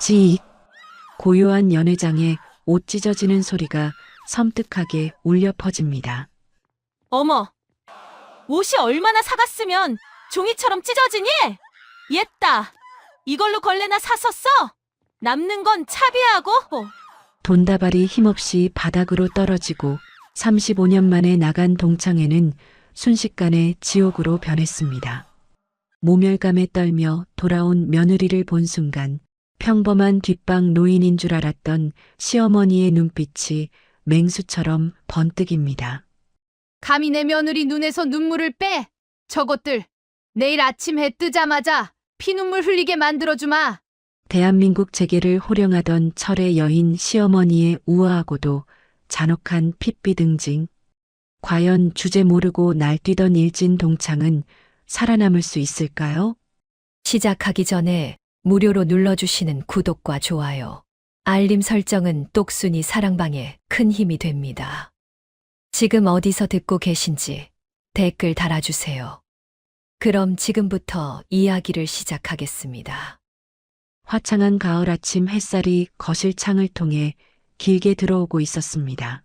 지 고요한 연회장에 옷 찢어지는 소리가 섬뜩하게 울려 퍼집니다. 어머, 옷이 얼마나 사갔으면 종이처럼 찢어지니? 옛다. 이걸로 걸레나 샀었어? 남는 건 차비하고. 돈다발이 힘없이 바닥으로 떨어지고 35년 만에 나간 동창회는 순식간에 지옥으로 변했습니다. 모멸감에 떨며 돌아온 며느리를 본 순간 평범한 뒷방 노인인 줄 알았던 시어머니의 눈빛이 맹수처럼 번뜩입니다. 감히 내 며느리 눈에서 눈물을 빼! 저것들 내일 아침 해 뜨자마자 피눈물 흘리게 만들어주마! 대한민국 재계를 호령하던 철의 여인 시어머니의 우아하고도 잔혹한 핏빛 응징. 과연 주제 모르고 날뛰던 일진 동창은 살아남을 수 있을까요? 시작하기 전에 무료로 눌러주시는 구독과 좋아요, 알림 설정은 똑순이 사랑방에 큰 힘이 됩니다. 지금 어디서 듣고 계신지 댓글 달아주세요. 그럼 지금부터 이야기를 시작하겠습니다. 화창한 가을 아침 햇살이 거실 창을 통해 길게 들어오고 있었습니다.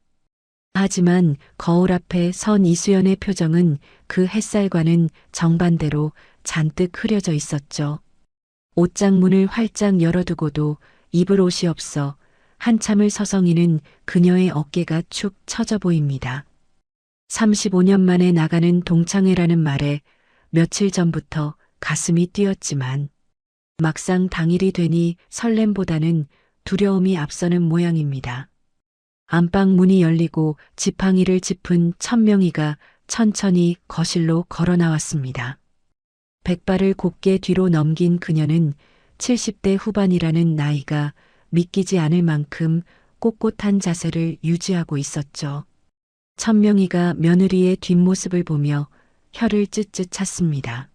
하지만 거울 앞에 선 이수연의 표정은 그 햇살과는 정반대로 잔뜩 흐려져 있었죠. 옷장 문을 활짝 열어두고도 입을 옷이 없어 한참을 서성이는 그녀의 어깨가 축 처져 보입니다. 35년 만에 나가는 동창회라는 말에 며칠 전부터 가슴이 뛰었지만 막상 당일이 되니 설렘보다는 두려움이 앞서는 모양입니다. 안방 문이 열리고 지팡이를 짚은 천명이가 천천히 거실로 걸어 나왔습니다. 백발을 곱게 뒤로 넘긴 그녀는 70대 후반이라는 나이가 믿기지 않을 만큼 꼿꼿한 자세를 유지하고 있었죠. 천명이가 며느리의 뒷모습을 보며 혀를 쯧쯧 찼습니다.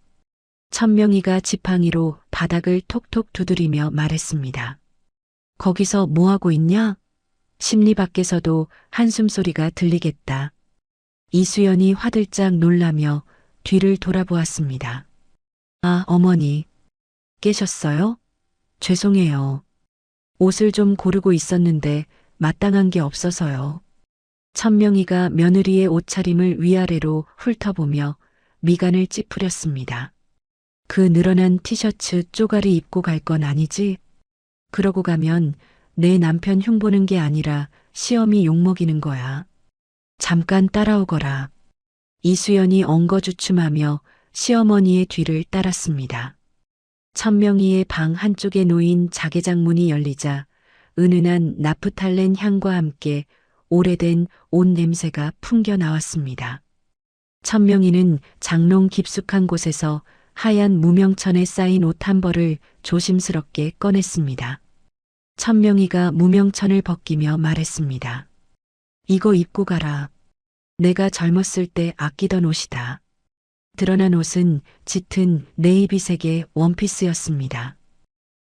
천명이가 지팡이로 바닥을 톡톡 두드리며 말했습니다. 거기서 뭐하고 있냐? 심리 밖에서도 한숨소리가 들리겠다. 이수연이 화들짝 놀라며 뒤를 돌아보았습니다. 아, 어머니. 깨셨어요? 죄송해요. 옷을 좀 고르고 있었는데 마땅한 게 없어서요. 천명이가 며느리의 옷차림을 위아래로 훑어보며 미간을 찌푸렸습니다. 그 늘어난 티셔츠 쪼가리 입고 갈 건 아니지? 그러고 가면 내 남편 흉보는 게 아니라 시어미 욕먹이는 거야. 잠깐 따라오거라. 이수연이 엉거주춤하며 시어머니의 뒤를 따랐습니다. 천명이의 방 한쪽에 놓인 자개장 문이 열리자 은은한 나프탈렌 향과 함께 오래된 옷 냄새가 풍겨 나왔습니다. 천명이는 장롱 깊숙한 곳에서 하얀 무명천에 쌓인 옷 한 벌을 조심스럽게 꺼냈습니다. 천명이가 무명천을 벗기며 말했습니다. 이거 입고 가라. 내가 젊었을 때 아끼던 옷이다. 드러난 옷은 짙은 네이비색의 원피스였습니다.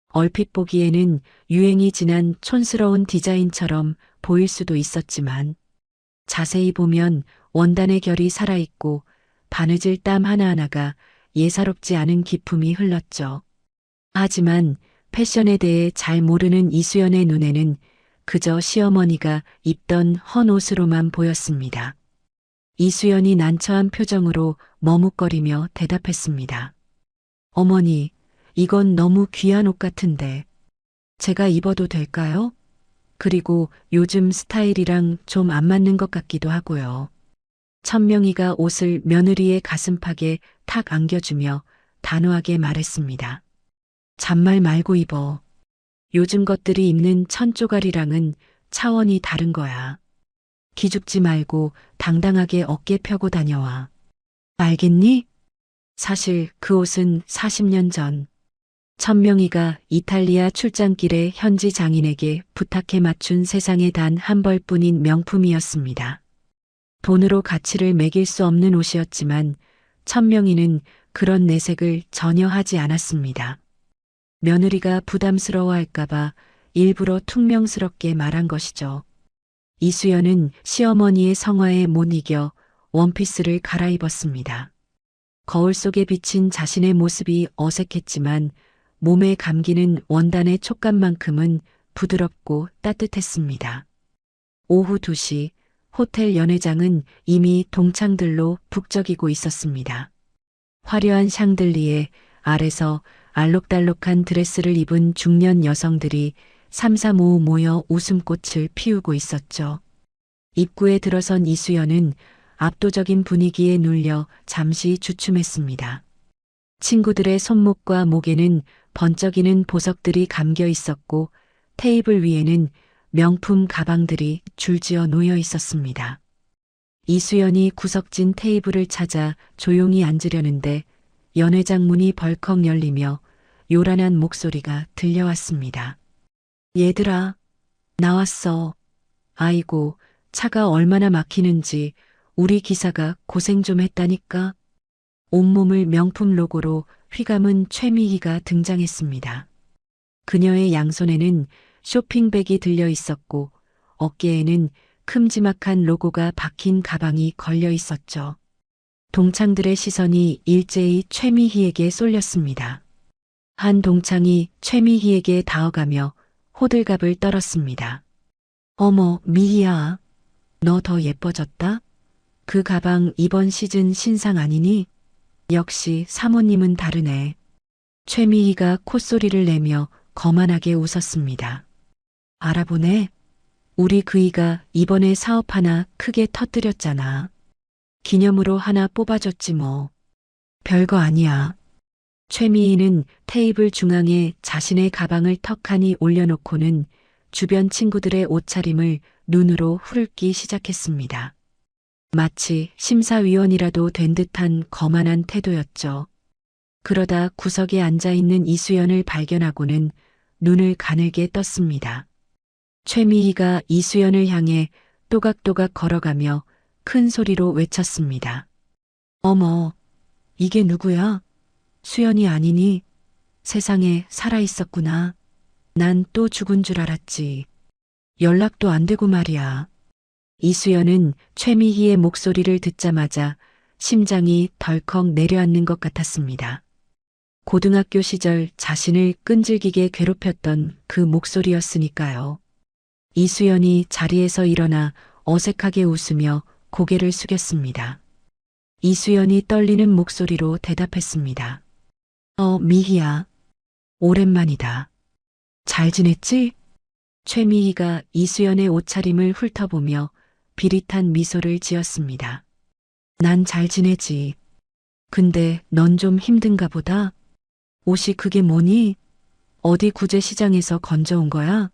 얼핏 보기에는 유행이 지난 촌스러운 디자인처럼 보일 수도 있었지만 자세히 보면 원단의 결이 살아있고 바느질 땀 하나하나가 예사롭지 않은 기품이 흘렀죠. 하지만 패션에 대해 잘 모르는 이수연의 눈에는 그저 시어머니가 입던 헌 옷으로만 보였습니다. 이수연이 난처한 표정으로 머뭇거리며 대답했습니다. 어머니, 이건 너무 귀한 옷 같은데 제가 입어도 될까요? 그리고 요즘 스타일이랑 좀 안 맞는 것 같기도 하고요. 천명이가 옷을 며느리의 가슴팍에 탁 안겨주며 단호하게 말했습니다. 잔말 말고 입어. 요즘 것들이 입는 천조가리랑은 차원이 다른 거야. 기죽지 말고 당당하게 어깨 펴고 다녀와. 알겠니? 사실 그 옷은 40년 전 천명이가 이탈리아 출장길에 현지 장인에게 부탁해 맞춘 세상에 단 한 벌뿐인 명품이었습니다. 돈으로 가치를 매길 수 없는 옷이었지만 천명이는 그런 내색을 전혀 하지 않았습니다. 며느리가 부담스러워할까봐 일부러 퉁명스럽게 말한 것이죠. 이수연은 시어머니의 성화에 못 이겨 원피스를 갈아입었습니다. 거울 속에 비친 자신의 모습이 어색했지만 몸에 감기는 원단의 촉감만큼은 부드럽고 따뜻했습니다. 오후 2시 호텔 연회장은 이미 동창들로 북적이고 있었습니다. 화려한 샹들리에 아래서 알록달록한 드레스를 입은 중년 여성들이 삼삼오오 모여 웃음꽃을 피우고 있었죠. 입구에 들어선 이수연은 압도적인 분위기에 눌려 잠시 주춤했습니다. 친구들의 손목과 목에는 번쩍이는 보석들이 감겨 있었고 테이블 위에는 명품 가방들이 줄지어 놓여 있었습니다. 이수연이 구석진 테이블을 찾아 조용히 앉으려는데 연회장 문이 벌컥 열리며 요란한 목소리가 들려왔습니다. 얘들아, 나왔어. 아이고, 차가 얼마나 막히는지 우리 기사가 고생 좀 했다니까. 온몸을 명품 로고로 휘감은 최미희가 등장했습니다. 그녀의 양손에는 쇼핑백이 들려 있었고 어깨에는 큼지막한 로고가 박힌 가방이 걸려 있었죠. 동창들의 시선이 일제히 최미희에게 쏠렸습니다. 한 동창이 최미희에게 다가가며 호들갑을 떨었습니다. 어머, 미희야. 너 더 예뻐졌다? 그 가방 이번 시즌 신상 아니니? 역시 사모님은 다르네. 최미희가 콧소리를 내며 거만하게 웃었습니다. 알아보네. 우리 그이가 이번에 사업 하나 크게 터뜨렸잖아. 기념으로 하나 뽑아줬지 뭐. 별거 아니야. 최미희는 테이블 중앙에 자신의 가방을 턱하니 올려놓고는 주변 친구들의 옷차림을 눈으로 후르기 시작했습니다. 마치 심사위원이라도 된 듯한 거만한 태도였죠. 그러다 구석에 앉아있는 이수연을 발견하고는 눈을 가늘게 떴습니다. 최미희가 이수연을 향해 또각또각 걸어가며 큰 소리로 외쳤습니다. 어머, 이게 누구야? 수연이 아니니? 세상에 살아있었구나. 난 또 죽은 줄 알았지. 연락도 안 되고 말이야. 이수연은 최미희의 목소리를 듣자마자 심장이 덜컥 내려앉는 것 같았습니다. 고등학교 시절 자신을 끈질기게 괴롭혔던 그 목소리였으니까요. 이수연이 자리에서 일어나 어색하게 웃으며 고개를 숙였습니다. 이수연이 떨리는 목소리로 대답했습니다. 미희야. 오랜만이다. 잘 지냈지? 최미희가 이수연의 옷차림을 훑어보며 비릿한 미소를 지었습니다. 난 잘 지내지. 근데 넌 좀 힘든가 보다. 옷이 그게 뭐니? 어디 구제시장에서 건져온 거야?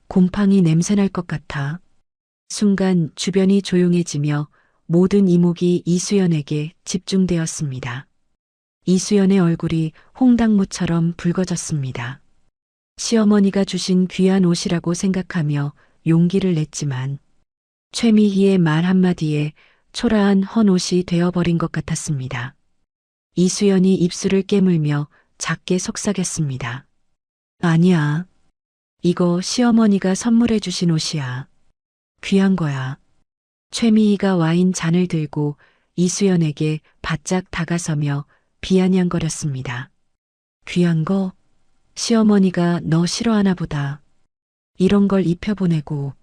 곰팡이 냄새날 것 같아. 순간 주변이 조용해지며 모든 이목이 이수연에게 집중되었습니다. 이수연의 얼굴이 홍당무처럼 붉어졌습니다. 시어머니가 주신 귀한 옷이라고 생각하며 용기를 냈지만 최미희의 말 한마디에 초라한 헌옷이 되어버린 것 같았습니다. 이수연이 입술을 깨물며 작게 속삭였습니다. 아니야. 이거 시어머니가 선물해 주신 옷이야. 귀한 거야. 최미희가 와인 잔을 들고 이수연에게 바짝 다가서며 비아냥거렸습니다. 귀한 거? 시어머니가 너 싫어하나 보다. 이런 걸 입혀보내고.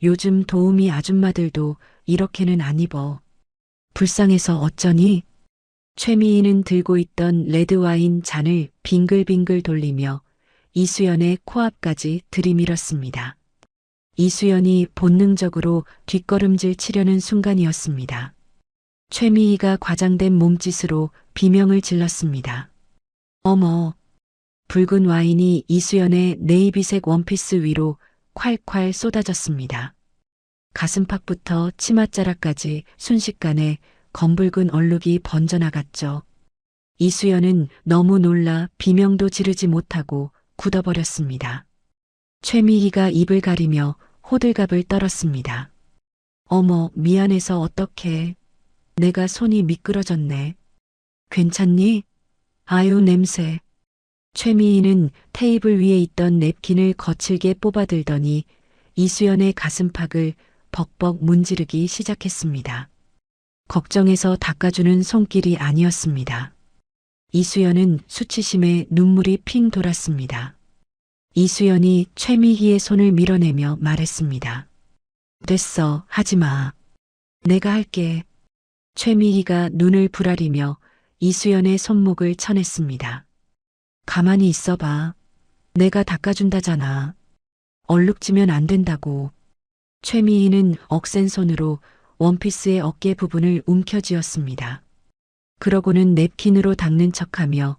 요즘 도우미 아줌마들도 이렇게는 안 입어. 불쌍해서 어쩌니? 최미희는 들고 있던 레드와인 잔을 빙글빙글 돌리며 이수연의 코앞까지 들이밀었습니다. 이수연이 본능적으로 뒷걸음질 치려는 순간이었습니다. 최미희가 과장된 몸짓으로 비명을 질렀습니다. 어머! 붉은 와인이 이수연의 네이비색 원피스 위로 콸콸 쏟아졌습니다. 가슴팍부터 치맛자락까지 순식간에 검붉은 얼룩이 번져나갔죠. 이수연은 너무 놀라 비명도 지르지 못하고 굳어버렸습니다. 최미희가 입을 가리며 호들갑을 떨었습니다. 어머, 미안해서 어떡해. 내가 손이 미끄러졌네. 괜찮니? 아유, 냄새. 최미희는 테이블 위에 있던 냅킨을 거칠게 뽑아들더니 이수연의 가슴팍을 벅벅 문지르기 시작했습니다. 걱정해서 닦아주는 손길이 아니었습니다. 이수연은 수치심에 눈물이 핑 돌았습니다. 이수연이 최미희의 손을 밀어내며 말했습니다. 됐어, 하지 마. 내가 할게. 최미희가 눈을 부라리며 이수연의 손목을 쳐냈습니다. 가만히 있어봐. 내가 닦아준다잖아. 얼룩지면 안 된다고. 최미희는 억센 손으로 원피스의 어깨 부분을 움켜쥐었습니다. 그러고는 냅킨으로 닦는 척하며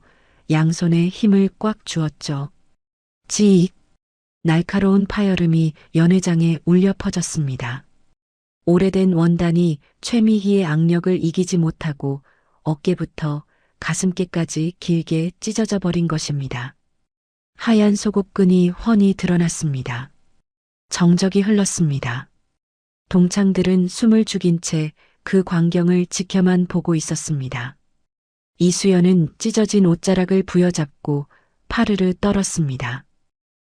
양손에 힘을 꽉 주었죠. 지익! 날카로운 파열음이 연회장에 울려 퍼졌습니다. 오래된 원단이 최미희의 악력을 이기지 못하고 어깨부터 가슴께까지 길게 찢어져 버린 것입니다. 하얀 속옷끈이 훤히 드러났습니다. 정적이 흘렀습니다. 동창들은 숨을 죽인 채 그 광경을 지켜만 보고 있었습니다. 이수연은 찢어진 옷자락을 부여잡고 파르르 떨었습니다.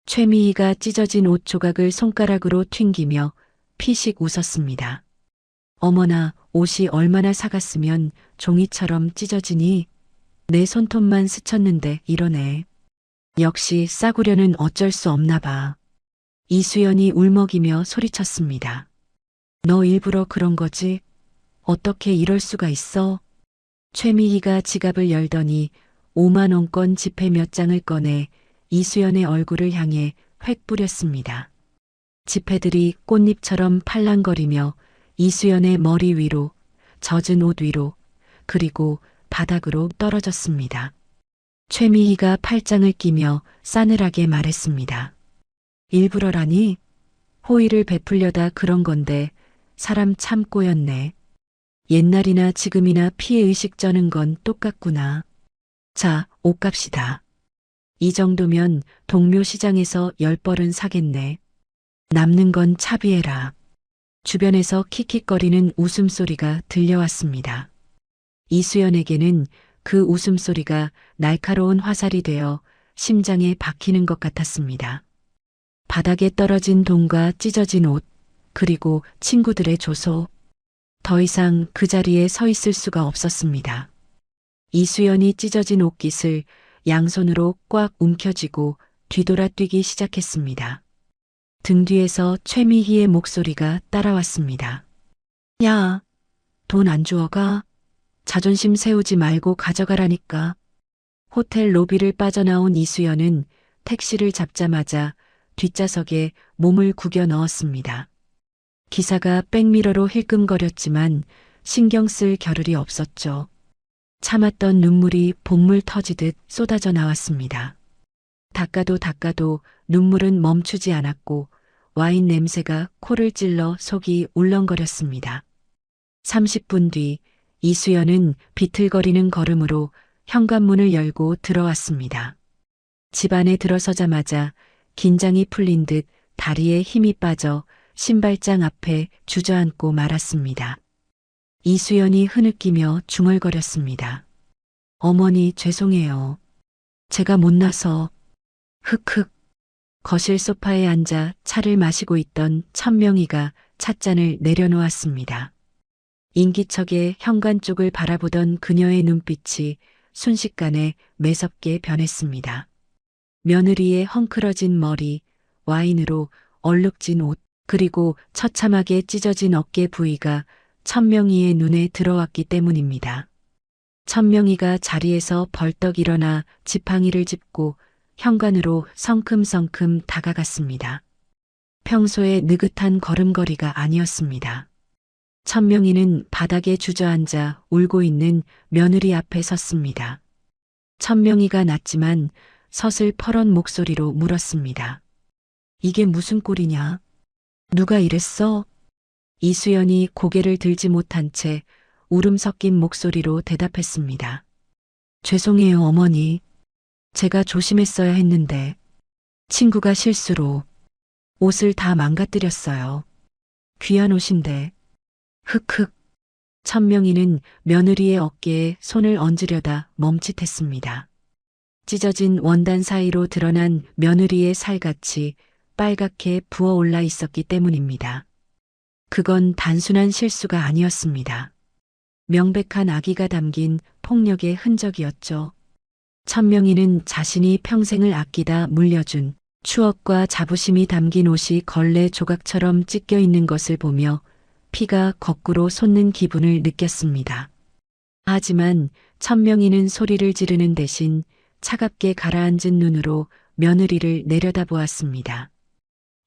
최미희가 찢어진 옷 조각을 손가락으로 튕기며 피식 웃었습니다. 어머나, 옷이 얼마나 사갔으면 종이처럼 찢어지니? 내 손톱만 스쳤는데 이러네. 역시 싸구려는 어쩔 수 없나 봐. 이수연이 울먹이며 소리쳤습니다. 너 일부러 그런 거지? 어떻게 이럴 수가 있어? 최미희가 지갑을 열더니 5만 원권 지폐 몇 장을 꺼내 이수연의 얼굴을 향해 획 뿌렸습니다. 지폐들이 꽃잎처럼 팔랑거리며 이수연의 머리 위로, 젖은 옷 위로, 그리고 바닥으로 떨어졌습니다. 최미희가 팔짱을 끼며 싸늘하게 말했습니다. 일부러라니? 호의를 베풀려다 그런 건데 사람 참 꼬였네. 옛날이나 지금이나 피해의식 쩌는 건 똑같구나. 자, 옷값이다. 이 정도면 동묘 시장에서 10벌은 사겠네. 남는 건 차비해라. 주변에서 킥킥거리는 웃음소리가 들려왔습니다. 이수연에게는 그 웃음소리가 날카로운 화살이 되어 심장에 박히는 것 같았습니다. 바닥에 떨어진 돈과 찢어진 옷, 그리고 친구들의 조소. 더 이상 그 자리에 서 있을 수가 없었습니다. 이수연이 찢어진 옷깃을 양손으로 꽉 움켜쥐고 뒤돌아 뛰기 시작했습니다. 등 뒤에서 최미희의 목소리가 따라왔습니다. 야, 돈 안 주워가? 자존심 세우지 말고 가져가라니까. 호텔 로비를 빠져나온 이수연은 택시를 잡자마자 뒷좌석에 몸을 구겨 넣었습니다. 기사가 백미러로 힐끔거렸지만 신경 쓸 겨를이 없었죠. 참았던 눈물이 복물 터지듯 쏟아져 나왔습니다. 닦아도 눈물은 멈추지 않았고 와인 냄새가 코를 찔러 속이 울렁거렸습니다. 30분 뒤 이수연은 비틀거리는 걸음으로 현관문을 열고 들어왔습니다. 집 안에 들어서자마자 긴장이 풀린 듯 다리에 힘이 빠져 신발장 앞에 주저앉고 말았습니다. 이수연이 흐느끼며 중얼거렸습니다. 어머니, 죄송해요. 제가 못나서. 흑흑. 거실 소파에 앉아 차를 마시고 있던 천명희가 찻잔을 내려놓았습니다. 인기척에 현관 쪽을 바라보던 그녀의 눈빛이 순식간에 매섭게 변했습니다. 며느리의 헝클어진 머리, 와인으로 얼룩진 옷, 그리고 처참하게 찢어진 어깨 부위가 천명희의 눈에 들어왔기 때문입니다. 천명희가 자리에서 벌떡 일어나 지팡이를 짚고 현관으로 성큼성큼 다가갔습니다. 평소의 느긋한 걸음걸이가 아니었습니다. 천명희는 바닥에 주저앉아 울고 있는 며느리 앞에 섰습니다. 천명희가 낮지만 서슬 퍼런 목소리로 물었습니다. 이게 무슨 꼴이냐? 누가 이랬어? 이수연이 고개를 들지 못한 채 울음 섞인 목소리로 대답했습니다. 죄송해요, 어머니. 제가 조심했어야 했는데 친구가 실수로 옷을 다 망가뜨렸어요. 귀한 옷인데. 흑흑. 천명희는 며느리의 어깨에 손을 얹으려다 멈칫했습니다. 찢어진 원단 사이로 드러난 며느리의 살같이 빨갛게 부어올라 있었기 때문입니다. 그건 단순한 실수가 아니었습니다. 명백한 악의가 담긴 폭력의 흔적이었죠. 천명희는 자신이 평생을 아끼다 물려준 추억과 자부심이 담긴 옷이 걸레 조각처럼 찢겨 있는 것을 보며 피가 거꾸로 솟는 기분을 느꼈습니다. 하지만 천명희는 소리를 지르는 대신 차갑게 가라앉은 눈으로 며느리를 내려다보았습니다.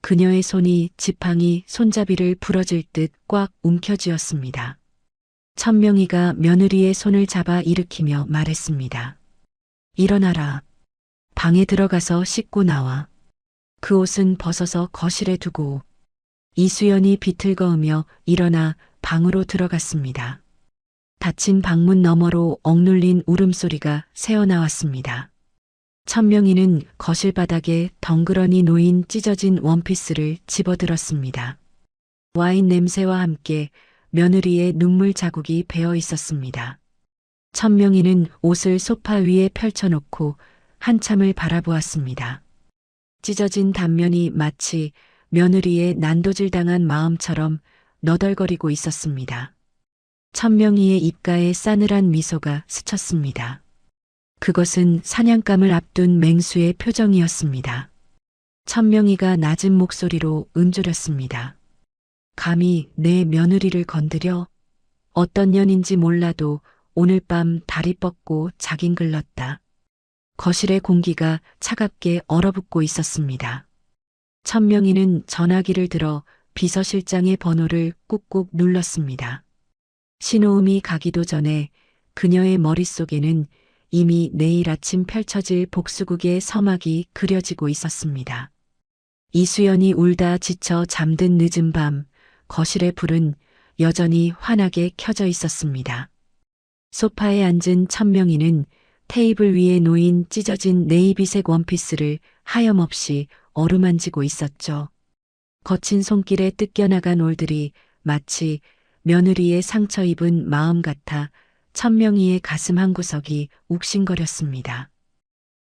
그녀의 손이 지팡이 손잡이를 부러질 듯 꽉 움켜쥐었습니다. 천명희가 며느리의 손을 잡아 일으키며 말했습니다. 일어나라. 방에 들어가서 씻고 나와. 그 옷은 벗어서 거실에 두고. 이수연이 비틀거으며 일어나 방으로 들어갔습니다. 닫힌 방문 너머로 억눌린 울음소리가 새어나왔습니다. 천명희는 거실 바닥에 덩그러니 놓인 찢어진 원피스를 집어들었습니다. 와인 냄새와 함께 며느리의 눈물 자국이 배어 있었습니다. 천명희는 옷을 소파 위에 펼쳐놓고 한참을 바라보았습니다. 찢어진 단면이 마치 며느리의 난도질당한 마음처럼 너덜거리고 있었습니다. 천명희의 입가에 싸늘한 미소가 스쳤습니다. 그것은 사냥감을 앞둔 맹수의 표정이었습니다. 천명희가 낮은 목소리로 음조렸습니다. 감히 내 며느리를 건드려? 어떤 년인지 몰라도 오늘 밤 다리 뻗고 자긴 글렀다. 거실의 공기가 차갑게 얼어붙고 있었습니다. 천명희는 전화기를 들어 비서실장의 번호를 꾹꾹 눌렀습니다. 신호음이 가기도 전에 그녀의 머릿속에는 이미 내일 아침 펼쳐질 복수극의 서막이 그려지고 있었습니다. 이수연이 울다 지쳐 잠든 늦은 밤, 거실의 불은 여전히 환하게 켜져 있었습니다. 소파에 앉은 천명희는 테이블 위에 놓인 찢어진 네이비색 원피스를 하염없이 어루만지고 있었죠. 거친 손길에 뜯겨나간 올들이 마치 며느리의 상처 입은 마음 같아 천명희의 가슴 한구석이 욱신거렸습니다.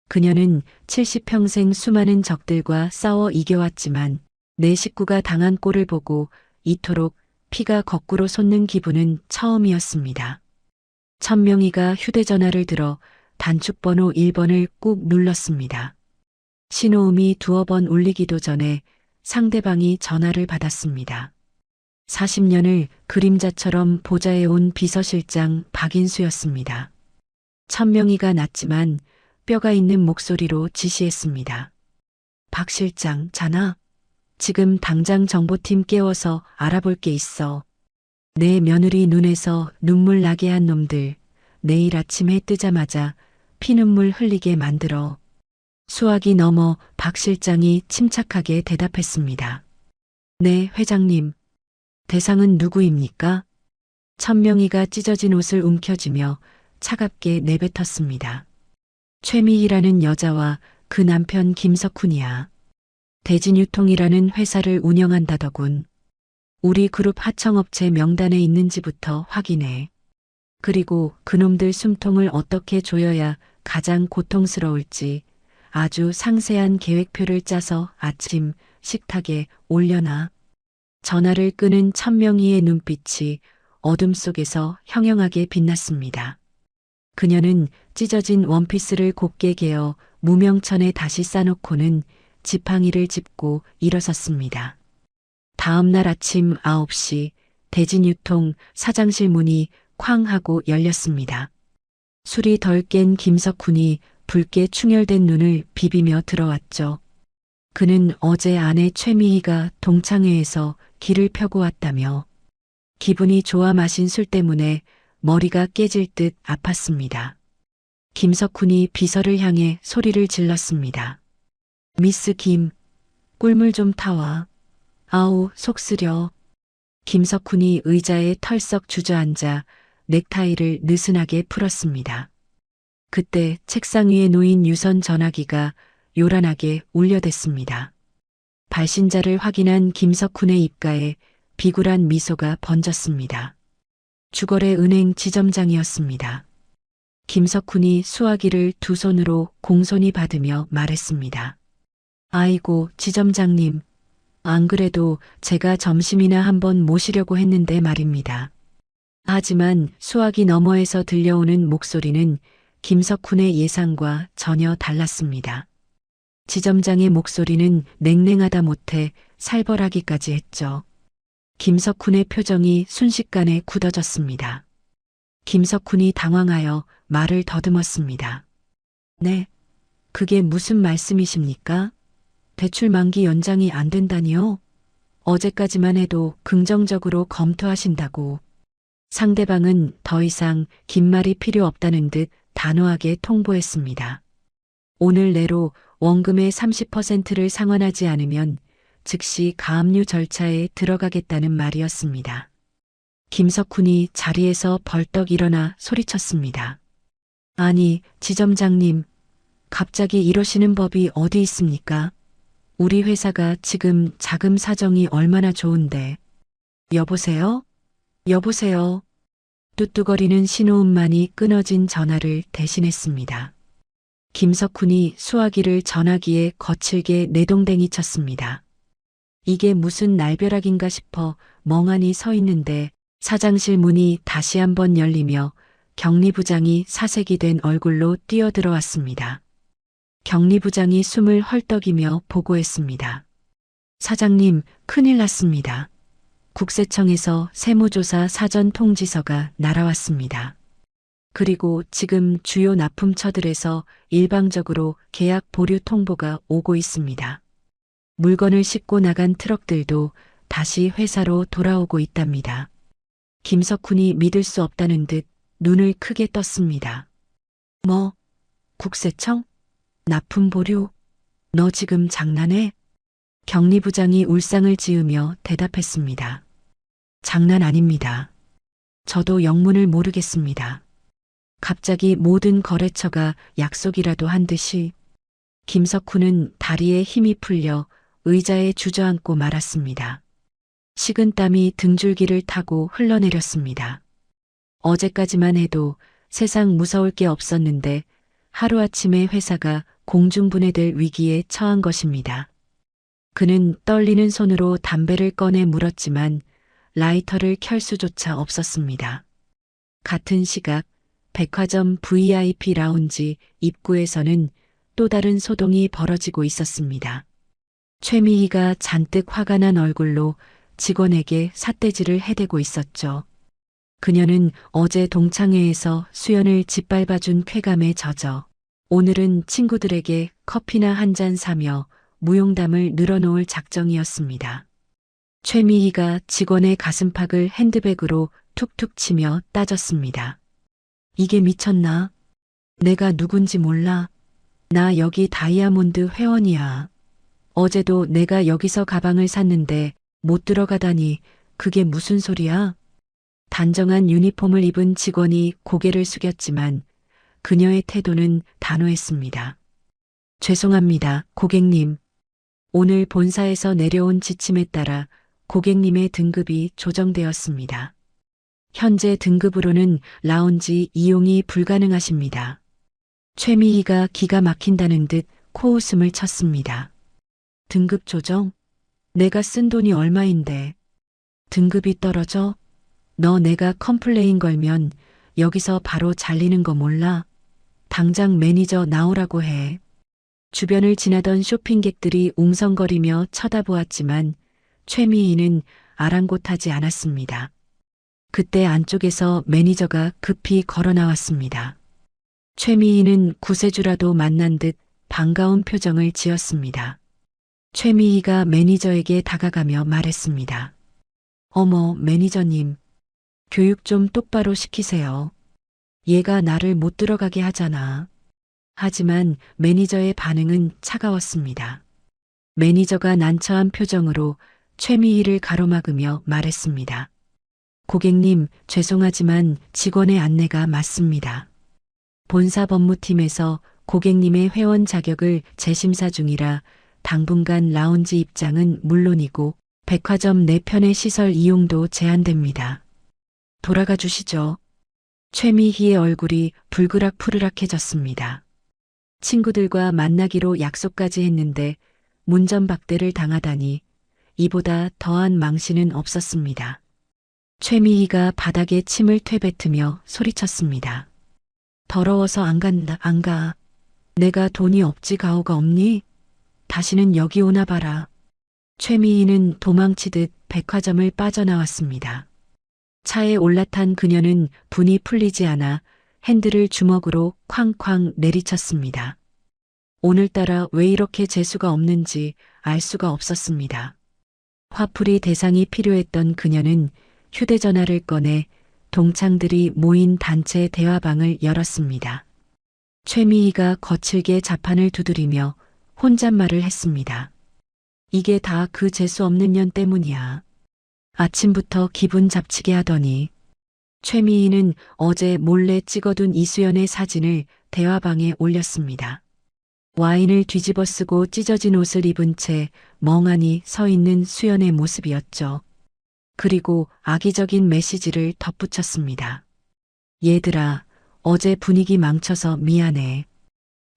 그녀는 70평생 수많은 적들과 싸워 이겨왔지만 내 식구가 당한 꼴을 보고 이토록 피가 거꾸로 솟는 기분은 처음이었습니다. 천명희가 휴대전화를 들어 단축번호 1번을 꾹 눌렀습니다. 신호음이 두어 번 울리기도 전에 상대방이 전화를 받았습니다. 40년을 그림자처럼 보좌해온 비서실장 박인수였습니다. 천명희가 낮지만 뼈가 있는 목소리로 지시했습니다. 박 실장, 자나? 지금 당장 정보팀 깨워서 알아볼 게 있어. 내 며느리 눈에서 눈물 나게 한 놈들, 내일 아침 해 뜨자마자 피눈물 흘리게 만들어. 수화기 넘어 박 실장이 침착하게 대답했습니다. 네, 회장님. 대상은 누구입니까? 천명희가 찢어진 옷을 움켜쥐며 차갑게 내뱉었습니다. 최미희라는 여자와 그 남편 김석훈이야. 대진유통이라는 회사를 운영한다더군. 우리 그룹 하청업체 명단에 있는지부터 확인해. 그리고 그놈들 숨통을 어떻게 조여야 가장 고통스러울지 아주 상세한 계획표를 짜서 아침 식탁에 올려놔. 전화를 끄는 천명희의 눈빛이 어둠 속에서 형형하게 빛났습니다. 그녀는 찢어진 원피스를 곱게 개어 무명천에 다시 싸놓고는 지팡이를 짚고 일어섰습니다. 다음 날 아침 9시 대진유통 사장실 문이 쾅 하고 열렸습니다. 술이 덜 깬 김석훈이 붉게 충혈된 눈을 비비며 들어왔죠. 그는 어제 아내 최미희가 동창회에서 길을 펴고 왔다며 기분이 좋아 마신 술 때문에 머리가 깨질 듯 아팠습니다. 김석훈이 비서를 향해 소리를 질렀습니다. 미스 김, 꿀물 좀 타와. 아우, 속 쓰려. 김석훈이 의자에 털썩 주저앉아 넥타이를 느슨하게 풀었습니다. 그때 책상 위에 놓인 유선 전화기가 요란하게 울려댔습니다. 발신자를 확인한 김석훈의 입가에 비굴한 미소가 번졌습니다. 주거래 은행 지점장이었습니다. 김석훈이 수화기를 두 손으로 공손히 받으며 말했습니다. 아이고, 지점장님. 안 그래도 제가 점심이나 한번 모시려고 했는데 말입니다. 하지만 수화기 너머에서 들려오는 목소리는 김석훈의 예상과 전혀 달랐습니다. 지점장의 목소리는 냉랭하다 못해 살벌하기까지 했죠. 김석훈의 표정이 순식간에 굳어졌습니다. 김석훈이 당황하여 말을 더듬었습니다. 네, 그게 무슨 말씀이십니까? 대출 만기 연장이 안 된다니요? 어제까지만 해도 긍정적으로 검토하신다고. 상대방은 더 이상 긴 말이 필요 없다는 듯 단호하게 통보했습니다. 오늘 내로 원금의 30%를 상환하지 않으면 즉시 가압류 절차에 들어가겠다는 말이었습니다. 김석훈이 자리에서 벌떡 일어나 소리쳤습니다. 아니, 지점장님, 갑자기 이러시는 법이 어디 있습니까? 우리 회사가 지금 자금 사정이 얼마나 좋은데. 여보세요? 여보세요? 뚜뚜거리는 신호음만이 끊어진 전화를 대신했습니다. 김석훈이 수화기를 전화기에 거칠게 내동댕이 쳤습니다. 이게 무슨 날벼락인가 싶어 멍하니 서 있는데 사장실 문이 다시 한번 열리며 격리부장이 사색이 된 얼굴로 뛰어들어왔습니다. 격리부장이 숨을 헐떡이며 보고했습니다. 사장님, 큰일 났습니다. 국세청에서 세무조사 사전 통지서가 날아왔습니다. 그리고 지금 주요 납품처들에서 일방적으로 계약 보류 통보가 오고 있습니다. 물건을 싣고 나간 트럭들도 다시 회사로 돌아오고 있답니다. 김석훈이 믿을 수 없다는 듯 눈을 크게 떴습니다. 뭐? 국세청? 납품 보류? 너 지금 장난해? 격리부장이 울상을 지으며 대답했습니다. 장난 아닙니다. 저도 영문을 모르겠습니다. 갑자기 모든 거래처가 약속이라도 한 듯이 김석훈은 다리에 힘이 풀려 의자에 주저앉고 말았습니다. 식은땀이 등줄기를 타고 흘러내렸습니다. 어제까지만 해도 세상 무서울 게 없었는데 하루아침에 회사가 공중분해될 위기에 처한 것입니다. 그는 떨리는 손으로 담배를 꺼내 물었지만 라이터를 켤 수조차 없었습니다. 같은 시각 백화점 VIP 라운지 입구에서는 또 다른 소동이 벌어지고 있었습니다. 최미희가 잔뜩 화가 난 얼굴로 직원에게 삿대질을 해대고 있었죠. 그녀는 어제 동창회에서 수연을 짓밟아준 쾌감에 젖어 오늘은 친구들에게 커피나 한 잔 사며 무용담을 늘어놓을 작정이었습니다. 최미희가 직원의 가슴팍을 핸드백으로 툭툭 치며 따졌습니다. 이게 미쳤나? 내가 누군지 몰라? 나 여기 다이아몬드 회원이야. 어제도 내가 여기서 가방을 샀는데 못 들어가다니 그게 무슨 소리야? 단정한 유니폼을 입은 직원이 고개를 숙였지만 그녀의 태도는 단호했습니다. 죄송합니다, 고객님. 오늘 본사에서 내려온 지침에 따라 고객님의 등급이 조정되었습니다. 현재 등급으로는 라운지 이용이 불가능하십니다. 최미희가 기가 막힌다는 듯 코웃음을 쳤습니다. 등급 조정? 내가 쓴 돈이 얼마인데. 등급이 떨어져? 너 내가 컴플레인 걸면 여기서 바로 잘리는 거 몰라? 당장 매니저 나오라고 해. 주변을 지나던 쇼핑객들이 웅성거리며 쳐다보았지만 최미희는 아랑곳하지 않았습니다. 그때 안쪽에서 매니저가 급히 걸어 나왔습니다. 최미희는 구세주라도 만난 듯 반가운 표정을 지었습니다. 최미희가 매니저에게 다가가며 말했습니다. 어머, 매니저님. 교육 좀 똑바로 시키세요. 얘가 나를 못 들어가게 하잖아. 하지만 매니저의 반응은 차가웠습니다. 매니저가 난처한 표정으로 최미희를 가로막으며 말했습니다. 고객님, 죄송하지만 직원의 안내가 맞습니다. 본사 법무팀에서 고객님의 회원 자격을 재심사 중이라 당분간 라운지 입장은 물론이고 백화점 내편의 시설 이용도 제한됩니다. 돌아가 주시죠. 최미희의 얼굴이 불그락푸르락해졌습니다. 친구들과 만나기로 약속까지 했는데 문전박대를 당하다니 이보다 더한 망신은 없었습니다. 최미희가 바닥에 침을 퇴뱉으며 소리쳤습니다. 더러워서 안 간다, 안 가. 내가 돈이 없지 가오가 없니? 다시는 여기 오나 봐라. 최미희는 도망치듯 백화점을 빠져나왔습니다. 차에 올라탄 그녀는 분이 풀리지 않아 핸들을 주먹으로 쾅쾅 내리쳤습니다. 오늘따라 왜 이렇게 재수가 없는지 알 수가 없었습니다. 화풀이 대상이 필요했던 그녀는 휴대전화를 꺼내 동창들이 모인 단체 대화방을 열었습니다. 최미희가 거칠게 자판을 두드리며 혼잣말을 했습니다. 이게 다 그 재수 없는 년 때문이야. 아침부터 기분 잡치게 하더니. 최미희는 어제 몰래 찍어둔 이수연의 사진을 대화방에 올렸습니다. 와인을 뒤집어 쓰고 찢어진 옷을 입은 채 멍하니 서 있는 수연의 모습이었죠. 그리고 악의적인 메시지를 덧붙였습니다. 얘들아, 어제 분위기 망쳐서 미안해.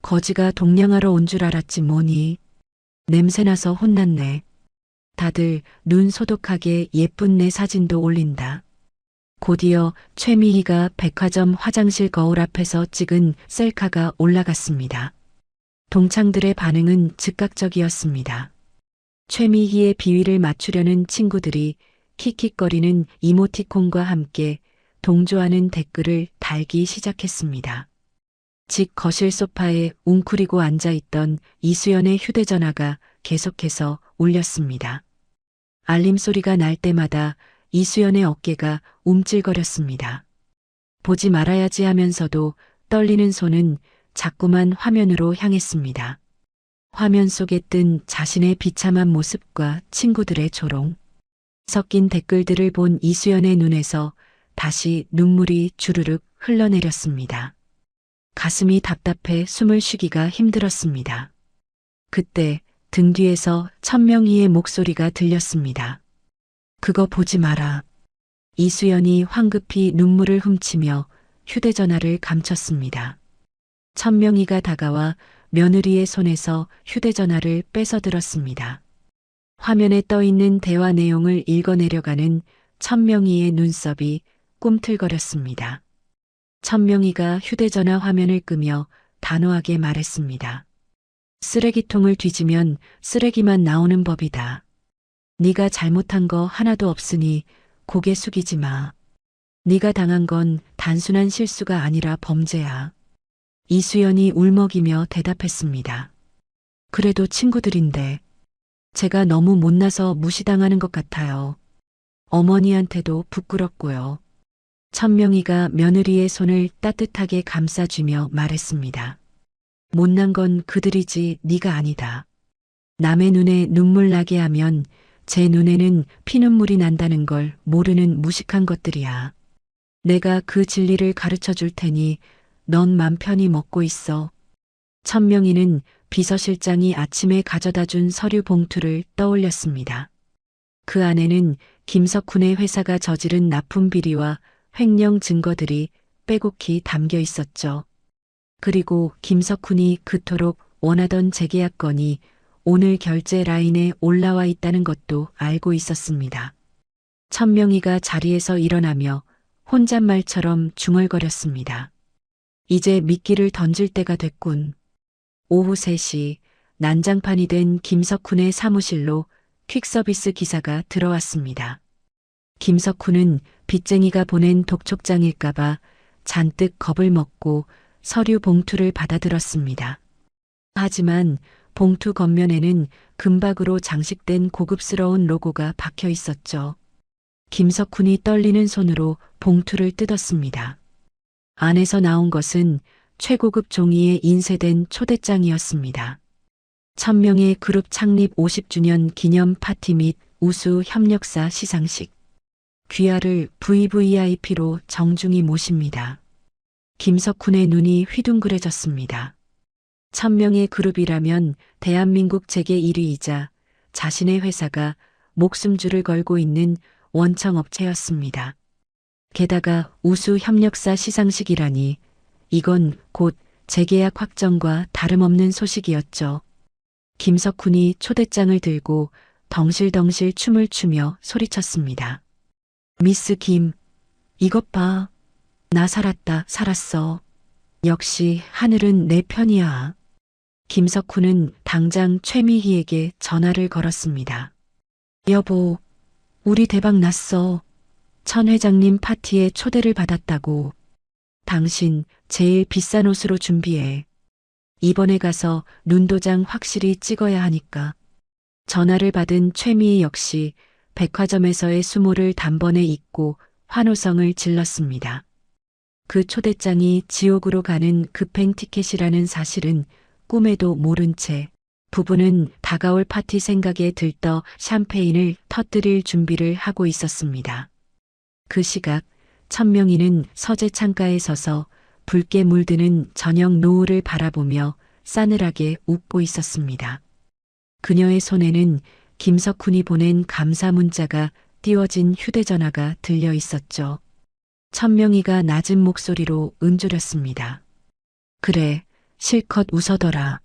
거지가 동냥하러 온 줄 알았지 뭐니. 냄새나서 혼났네. 다들 눈 소독하게 예쁜 내 사진도 올린다. 곧이어 최미희가 백화점 화장실 거울 앞에서 찍은 셀카가 올라갔습니다. 동창들의 반응은 즉각적이었습니다. 최미희의 비위를 맞추려는 친구들이 킥킥거리는 이모티콘과 함께 동조하는 댓글을 달기 시작했습니다. 집 거실 소파에 웅크리고 앉아있던 이수연의 휴대전화가 계속해서 울렸습니다. 알림 소리가 날 때마다 이수연의 어깨가 움찔거렸습니다. 보지 말아야지 하면서도 떨리는 손은 자꾸만 화면으로 향했습니다. 화면 속에 뜬 자신의 비참한 모습과 친구들의 조롱. 섞인 댓글들을 본 이수연의 눈에서 다시 눈물이 주르륵 흘러내렸습니다. 가슴이 답답해 숨을 쉬기가 힘들었습니다. 그때 등 뒤에서 천명희의 목소리가 들렸습니다. 그거 보지 마라. 이수연이 황급히 눈물을 훔치며 휴대전화를 감췄습니다. 천명희가 다가와 며느리의 손에서 휴대전화를 뺏어들었습니다. 화면에 떠있는 대화 내용을 읽어내려가는 천명희의 눈썹이 꿈틀거렸습니다. 천명희가 휴대전화 화면을 끄며 단호하게 말했습니다. 쓰레기통을 뒤지면 쓰레기만 나오는 법이다. 네가 잘못한 거 하나도 없으니 고개 숙이지 마. 네가 당한 건 단순한 실수가 아니라 범죄야. 이수연이 울먹이며 대답했습니다. 그래도 친구들인데 제가 너무 못나서 무시당하는 것 같아요. 어머니한테도 부끄럽고요. 천명희가 며느리의 손을 따뜻하게 감싸주며 말했습니다. 못난 건 그들이지 네가 아니다. 남의 눈에 눈물 나게 하면 제 눈에는 피눈물이 난다는 걸 모르는 무식한 것들이야. 내가 그 진리를 가르쳐 줄 테니 넌 맘 편히 먹고 있어. 천명희는 비서실장이 아침에 가져다 준 서류 봉투를 떠올렸습니다. 그 안에는 김석훈의 회사가 저지른 납품 비리와 횡령 증거들이 빼곡히 담겨 있었죠. 그리고 김석훈이 그토록 원하던 재계약 건이 오늘 결제 라인에 올라와 있다는 것도 알고 있었습니다. 천명희가 자리에서 일어나며 혼잣말처럼 중얼거렸습니다. 이제 미끼를 던질 때가 됐군. 오후 3시 난장판이 된 김석훈의 사무실로 퀵서비스 기사가 들어왔습니다. 김석훈은 빚쟁이가 보낸 독촉장일까봐 잔뜩 겁을 먹고 서류 봉투를 받아들었습니다. 하지만 봉투 겉면에는 금박으로 장식된 고급스러운 로고가 박혀 있었죠. 김석훈이 떨리는 손으로 봉투를 뜯었습니다. 안에서 나온 것은 최고급 종이에 인쇄된 초대장이었습니다. 천명의 그룹 창립 50주년 기념 파티 및 우수 협력사 시상식. 귀하를 VVIP로 정중히 모십니다. 김석훈의 눈이 휘둥그레졌습니다. 천명의 그룹이라면 대한민국 재계 1위이자 자신의 회사가 목숨줄을 걸고 있는 원청업체였습니다. 게다가 우수 협력사 시상식이라니 이건 곧 재계약 확정과 다름없는 소식이었죠. 김석훈이 초대장을 들고 덩실덩실 춤을 추며 소리쳤습니다. 미스 김, 이것 봐. 나 살았다, 살았어. 역시 하늘은 내 편이야. 김석훈은 당장 최미희에게 전화를 걸었습니다. 여보, 우리 대박 났어. 천 회장님 파티에 초대를 받았다고. 당신 제일 비싼 옷으로 준비해. 이번에 가서 눈도장 확실히 찍어야 하니까. 전화를 받은 최미희 역시 백화점에서의 수모를 단번에 잊고 환호성을 질렀습니다. 그 초대장이 지옥으로 가는 급행 티켓이라는 사실은 꿈에도 모른 채 부부는 다가올 파티 생각에 들떠 샴페인을 터뜨릴 준비를 하고 있었습니다. 그 시각 천명희는 서재 창가에 서서 붉게 물드는 저녁 노을을 바라보며 싸늘하게 웃고 있었습니다. 그녀의 손에는 김석훈이 보낸 감사 문자가 띄워진 휴대전화가 들려 있었죠. 천명희가 낮은 목소리로 은조렸습니다. 그래, 실컷 웃어더라.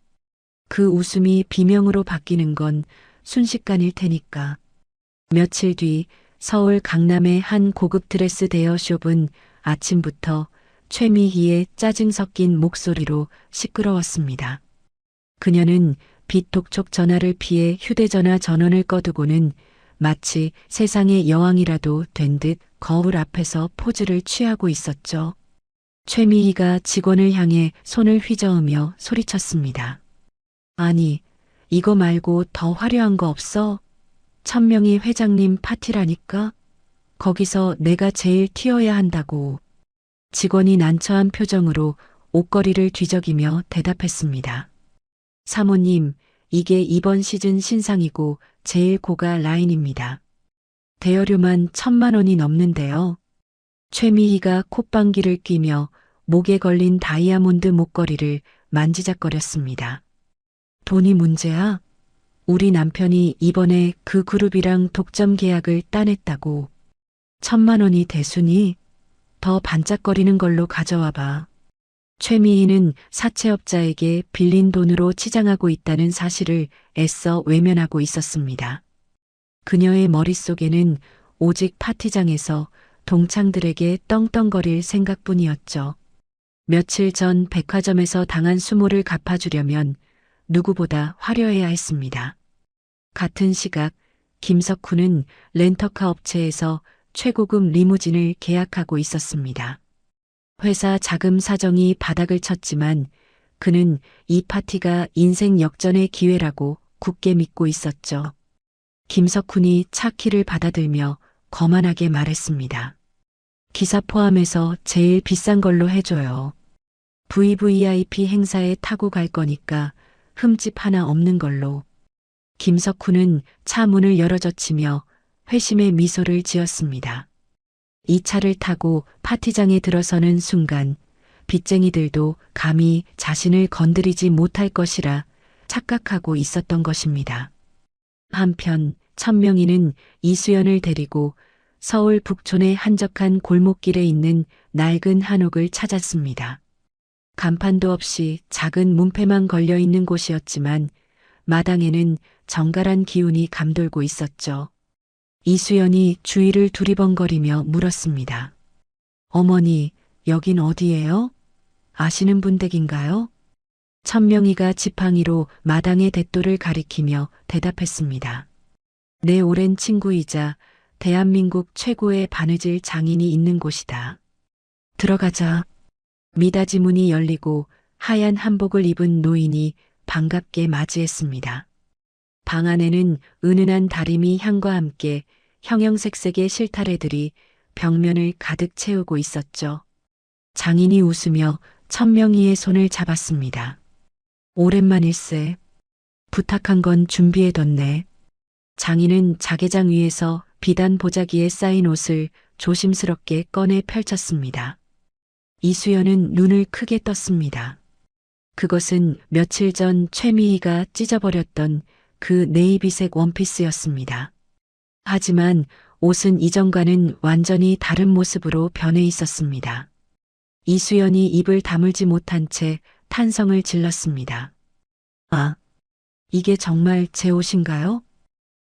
그 웃음이 비명으로 바뀌는 건 순식간일 테니까. 며칠 뒤 서울 강남의 한 고급 드레스 대여숍은 아침부터 최미희의 짜증 섞인 목소리로 시끄러웠습니다. 그녀는 빗독촉 전화를 피해 휴대전화 전원을 꺼두고는 마치 세상의 여왕이라도 된 듯 거울 앞에서 포즈를 취하고 있었죠. 최미희가 직원을 향해 손을 휘저으며 소리쳤습니다. 아니, 이거 말고 더 화려한 거 없어? 천명희 회장님 파티라니까? 거기서 내가 제일 튀어야 한다고. 직원이 난처한 표정으로 옷걸이를 뒤적이며 대답했습니다. 사모님, 이게 이번 시즌 신상이고 제일 고가 라인입니다. 대여료만 1,000만 원이 넘는데요. 최미희가 콧방귀를 뀌며 목에 걸린 다이아몬드 목걸이를 만지작거렸습니다. 돈이 문제야? 우리 남편이 이번에 그 그룹이랑 독점 계약을 따냈다고. 1,000만 원이 대수니? 더 반짝거리는 걸로 가져와 봐. 최미희는 사채업자에게 빌린 돈으로 치장하고 있다는 사실을 애써 외면하고 있었습니다. 그녀의 머릿속에는 오직 파티장에서 동창들에게 떵떵거릴 생각뿐이었죠. 며칠 전 백화점에서 당한 수모를 갚아주려면 누구보다 화려해야 했습니다. 같은 시각 김석훈은 렌터카 업체에서 최고급 리무진을 계약하고 있었습니다. 회사 자금 사정이 바닥을 쳤지만 그는 이 파티가 인생 역전의 기회라고 굳게 믿고 있었죠. 김석훈이 차 키를 받아들며 거만하게 말했습니다. 기사 포함해서 제일 비싼 걸로 해줘요. VVIP 행사에 타고 갈 거니까 흠집 하나 없는 걸로. 김석훈은 차 문을 열어젖히며 회심의 미소를 지었습니다. 이 차를 타고 파티장에 들어서는 순간 빚쟁이들도 감히 자신을 건드리지 못할 것이라 착각하고 있었던 것입니다. 한편 천명희는 이수연을 데리고 서울 북촌의 한적한 골목길에 있는 낡은 한옥을 찾았습니다. 간판도 없이 작은 문패만 걸려 있는 곳이었지만 마당에는 정갈한 기운이 감돌고 있었죠. 이수연이 주위를 두리번거리며 물었습니다. 어머니, 여긴 어디예요? 아시는 분 댁인가요? 천명희가 지팡이로 마당의 대도를 가리키며 대답했습니다. 내 오랜 친구이자 대한민국 최고의 바느질 장인이 있는 곳이다. 들어가자. 미닫이 문이 열리고 하얀 한복을 입은 노인이 반갑게 맞이했습니다. 방 안에는 은은한 다리미 향과 함께 형형색색의 실타래들이 벽면을 가득 채우고 있었죠. 장인이 웃으며 천명희의 손을 잡았습니다. 오랜만일세. 부탁한 건 준비해뒀네. 장인은 자개장 위에서 비단 보자기에 쌓인 옷을 조심스럽게 꺼내 펼쳤습니다. 이수연은 눈을 크게 떴습니다. 그것은 며칠 전 최미희가 찢어버렸던 그 네이비색 원피스였습니다. 하지만 옷은 이전과는 완전히 다른 모습으로 변해 있었습니다. 이수연이 입을 다물지 못한 채 탄성을 질렀습니다. 아, 이게 정말 제 옷인가요?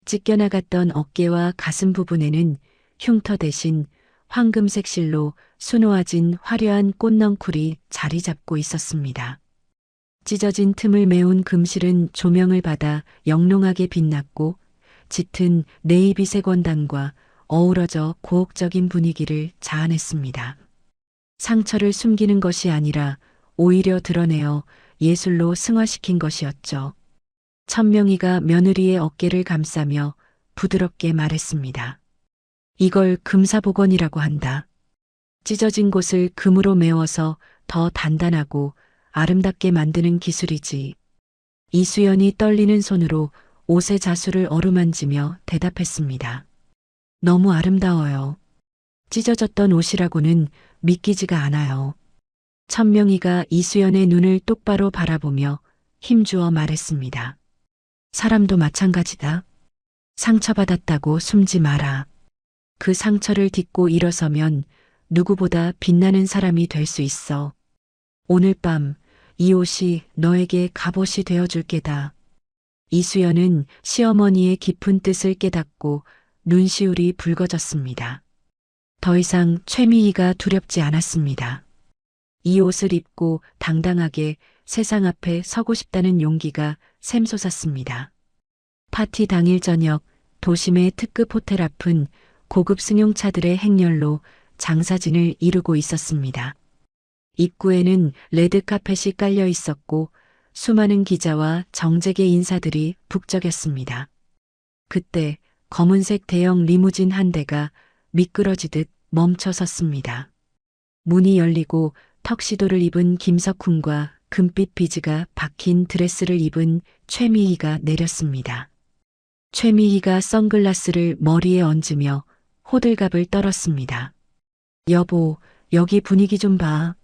찢겨나갔던 어깨와 가슴 부분에는 흉터 대신 황금색 실로 수놓아진 화려한 꽃넝쿨이 자리 잡고 있었습니다. 찢어진 틈을 메운 금실은 조명을 받아 영롱하게 빛났고 짙은 네이비색 원단과 어우러져 고혹적인 분위기를 자아냈습니다. 상처를 숨기는 것이 아니라 오히려 드러내어 예술로 승화시킨 것이었죠. 천명이가 며느리의 어깨를 감싸며 부드럽게 말했습니다. 이걸 금사복원이라고 한다. 찢어진 곳을 금으로 메워서 더 단단하고 아름답게 만드는 기술이지. 이수연이 떨리는 손으로 옷의 자수를 어루만지며 대답했습니다. 너무 아름다워요. 찢어졌던 옷이라고는 믿기지가 않아요. 천명이가 이수연의 눈을 똑바로 바라보며 힘주어 말했습니다. 사람도 마찬가지다. 상처받았다고 숨지 마라. 그 상처를 딛고 일어서면 누구보다 빛나는 사람이 될 수 있어. 오늘 밤 이 옷이 너에게 갑옷이 되어줄 게다. 이수연은 시어머니의 깊은 뜻을 깨닫고 눈시울이 붉어졌습니다. 더 이상 최미희가 두렵지 않았습니다. 이 옷을 입고 당당하게 세상 앞에 서고 싶다는 용기가 샘솟았습니다. 파티 당일 저녁 도심의 특급 호텔 앞은 고급 승용차들의 행렬로 장사진을 이루고 있었습니다. 입구에는 레드카펫이 깔려 있었고 수많은 기자와 정재계 인사들이 북적였습니다. 그때 검은색 대형 리무진 한 대가 미끄러지듯 멈춰 섰습니다. 문이 열리고 턱시도를 입은 김석훈과 금빛 비즈가 박힌 드레스를 입은 최미희가 내렸습니다. 최미희가 선글라스를 머리에 얹으며 호들갑을 떨었습니다. 여보, 여기 분위기 좀 봐.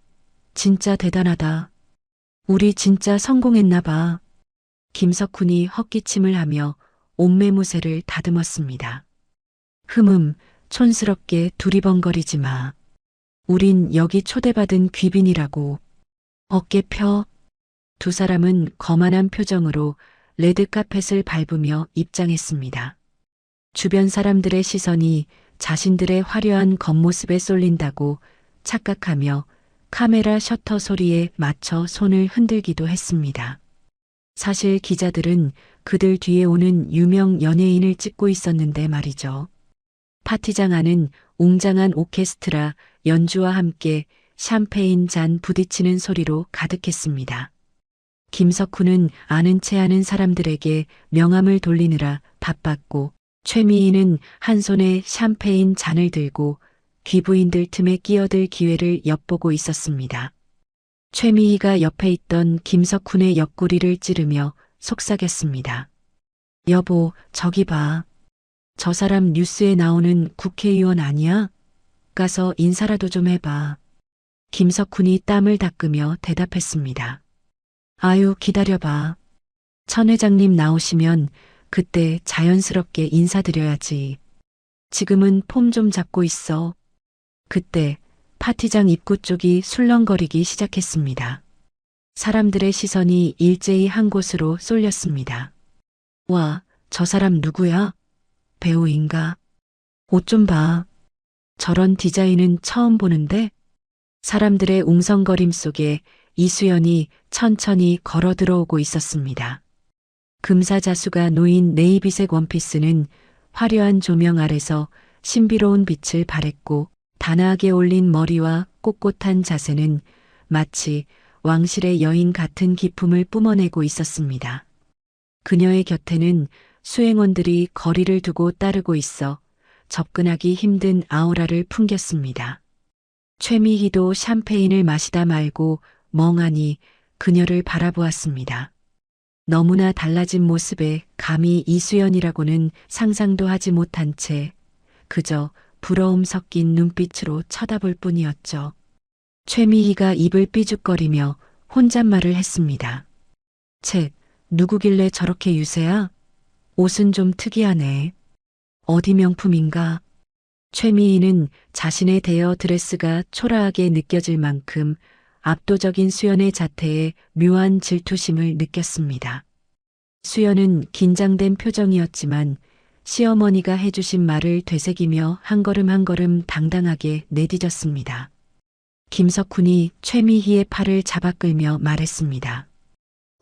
진짜 대단하다. 우리 진짜 성공했나 봐. 김석훈이 헛기침을 하며 옷매무새를 다듬었습니다. 촌스럽게 두리번거리지 마. 우린 여기 초대받은 귀빈이라고. 어깨 펴. 두 사람은 거만한 표정으로 레드카펫을 밟으며 입장했습니다. 주변 사람들의 시선이 자신들의 화려한 겉모습에 쏠린다고 착각하며 카메라 셔터 소리에 맞춰 손을 흔들기도 했습니다. 사실 기자들은 그들 뒤에 오는 유명 연예인을 찍고 있었는데 말이죠. 파티장 안은 웅장한 오케스트라 연주와 함께 샴페인 잔 부딪히는 소리로 가득했습니다. 김석훈은 아는 체 아는 사람들에게 명함을 돌리느라 바빴고 최미희는 한 손에 샴페인 잔을 들고 귀부인들 틈에 끼어들 기회를 엿보고 있었습니다. 최미희가 옆에 있던 김석훈의 옆구리를 찌르며 속삭였습니다. 여보, 저기 봐. 저 사람 뉴스에 나오는 국회의원 아니야? 가서 인사라도 좀 해봐. 김석훈이 땀을 닦으며 대답했습니다. 아유, 기다려봐. 천 회장님 나오시면 그때 자연스럽게 인사드려야지. 지금은 폼 좀 잡고 있어. 그때 파티장 입구 쪽이 술렁거리기 시작했습니다. 사람들의 시선이 일제히 한 곳으로 쏠렸습니다. 와, 저 사람 누구야? 배우인가? 옷 좀 봐. 저런 디자인은 처음 보는데? 사람들의 웅성거림 속에 이수연이 천천히 걸어 들어오고 있었습니다. 금사자수가 놓인 네이비색 원피스는 화려한 조명 아래서 신비로운 빛을 발했고 단아하게 올린 머리와 꼿꼿한 자세는 마치 왕실의 여인 같은 기품을 뿜어내고 있었습니다. 그녀의 곁에는 수행원들이 거리를 두고 따르고 있어 접근하기 힘든 아우라를 풍겼습니다. 최미희도 샴페인을 마시다 말고 멍하니 그녀를 바라보았습니다. 너무나 달라진 모습에 감히 이수연이라고는 상상도 하지 못한 채 그저 부러움 섞인 눈빛으로 쳐다볼 뿐이었죠. 최미희가 입을 삐죽거리며 혼잣말을 했습니다. 쳇, 누구길래 저렇게 유세야? 옷은 좀 특이하네. 어디 명품인가? 최미희는 자신의 대여 드레스가 초라하게 느껴질 만큼 압도적인 수연의 자태에 묘한 질투심을 느꼈습니다. 수연은 긴장된 표정이었지만 시어머니가 해주신 말을 되새기며 한 걸음 한 걸음 당당하게 내디뎠습니다. 김석훈이 최미희의 팔을 잡아 끌며 말했습니다.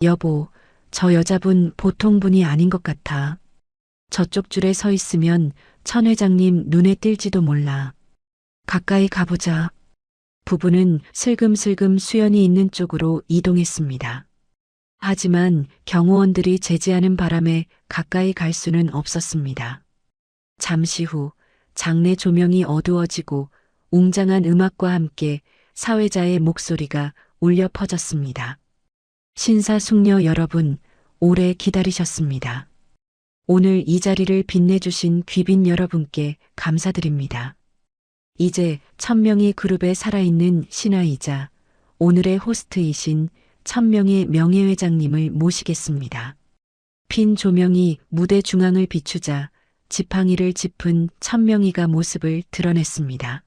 여보, 저 여자분 보통 분이 아닌 것 같아. 저쪽 줄에 서 있으면 천 회장님 눈에 띌지도 몰라. 가까이 가보자. 부부는 슬금슬금 수연이 있는 쪽으로 이동했습니다. 하지만 경호원들이 제지하는 바람에 가까이 갈 수는 없었습니다. 잠시 후 장내 조명이 어두워지고 웅장한 음악과 함께 사회자의 목소리가 울려 퍼졌습니다. 신사숙녀 여러분, 오래 기다리셨습니다. 오늘 이 자리를 빛내주신 귀빈 여러분께 감사드립니다. 이제 천명희 그룹의 살아있는 신화이자 오늘의 호스트이신 천명희 명예회장님을 모시겠습니다. 핀 조명이 무대 중앙을 비추자 지팡이를 짚은 천명희가 모습을 드러냈습니다.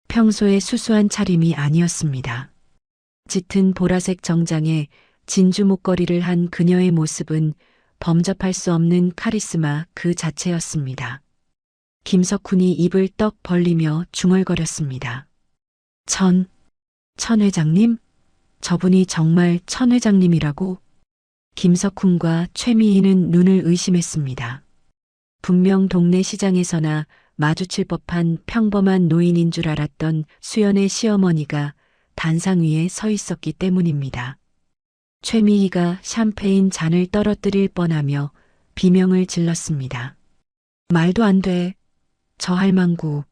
평소의 수수한 차림이 아니었습니다. 짙은 보라색 정장에 진주 목걸이를 한 그녀의 모습은 범접할 수 없는 카리스마 그 자체였습니다. 김석훈이 입을 떡 벌리며 중얼거렸습니다. 천 회장님? 저분이 정말 천 회장님이라고? 김석훈과 최미희는 눈을 의심했습니다. 분명 동네 시장에서나 마주칠 법한 평범한 노인인 줄 알았던 수연의 시어머니가 단상 위에 서 있었기 때문입니다. 최미희가 샴페인 잔을 떨어뜨릴 뻔하며 비명을 질렀습니다. 말도 안 돼. 저 할망구.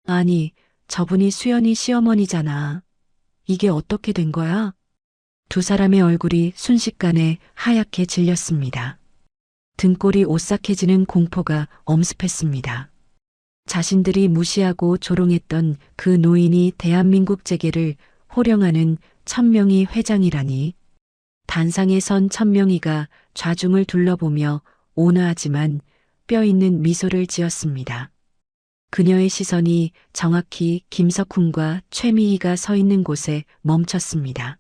아니, 저분이 수연이 시어머니잖아. 이게 어떻게 된 거야? 두 사람의 얼굴이 순식간에 하얗게 질렸습니다. 등골이 오싹해지는 공포가 엄습했습니다. 자신들이 무시하고 조롱했던 그 노인이 대한민국 재계를 호령하는 천명희 회장이라니. 단상에 선 천명희가 좌중을 둘러보며 온화하지만 뼈 있는 미소를 지었습니다. 그녀의 시선이 정확히 김석훈과 최미희가 서 있는 곳에 멈췄습니다.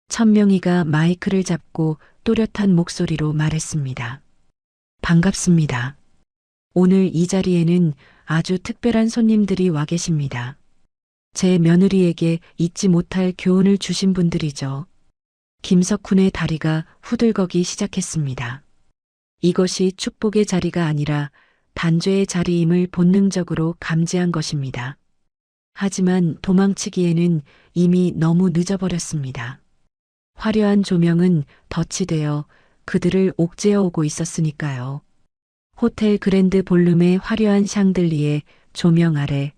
천명희가 마이크를 잡고 또렷한 목소리로 말했습니다. 반갑습니다. 오늘 이 자리에는 아주 특별한 손님들이 와 계십니다. 제 며느리에게 잊지 못할 교훈을 주신 분들이죠. 김석훈의 다리가 후들거기 시작했습니다. 이것이 축복의 자리가 아니라 단죄의 자리임을 본능적으로 감지한 것입니다. 하지만 도망치기에는 이미 너무 늦어버렸습니다. 화려한 조명은 덫이 되어 그들을 옥죄어 오고 있었으니까요. 호텔 그랜드 볼룸의 화려한 샹들리에 조명 아래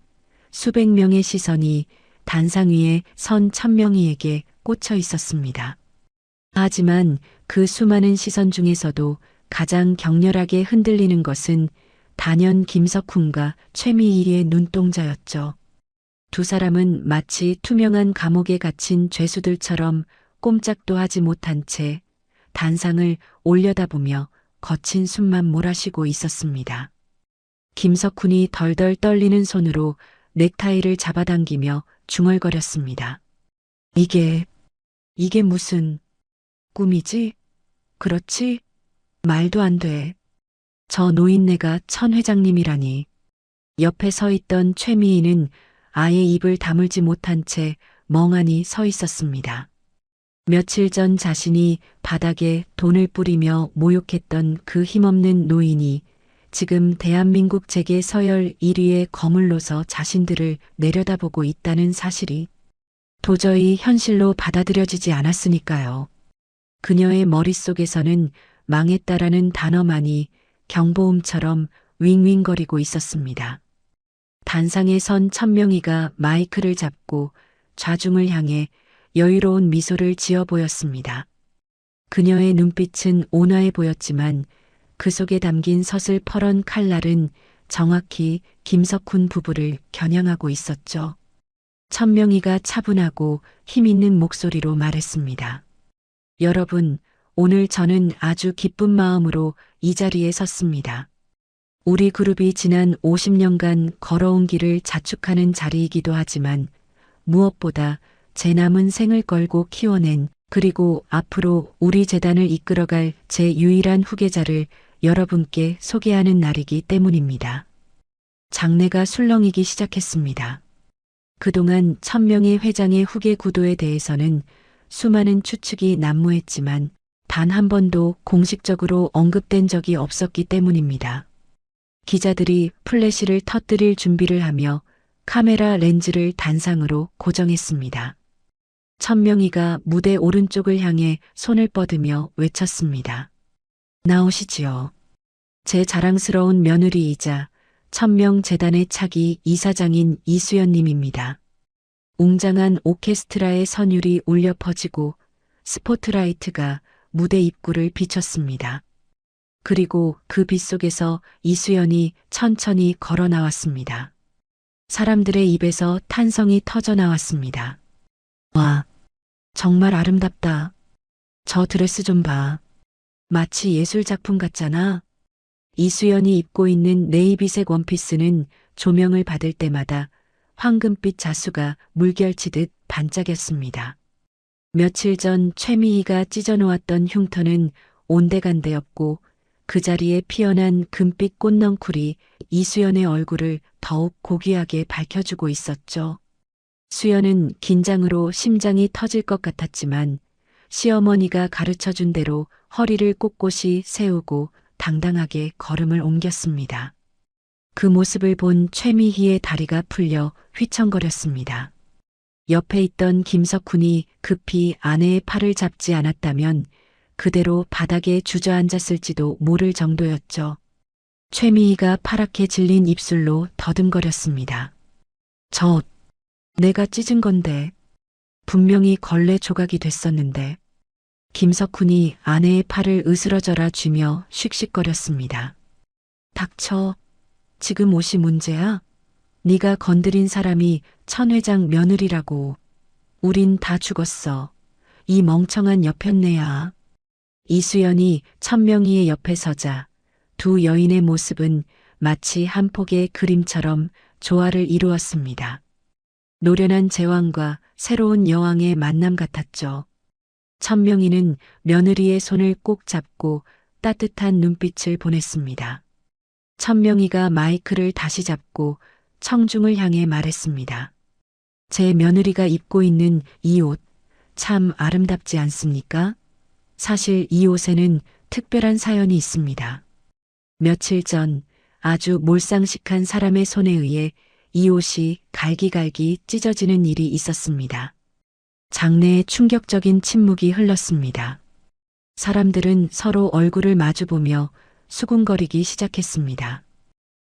수백 명의 시선이 단상 위에 선 천명희에게 꽂혀 있었습니다. 하지만 그 수많은 시선 중에서도 가장 격렬하게 흔들리는 것은 단연 김석훈과 최미희의 눈동자였죠. 두 사람은 마치 투명한 감옥에 갇힌 죄수들처럼 꼼짝도 하지 못한 채 단상을 올려다보며 거친 숨만 몰아쉬고 있었습니다. 김석훈이 덜덜 떨리는 손으로 넥타이를 잡아당기며 중얼거렸습니다. 이게 무슨 꿈이지? 그렇지? 말도 안 돼. 저 노인네가 천 회장님이라니. 옆에 서 있던 최미희는 아예 입을 다물지 못한 채 멍하니 서 있었습니다. 며칠 전 자신이 바닥에 돈을 뿌리며 모욕했던 그 힘없는 노인이 지금 대한민국 재계 서열 1위에 거물러서 자신들을 내려다보고 있다는 사실이 도저히 현실로 받아들여지지 않았으니까요. 그녀의 머릿속에서는 망했다라는 단어만이 경보음처럼 윙윙거리고 있었습니다. 단상에 선 천명희가 마이크를 잡고 좌중을 향해 여유로운 미소를 지어 보였습니다. 그녀의 눈빛은 온화해 보였지만 그 속에 담긴 서슬퍼런 칼날은 정확히 김석훈 부부를 겨냥하고 있었죠. 천명희가 차분하고 힘있는 목소리로 말했습니다. 여러분, 오늘 저는 아주 기쁜 마음으로 이 자리에 섰습니다. 우리 그룹이 지난 50년간 걸어온 길을 자축하는 자리이기도 하지만 무엇보다 제 남은 생을 걸고 키워낸 그리고 앞으로 우리 재단을 이끌어갈 제 유일한 후계자를 여러분께 소개하는 날이기 때문입니다. 장래가 술렁이기 시작했습니다. 그동안 1000명의 회장의 후계 구도에 대해서는 수많은 추측이 난무했지만 단 한 번도 공식적으로 언급된 적이 없었기 때문입니다. 기자들이 플래시를 터뜨릴 준비를 하며 카메라 렌즈를 단상으로 고정했습니다. 천명희가 무대 오른쪽을 향해 손을 뻗으며 외쳤습니다. 나오시지요. 제 자랑스러운 며느리이자 천명재단의 차기 이사장인 이수연님입니다. 웅장한 오케스트라의 선율이 울려 퍼지고 스포트라이트가 무대 입구를 비췄습니다. 그리고 그 빛 속에서 이수연이 천천히 걸어 나왔습니다. 사람들의 입에서 탄성이 터져 나왔습니다. 와, 정말 아름답다. 저 드레스 좀 봐. 마치 예술작품 같잖아. 이수연이 입고 있는 네이비색 원피스는 조명을 받을 때마다 황금빛 자수가 물결치듯 반짝였습니다. 며칠 전 최미희가 찢어놓았던 흉터는 온데간데였고 그 자리에 피어난 금빛 꽃넝쿨이 이수연의 얼굴을 더욱 고귀하게 밝혀주고 있었죠. 수연은 긴장으로 심장이 터질 것 같았지만 시어머니가 가르쳐준 대로 허리를 꼿꼿이 세우고 당당하게 걸음을 옮겼습니다. 그 모습을 본 최미희의 다리가 풀려 휘청거렸습니다. 옆에 있던 김석훈이 급히 아내의 팔을 잡지 않았다면 그대로 바닥에 주저앉았을지도 모를 정도였죠. 최미희가 파랗게 질린 입술로 더듬거렸습니다. 저 옷, 내가 찢은 건데. 분명히 걸레 조각이 됐었는데. 김석훈이 아내의 팔을 으스러져라 쥐며 씩씩거렸습니다. 닥쳐. 지금 옷이 문제야? 네가 건드린 사람이 천 회장 며느리라고. 우린 다 죽었어. 이 멍청한 여편네야. 이수연이 천명희의 옆에 서자 두 여인의 모습은 마치 한 폭의 그림처럼 조화를 이루었습니다. 노련한 제왕과 새로운 여왕의 만남 같았죠. 천명희는 며느리의 손을 꼭 잡고 따뜻한 눈빛을 보냈습니다. 천명희가 마이크를 다시 잡고 청중을 향해 말했습니다. 제 며느리가 입고 있는 이 옷 참 아름답지 않습니까? 사실 이 옷에는 특별한 사연이 있습니다. 며칠 전 아주 몰상식한 사람의 손에 의해 이 옷이 갈기갈기 찢어지는 일이 있었습니다. 장내에 충격적인 침묵이 흘렀습니다. 사람들은 서로 얼굴을 마주보며 수군거리기 시작했습니다.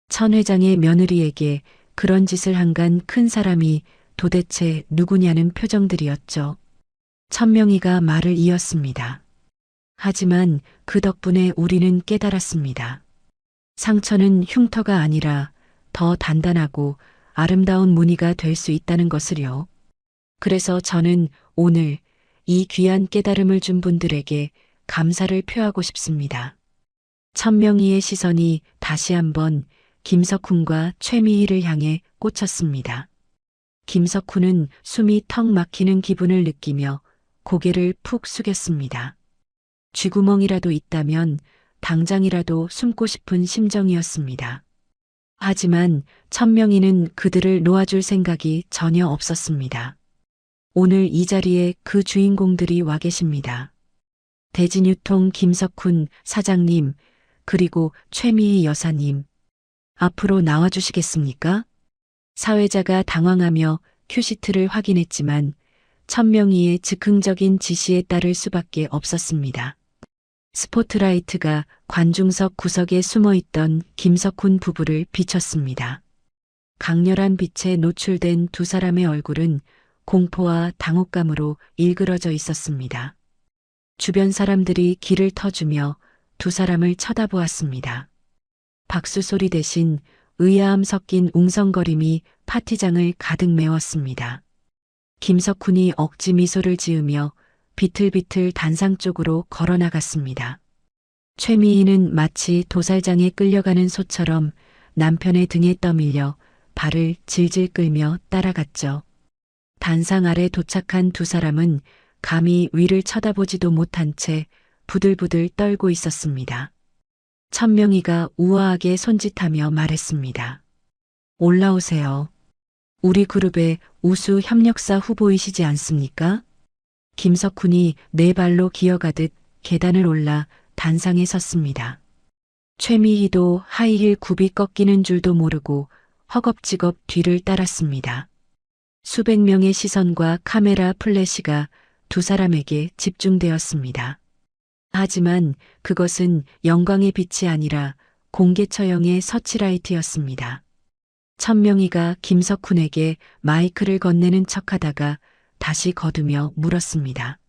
천 회장의 며느리에게 그런 짓을 한간 큰 사람이 도대체 누구냐는 표정들이었죠. 천명희가 말을 이었습니다. 하지만 그 덕분에 우리는 깨달았습니다. 상처는 흉터가 아니라 더 단단하고 아름다운 무늬가 될 수 있다는 것을요. 그래서 저는 오늘 이 귀한 깨달음을 준 분들에게 감사를 표하고 싶습니다. 천명희의 시선이 다시 한번 김석훈과 최미희를 향해 꽂혔습니다. 김석훈은 숨이 턱 막히는 기분을 느끼며 고개를 푹 숙였습니다. 쥐구멍이라도 있다면 당장이라도 숨고 싶은 심정이었습니다. 하지만 천명희는 그들을 놓아줄 생각이 전혀 없었습니다. 오늘 이 자리에 그 주인공들이 와 계십니다. 대진유통 김석훈 사장님, 그리고 최미희 여사님. 앞으로 나와주시겠습니까? 사회자가 당황하며 큐시트를 확인했지만 천명희의 즉흥적인 지시에 따를 수밖에 없었습니다. 스포트라이트가 관중석 구석에 숨어있던 김석훈 부부를 비췄습니다. 강렬한 빛에 노출된 두 사람의 얼굴은 공포와 당혹감으로 일그러져 있었습니다. 주변 사람들이 길을 터주며 두 사람을 쳐다보았습니다. 박수 소리 대신 의아함 섞인 웅성거림이 파티장을 가득 메웠습니다. 김석훈이 억지 미소를 지으며 비틀비틀 단상 쪽으로 걸어나갔습니다. 최미희는 마치 도살장에 끌려가는 소처럼 남편의 등에 떠밀려 발을 질질 끌며 따라갔죠. 단상 아래 도착한 두 사람은 감히 위를 쳐다보지도 못한 채 부들부들 떨고 있었습니다. 천명희가 우아하게 손짓하며 말했습니다. 올라오세요. 우리 그룹의 우수 협력사 후보이시지 않습니까? 김석훈이 네 발로 기어가듯 계단을 올라 단상에 섰습니다. 최미희도 하이힐 굽이 꺾이는 줄도 모르고 허겁지겁 뒤를 따랐습니다. 수백 명의 시선과 카메라 플래시가 두 사람에게 집중되었습니다. 하지만 그것은 영광의 빛이 아니라 공개 처형의 서치라이트였습니다. 천명희가 김석훈에게 마이크를 건네는 척하다가 다시 거두며 물었습니다.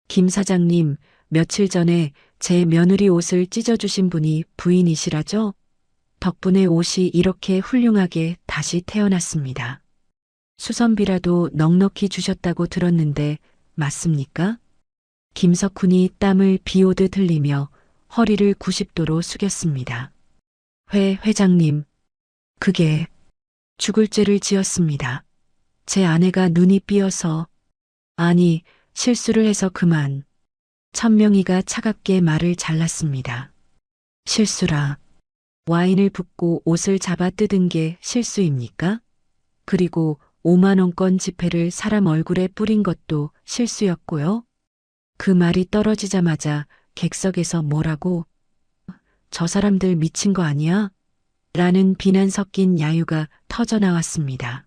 김 사장님, 며칠 전에 제 며느리 옷을 찢어주신 분이 부인이시라죠? 덕분에 옷이 이렇게 훌륭하게 다시 태어났습니다. 수선비라도 넉넉히 주셨다고 들었는데 맞습니까? 김석훈이 땀을 비오듯 흘리며 허리를 90도로 숙였습니다. 회장님, 그게 죽을 죄를 지었습니다. 제 아내가 눈이 삐어서, 아니, 실수를 해서 그만. 천명희가 차갑게 말을 잘랐습니다. 실수라. 와인을 붓고 옷을 잡아 뜯은 게 실수입니까? 그리고 5만 원권 지폐를 사람 얼굴에 뿌린 것도 실수였고요. 그 말이 떨어지자마자 객석에서 뭐라고? 저 사람들 미친 거 아니야? 라는 비난 섞인 야유가 터져나왔습니다.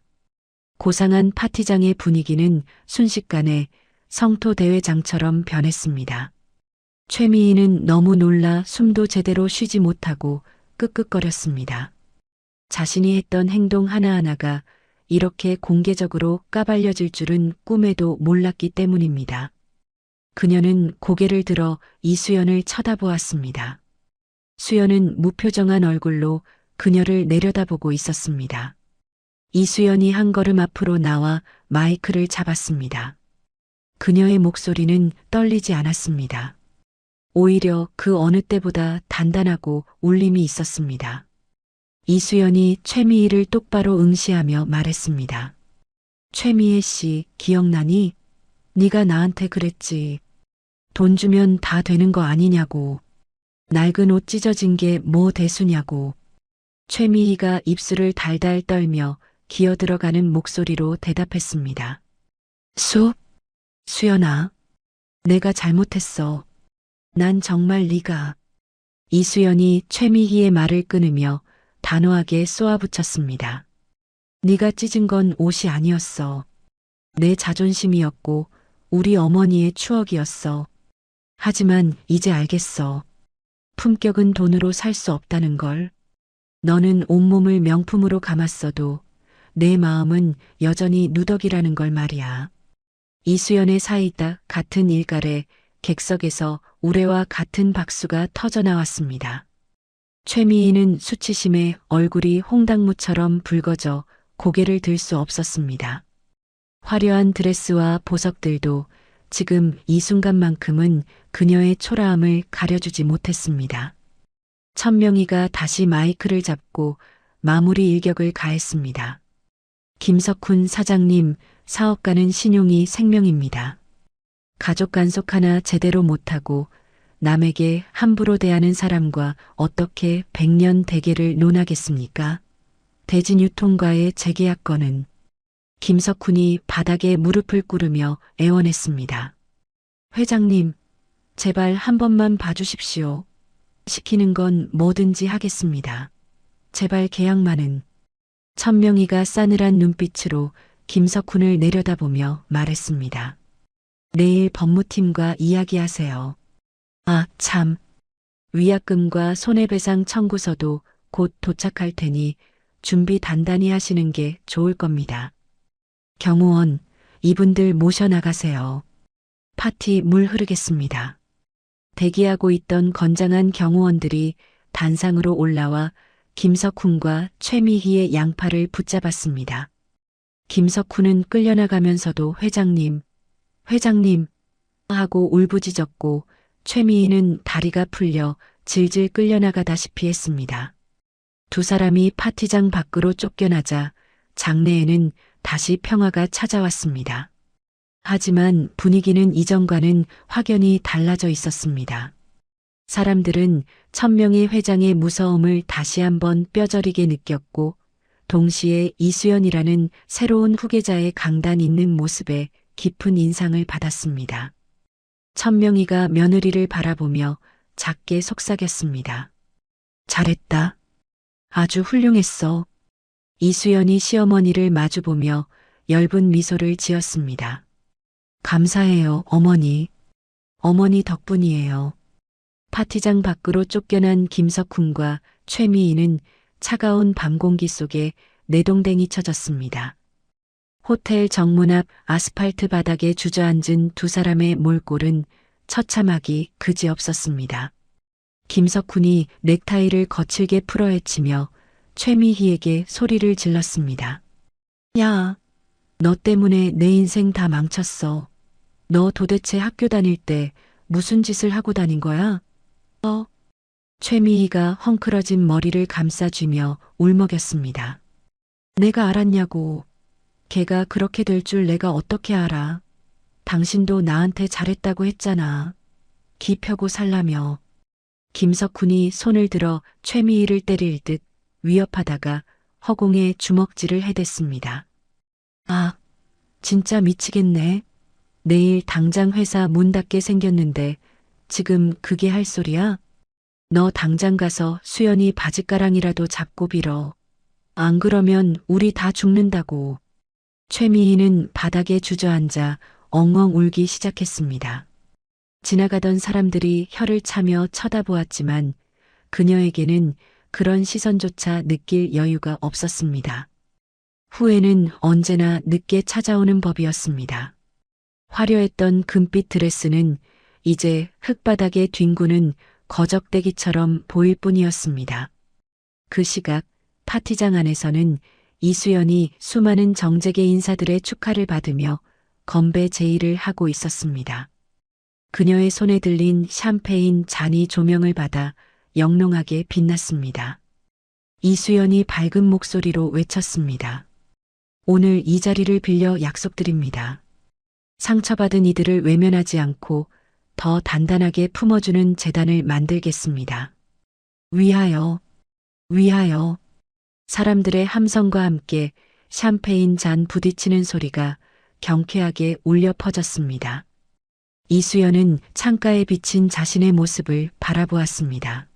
고상한 파티장의 분위기는 순식간에 성토대회장처럼 변했습니다. 최미희는 너무 놀라 숨도 제대로 쉬지 못하고 끄끄거렸습니다. 자신이 했던 행동 하나하나가 이렇게 공개적으로 까발려질 줄은 꿈에도 몰랐기 때문입니다. 그녀는 고개를 들어 이수연을 쳐다보았습니다. 수연은 무표정한 얼굴로 그녀를 내려다보고 있었습니다. 이수연이 한 걸음 앞으로 나와 마이크를 잡았습니다. 그녀의 목소리는 떨리지 않았습니다. 오히려 그 어느 때보다 단단하고 울림이 있었습니다. 이수연이 최미희를 똑바로 응시하며 말했습니다. 최미애 씨, 기억나니? 네가 나한테 그랬지. 돈 주면 다 되는 거 아니냐고. 낡은 옷 찢어진 게 뭐 대수냐고. 최미희가 입술을 달달 떨며 기어들어가는 목소리로 대답했습니다. 수연아, 내가 잘못했어. 난 정말 네가. 이수연이 최미희의 말을 끊으며 단호하게 쏘아붙였습니다. 네가 찢은 건 옷이 아니었어. 내 자존심이었고 우리 어머니의 추억이었어. 하지만 이제 알겠어. 품격은 돈으로 살 수 없다는 걸. 너는 온몸을 명품으로 감았어도 내 마음은 여전히 누더기라는 걸 말이야. 이수연의 사이다 같은 일갈에 객석에서 우레와 같은 박수가 터져나왔습니다. 최미희는 수치심에 얼굴이 홍당무처럼 붉어져 고개를 들 수 없었습니다. 화려한 드레스와 보석들도 지금 이 순간만큼은 그녀의 초라함을 가려주지 못했습니다. 천명희가 다시 마이크를 잡고 마무리 일격을 가했습니다. 김석훈 사장님, 사업가는 신용이 생명입니다. 가족 간속 하나 제대로 못하고 남에게 함부로 대하는 사람과 어떻게 100년 대계를 논하겠습니까? 대진유통과의 재계약건은 김석훈이 바닥에 무릎을 꿇으며 애원했습니다. 회장님, 제발 한 번만 봐주십시오. 시키는 건 뭐든지 하겠습니다. 제발 계약만은. 천명희가 싸늘한 눈빛으로 김석훈을 내려다보며 말했습니다. 내일 법무팀과 이야기하세요. 아, 참. 위약금과 손해배상 청구서도 곧 도착할 테니 준비 단단히 하시는 게 좋을 겁니다. 경호원, 이분들 모셔나가세요. 파티 물 흐르겠습니다. 대기하고 있던 건장한 경호원들이 단상으로 올라와 김석훈과 최미희의 양팔을 붙잡았습니다. 김석훈은 끌려나가면서도 회장님 하고 울부짖었고 최미희는 다리가 풀려 질질 끌려나가다시피 했습니다. 두 사람이 파티장 밖으로 쫓겨나자 장내에는 다시 평화가 찾아왔습니다. 하지만 분위기는 이전과는 확연히 달라져 있었습니다. 사람들은 천명의 회장의 무서움을 다시 한번 뼈저리게 느꼈고 동시에 이수연이라는 새로운 후계자의 강단 있는 모습에 깊은 인상을 받았습니다. 천명이가 며느리를 바라보며 작게 속삭였습니다. 잘했다. 아주 훌륭했어. 이수연이 시어머니를 마주보며 엷은 미소를 지었습니다. 감사해요, 어머니. 어머니 덕분이에요. 파티장 밖으로 쫓겨난 김석훈과 최미희는 차가운 밤 공기 속에 내동댕이 쳐졌습니다. 호텔 정문 앞 아스팔트 바닥에 주저앉은 두 사람의 몰골은 처참하기 그지없었습니다. 김석훈이 넥타이를 거칠게 풀어헤치며 최미희에게 소리를 질렀습니다. 야, 너 때문에 내 인생 다 망쳤어. 너 도대체 학교 다닐 때 무슨 짓을 하고 다닌 거야? 최미희가 헝클어진 머리를 감싸쥐며 울먹였습니다. 내가 알았냐고. 걔가 그렇게 될 줄 내가 어떻게 알아. 당신도 나한테 잘했다고 했잖아. 기 펴고 살라며. 김석훈이 손을 들어 최미희를 때릴 듯 위협하다가 허공에 주먹질을 해댔습니다. 아, 진짜 미치겠네. 내일 당장 회사 문 닫게 생겼는데 지금 그게 할 소리야? 너 당장 가서 수연이 바짓가랑이라도 잡고 빌어. 안 그러면 우리 다 죽는다고. 최미희는 바닥에 주저앉아 엉엉 울기 시작했습니다. 지나가던 사람들이 혀를 차며 쳐다보았지만 그녀에게는 그런 시선조차 느낄 여유가 없었습니다. 후회는 언제나 늦게 찾아오는 법이었습니다. 화려했던 금빛 드레스는 이제 흙바닥에 뒹구는 거적대기처럼 보일 뿐이었습니다. 그 시각 파티장 안에서는 이수연이 수많은 정재계 인사들의 축하를 받으며 건배 제의를 하고 있었습니다. 그녀의 손에 들린 샴페인 잔이 조명을 받아 영롱하게 빛났습니다. 이수연이 밝은 목소리로 외쳤습니다. 오늘 이 자리를 빌려 약속드립니다. 상처받은 이들을 외면하지 않고 더 단단하게 품어주는 재단을 만들겠습니다. 위하여, 위하여. 사람들의 함성과 함께 샴페인 잔 부딪히는 소리가 경쾌하게 울려 퍼졌습니다. 이수연은 창가에 비친 자신의 모습을 바라보았습니다.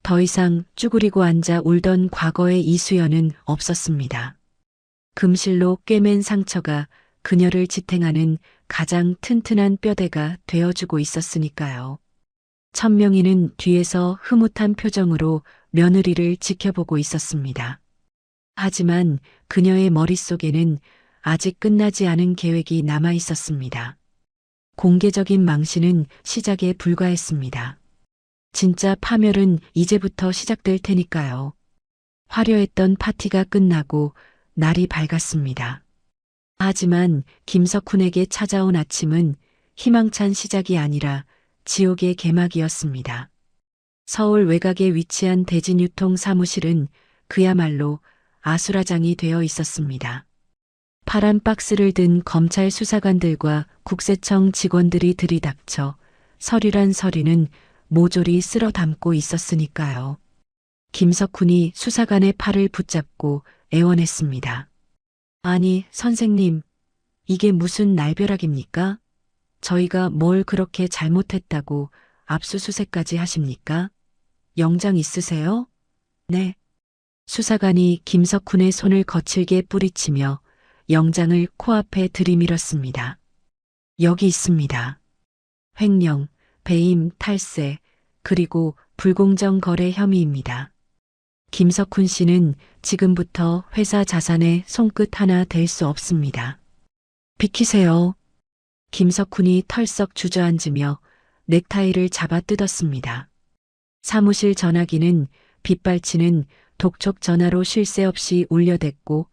더 이상 쭈그리고 앉아 울던 과거의 이수연은 없었습니다. 금실로 꿰맨 상처가 그녀를 지탱하는 가장 튼튼한 뼈대가 되어주고 있었으니까요. 천명이는 뒤에서 흐뭇한 표정으로 며느리를 지켜보고 있었습니다. 하지만 그녀의 머릿속에는 아직 끝나지 않은 계획이 남아 있었습니다. 공개적인 망신은 시작에 불과했습니다. 진짜 파멸은 이제부터 시작될 테니까요. 화려했던 파티가 끝나고 날이 밝았습니다. 하지만 김석훈에게 찾아온 아침은 희망찬 시작이 아니라 지옥의 개막이었습니다. 서울 외곽에 위치한 대진유통 사무실은 그야말로 아수라장이 되어 있었습니다. 파란 박스를 든 검찰 수사관들과 국세청 직원들이 들이닥쳐 서류란 서류는 모조리 쓸어 담고 있었으니까요. 김석훈이 수사관의 팔을 붙잡고 애원했습니다. 아니, 선생님, 이게 무슨 날벼락입니까? 저희가 뭘 그렇게 잘못했다고 압수수색까지 하십니까? 영장 있으세요? 네. 수사관이 김석훈의 손을 거칠게 뿌리치며 영장을 코앞에 들이밀었습니다. 여기 있습니다. 횡령, 배임, 탈세, 그리고 불공정 거래 혐의입니다. 김석훈 씨는 지금부터 회사 자산의 손끝 하나 댈 수 없습니다. 비키세요. 김석훈이 털썩 주저앉으며 넥타이를 잡아 뜯었습니다. 사무실 전화기는 빗발치는 독촉 전화로 쉴 새 없이 울려댔고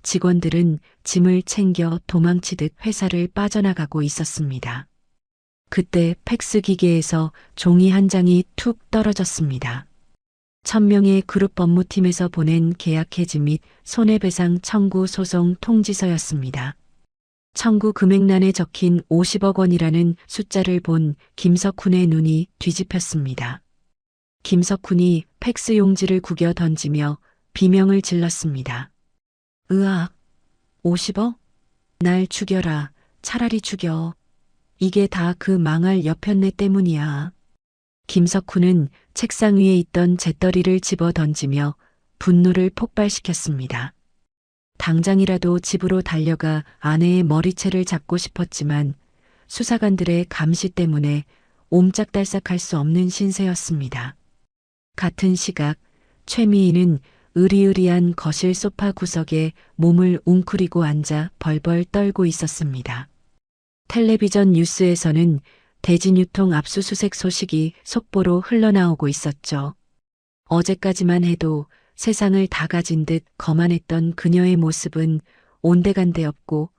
직원들은 짐을 챙겨 도망치듯 회사를 빠져나가고 있었습니다. 그때 팩스 기계에서 종이 한 장이 툭 떨어졌습니다. 천명의 그룹 법무팀에서 보낸 계약 해지 및 손해배상 청구 소송 통지서였습니다. 청구 금액란에 적힌 50억 원이라는 숫자를 본 김석훈의 눈이 뒤집혔습니다. 김석훈이 팩스 용지를 구겨 던지며 비명을 질렀습니다. 으악, 50억? 날 죽여라. 차라리 죽여. 이게 다 그 망할 여편네 때문이야. 김석훈은 책상 위에 있던 재떨이를 집어 던지며 분노를 폭발시켰습니다. 당장이라도 집으로 달려가 아내의 머리채를 잡고 싶었지만 수사관들의 감시 때문에 옴짝달싹할 수 없는 신세였습니다. 같은 시각 최미희는 으리으리한 거실 소파 구석에 몸을 웅크리고 앉아 벌벌 떨고 있었습니다. 텔레비전 뉴스에서는 대진유통 압수수색 소식이 속보로 흘러나오고 있었죠. 어제까지만 해도 세상을 다 가진 듯 거만했던 그녀의 모습은 온데간데 없고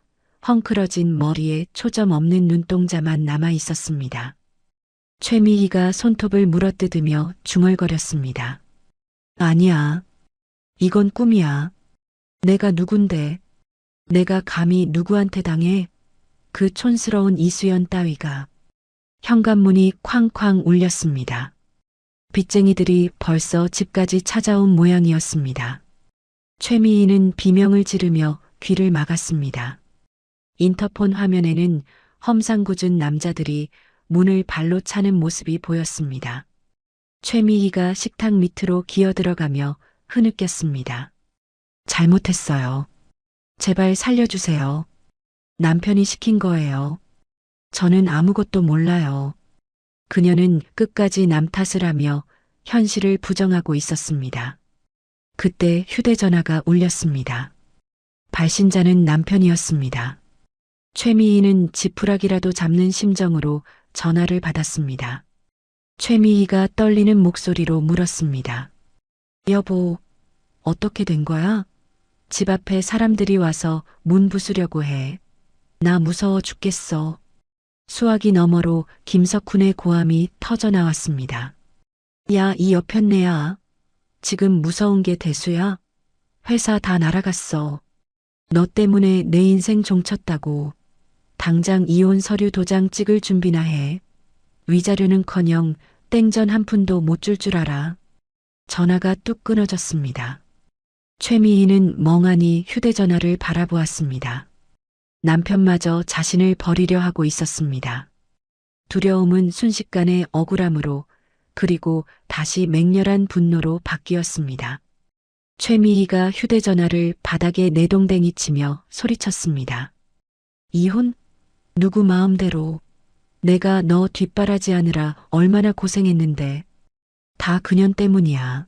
헝클어진 머리에 초점 없는 눈동자만 남아 있었습니다. 최미희가 손톱을 물어뜯으며 중얼거렸습니다. 아니야. 이건 꿈이야. 내가 누군데. 내가 감히 누구한테 당해. 그 촌스러운 이수연 따위가. 현관문이 쾅쾅 울렸습니다. 빚쟁이들이 벌써 집까지 찾아온 모양이었습니다. 최미희는 비명을 지르며 귀를 막았습니다. 인터폰 화면에는 험상궂은 남자들이 문을 발로 차는 모습이 보였습니다. 최미희가 식탁 밑으로 기어들어가며 흐느꼈습니다. 잘못했어요. 제발 살려주세요. 남편이 시킨 거예요. 저는 아무것도 몰라요. 그녀는 끝까지 남 탓을 하며 현실을 부정하고 있었습니다. 그때 휴대전화가 울렸습니다. 발신자는 남편이었습니다. 최미희는 지푸라기라도 잡는 심정으로 전화를 받았습니다. 최미희가 떨리는 목소리로 물었습니다. 여보, 어떻게 된 거야? 집 앞에 사람들이 와서 문 부수려고 해. 나 무서워 죽겠어. 수화기 너머로 김석훈의 고함이 터져 나왔습니다. 야, 이 여편네야. 지금 무서운 게 대수야? 회사 다 날아갔어. 너 때문에 내 인생 종쳤다고. 당장 이혼 서류 도장 찍을 준비나 해. 위자료는커녕 땡전 한 푼도 못 줄 줄 알아. 전화가 뚝 끊어졌습니다. 최미희는 멍하니 휴대전화를 바라보았습니다. 남편마저 자신을 버리려 하고 있었습니다. 두려움은 순식간에 억울함으로 그리고 다시 맹렬한 분노로 바뀌었습니다. 최미희가 휴대전화를 바닥에 내동댕이 치며 소리쳤습니다. 이혼? 누구 마음대로. 내가 너 뒷바라지하느라 얼마나 고생했는데. 다 그년 때문이야.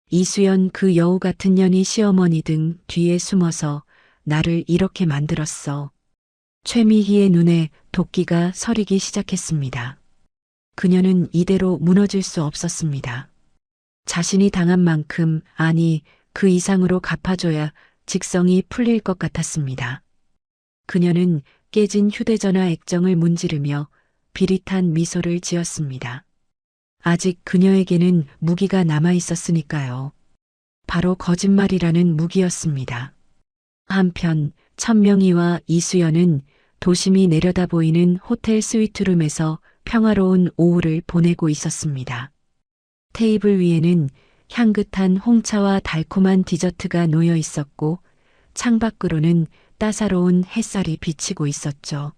이수연 그 여우 같은 년이 시어머니 등 뒤에 숨어서 나를 이렇게 만들었어. 최미희의 눈에 도끼가 서리기 시작했습니다. 그녀는 이대로 무너질 수 없었습니다. 자신이 당한 만큼, 아니 그 이상으로 갚아줘야 직성이 풀릴 것 같았습니다. 그녀는 깨진 휴대전화 액정을 문지르며 비릿한 미소를 지었습니다. 아직 그녀에게는 무기가 남아 있었으니까요. 바로 거짓말이라는 무기였습니다. 한편 천명희와 이수연은 도심이 내려다 보이는 호텔 스위트룸에서 평화로운 오후를 보내고 있었습니다. 테이블 위에는 향긋한 홍차와 달콤한 디저트가 놓여 있었고 창밖으로는 따사로운 햇살이 비치고 있었죠.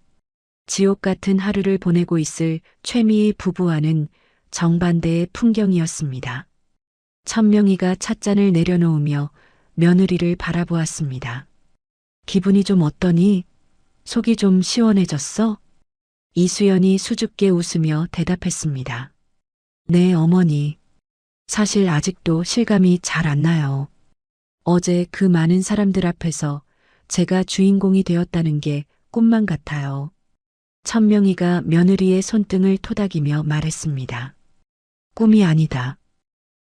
지옥 같은 하루를 보내고 있을 최미희 부부와는 정반대의 풍경이었습니다. 천명희가 찻잔을 내려놓으며 며느리를 바라보았습니다. 기분이 좀 어떠니? 속이 좀 시원해졌어? 이수연이 수줍게 웃으며 대답했습니다. 네, 어머니. 사실 아직도 실감이 잘 안 나요. 어제 그 많은 사람들 앞에서 제가 주인공이 되었다는 게 꿈만 같아요. 천명희가 며느리의 손등을 토닥이며 말했습니다. 꿈이 아니다.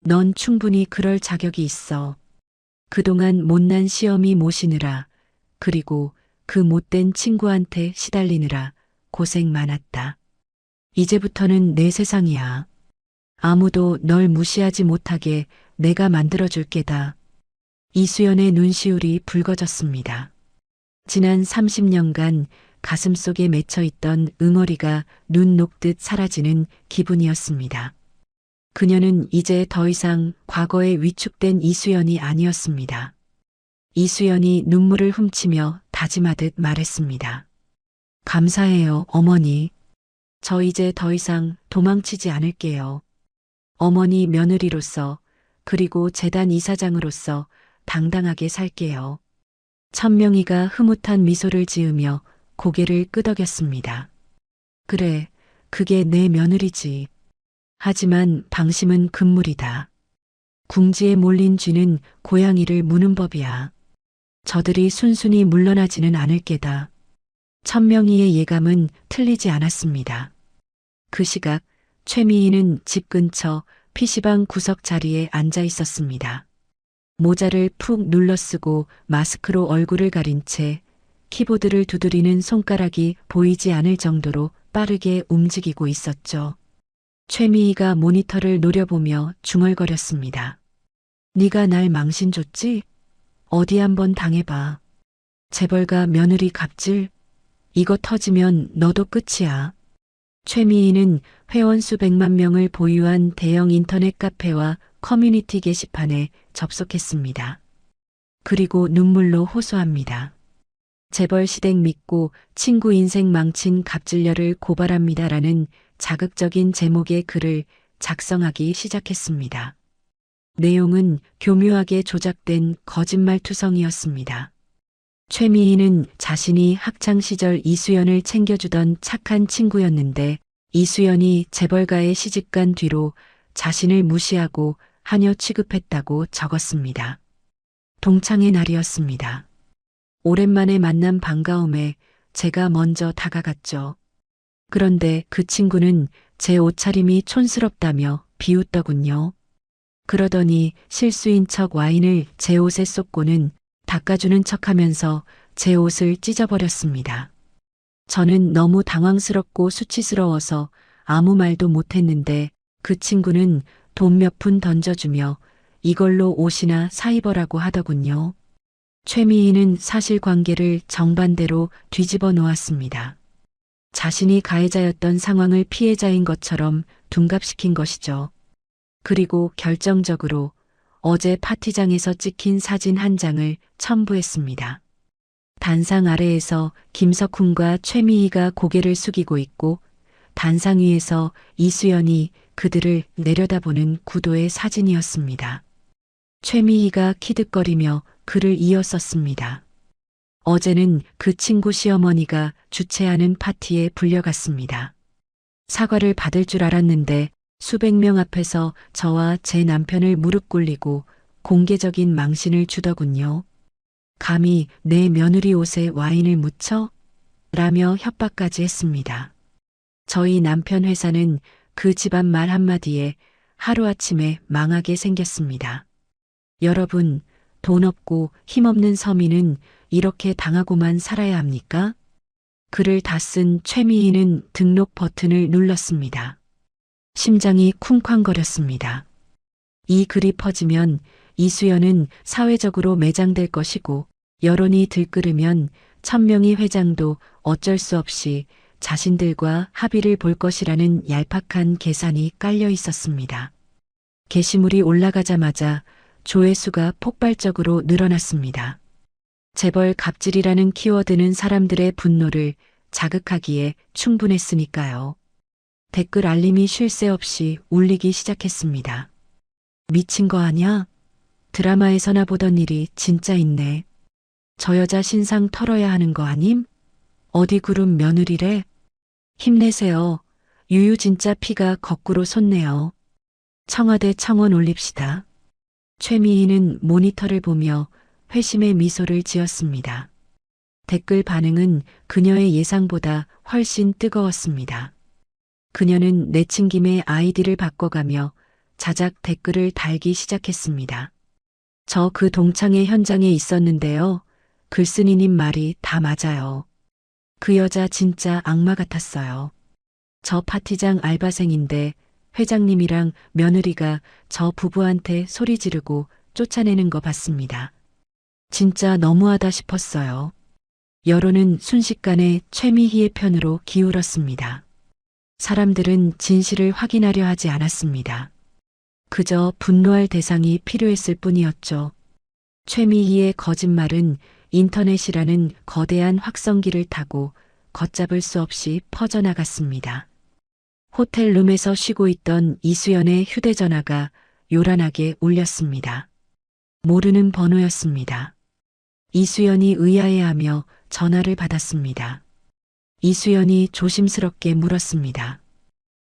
넌 충분히 그럴 자격이 있어. 그동안 못난 시어미 모시느라 그리고 그 못된 친구한테 시달리느라 고생 많았다. 이제부터는 내 세상이야. 아무도 널 무시하지 못하게 내가 만들어줄 게다. 이수연의 눈시울이 붉어졌습니다. 지난 30년간 가슴속에 맺혀있던 응어리가 눈 녹듯 사라지는 기분이었습니다. 그녀는 이제 더 이상 과거에 위축된 이수연이 아니었습니다. 이수연이 눈물을 훔치며 다짐하듯 말했습니다. 감사해요, 어머니. 저 이제 더 이상 도망치지 않을게요. 어머니 며느리로서 그리고 재단 이사장으로서 당당하게 살게요. 천명이가 흐뭇한 미소를 지으며 고개를 끄덕였습니다. 그래, 그게 내 며느리지. 하지만 방심은 금물이다. 궁지에 몰린 쥐는 고양이를 무는 법이야. 저들이 순순히 물러나지는 않을 게다. 천명이의 예감은 틀리지 않았습니다. 그 시각 최미희는 집 근처 PC방 구석 자리에 앉아 있었습니다. 모자를 푹 눌러쓰고 마스크로 얼굴을 가린 채 키보드를 두드리는 손가락이 보이지 않을 정도로 빠르게 움직이고 있었죠. 최미희가 모니터를 노려보며 중얼거렸습니다. 네가 날 망신 줬지? 어디 한번 당해봐. 재벌가 며느리 갑질? 이거 터지면 너도 끝이야. 최미희는 회원 수백만 명을 보유한 대형 인터넷 카페와 커뮤니티 게시판에 접속했습니다. 그리고 눈물로 호소합니다. 재벌 시댁 믿고 친구 인생 망친 갑질녀를 고발합니다라는 자극적인 제목의 글을 작성하기 시작했습니다. 내용은 교묘하게 조작된 거짓말투성이었습니다. 최미희는 자신이 학창시절 이수연을 챙겨주던 착한 친구였는데 이수연이 재벌가에 시집간 뒤로 자신을 무시하고 하녀 취급했다고 적었습니다. 동창의 날이었습니다. 오랜만에 만난 반가움에 제가 먼저 다가갔죠. 그런데 그 친구는 제 옷차림이 촌스럽다며 비웃더군요. 그러더니 실수인 척 와인을 제 옷에 쏟고는 닦아주는 척하면서 제 옷을 찢어버렸습니다. 저는 너무 당황스럽고 수치스러워서 아무 말도 못했는데 그 친구는 돈 몇 푼 던져주며 이걸로 옷이나 사 입어라고 하더군요. 최미희는 사실관계를 정반대로 뒤집어 놓았습니다. 자신이 가해자였던 상황을 피해자인 것처럼 둔갑시킨 것이죠. 그리고 결정적으로 어제 파티장에서 찍힌 사진 한 장을 첨부했습니다. 단상 아래에서 김석훈과 최미희가 고개를 숙이고 있고 단상 위에서 이수연이 그들을 내려다보는 구도의 사진이었습니다. 최미희가 키득거리며 글을 이어 썼습니다. 어제는 그 친구 시어머니가 주최하는 파티에 불려갔습니다. 사과를 받을 줄 알았는데 수백 명 앞에서 저와 제 남편을 무릎 꿇리고 공개적인 망신을 주더군요. 감히 내 며느리 옷에 와인을 묻혀? 라며 협박까지 했습니다. 저희 남편 회사는 그 집안 말 한마디에 하루아침에 망하게 생겼습니다. 여러분, 돈 없고 힘없는 서민은 이렇게 당하고만 살아야 합니까? 글을 다 쓴 최미희는 등록 버튼을 눌렀습니다. 심장이 쿵쾅거렸습니다. 이 글이 퍼지면 이수연은 사회적으로 매장될 것이고 여론이 들끓으면 천명희 회장도 어쩔 수 없이 자신들과 합의를 볼 것이라는 얄팍한 계산이 깔려 있었습니다. 게시물이 올라가자마자 조회수가 폭발적으로 늘어났습니다. 재벌 갑질이라는 키워드는 사람들의 분노를 자극하기에 충분했으니까요. 댓글 알림이 쉴 새 없이 울리기 시작했습니다. 미친 거 아냐? 드라마에서나 보던 일이 진짜 있네. 저 여자 신상 털어야 하는 거 아님? 어디 구름 며느리래? 힘내세요. 유유 진짜 피가 거꾸로 솟네요. 청와대 청원 올립시다. 최미희는 모니터를 보며 회심의 미소를 지었습니다. 댓글 반응은 그녀의 예상보다 훨씬 뜨거웠습니다. 그녀는 내친김에 아이디를 바꿔가며 자작 댓글을 달기 시작했습니다. 저 그 동창회 현장에 있었는데요. 글쓴이님 말이 다 맞아요. 그 여자 진짜 악마 같았어요. 저 파티장 알바생인데 회장님이랑 며느리가 저 부부한테 소리 지르고 쫓아내는 거 봤습니다. 진짜 너무하다 싶었어요. 여론은 순식간에 최미희의 편으로 기울었습니다. 사람들은 진실을 확인하려 하지 않았습니다. 그저 분노할 대상이 필요했을 뿐이었죠. 최미희의 거짓말은 인터넷이라는 거대한 확성기를 타고 걷잡을 수 없이 퍼져나갔습니다. 호텔 룸에서 쉬고 있던 이수연의 휴대전화가 요란하게 울렸습니다. 모르는 번호였습니다. 이수연이 의아해하며 전화를 받았습니다. 이수연이 조심스럽게 물었습니다.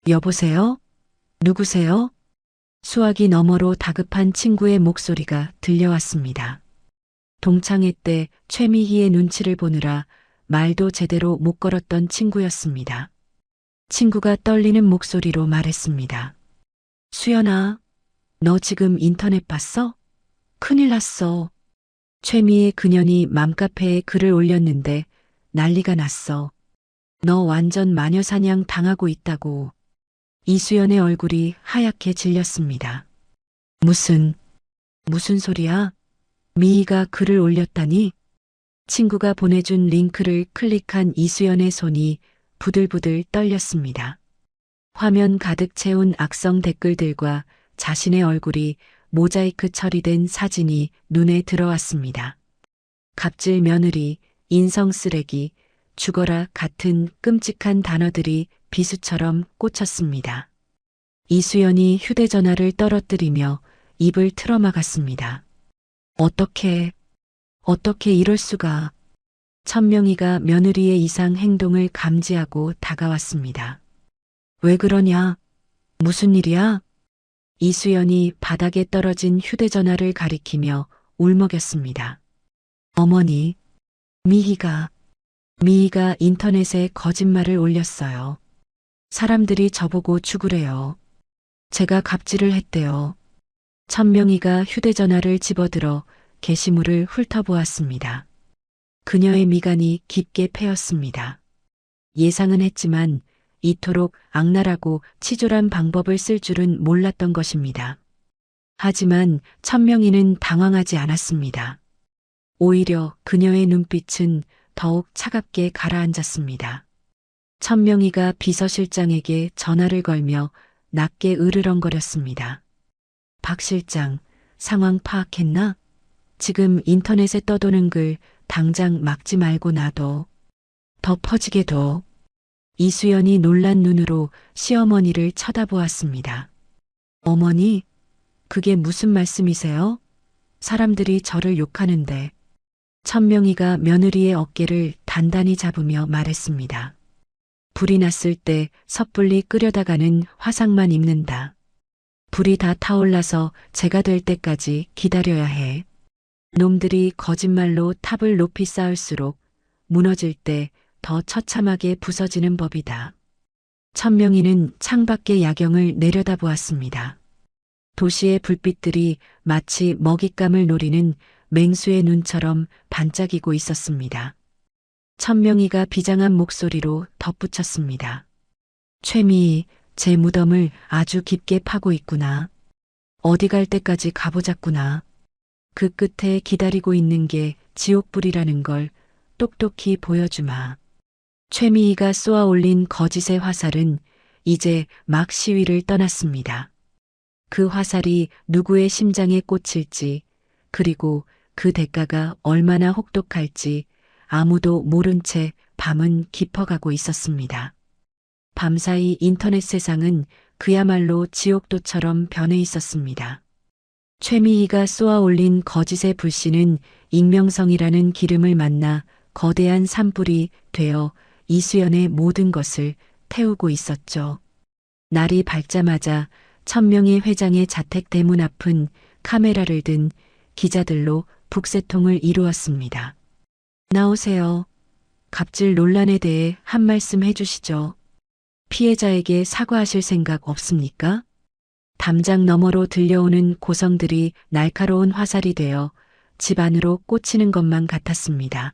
여보세요? 누구세요? 수화기 너머로 다급한 친구의 목소리가 들려왔습니다. 동창회 때 최미희의 눈치를 보느라 말도 제대로 못 걸었던 친구였습니다. 친구가 떨리는 목소리로 말했습니다. 수연아, 너 지금 인터넷 봤어? 큰일 났어. 최미의 그년이 맘카페에 글을 올렸는데 난리가 났어. 너 완전 마녀사냥 당하고 있다고. 이수연의 얼굴이 하얗게 질렸습니다. 무슨 소리야? 미희가 글을 올렸다니? 친구가 보내준 링크를 클릭한 이수연의 손이 부들부들 떨렸습니다. 화면 가득 채운 악성 댓글들과 자신의 얼굴이 모자이크 처리된 사진이 눈에 들어왔습니다. 갑질 며느리, 인성 쓰레기, 죽어라 같은 끔찍한 단어들이 비수처럼 꽂혔습니다. 이수연이 휴대전화를 떨어뜨리며 입을 틀어막았습니다. 어떻게 이럴 수가. 천명희가 며느리의 이상 행동을 감지하고 다가왔습니다. 왜 그러냐? 무슨 일이야? 이수연이 바닥에 떨어진 휴대전화를 가리키며 울먹였습니다. 어머니, 미희가 인터넷에 거짓말을 올렸어요. 사람들이 저보고 죽으래요. 제가 갑질을 했대요. 천명희가 휴대전화를 집어들어 게시물을 훑어보았습니다. 그녀의 미간이 깊게 패였습니다. 예상은 했지만 이토록 악랄하고 치졸한 방법을 쓸 줄은 몰랐던 것입니다. 하지만 천명희는 당황하지 않았습니다. 오히려 그녀의 눈빛은 더욱 차갑게 가라앉았습니다. 천명희가 비서실장에게 전화를 걸며 낮게 으르렁거렸습니다. 박 실장, 상황 파악했나? 지금 인터넷에 떠도는 글 당장 막지 말고 놔둬. 더 퍼지게 둬. 이수연이 놀란 눈으로 시어머니를 쳐다보았습니다. 어머니, 그게 무슨 말씀이세요? 사람들이 저를 욕하는데. 천명희가 며느리의 어깨를 단단히 잡으며 말했습니다. 불이 났을 때 섣불리 끓여다가는 화상만 입는다. 불이 다 타올라서 재가 될 때까지 기다려야 해. 놈들이 거짓말로 탑을 높이 쌓을수록 무너질 때 더 처참하게 부서지는 법이다. 천명희는 창밖의 야경을 내려다보았습니다. 도시의 불빛들이 마치 먹잇감을 노리는 맹수의 눈처럼 반짝이고 있었습니다. 천명희가 비장한 목소리로 덧붙였습니다. 최미희, 제 무덤을 아주 깊게 파고 있구나. 어디 갈 때까지 가보자꾸나. 그 끝에 기다리고 있는 게 지옥불이라는 걸 똑똑히 보여주마. 최미희가 쏘아 올린 거짓의 화살은 이제 막 시위를 떠났습니다. 그 화살이 누구의 심장에 꽂힐지, 그리고 그 대가가 얼마나 혹독할지 아무도 모른 채 밤은 깊어가고 있었습니다. 밤사이 인터넷 세상은 그야말로 지옥도처럼 변해 있었습니다. 최미희가 쏘아 올린 거짓의 불씨는 익명성이라는 기름을 만나 거대한 산불이 되어 이수연의 모든 것을 태우고 있었죠. 날이 밝자마자 천명희 회장의 자택 대문 앞은 카메라를 든 기자들로 북새통을 이루었습니다. 나오세요. 갑질 논란에 대해 한 말씀 해주시죠. 피해자에게 사과하실 생각 없습니까? 담장 너머로 들려오는 고성들이 날카로운 화살이 되어 집 안으로 꽂히는 것만 같았습니다.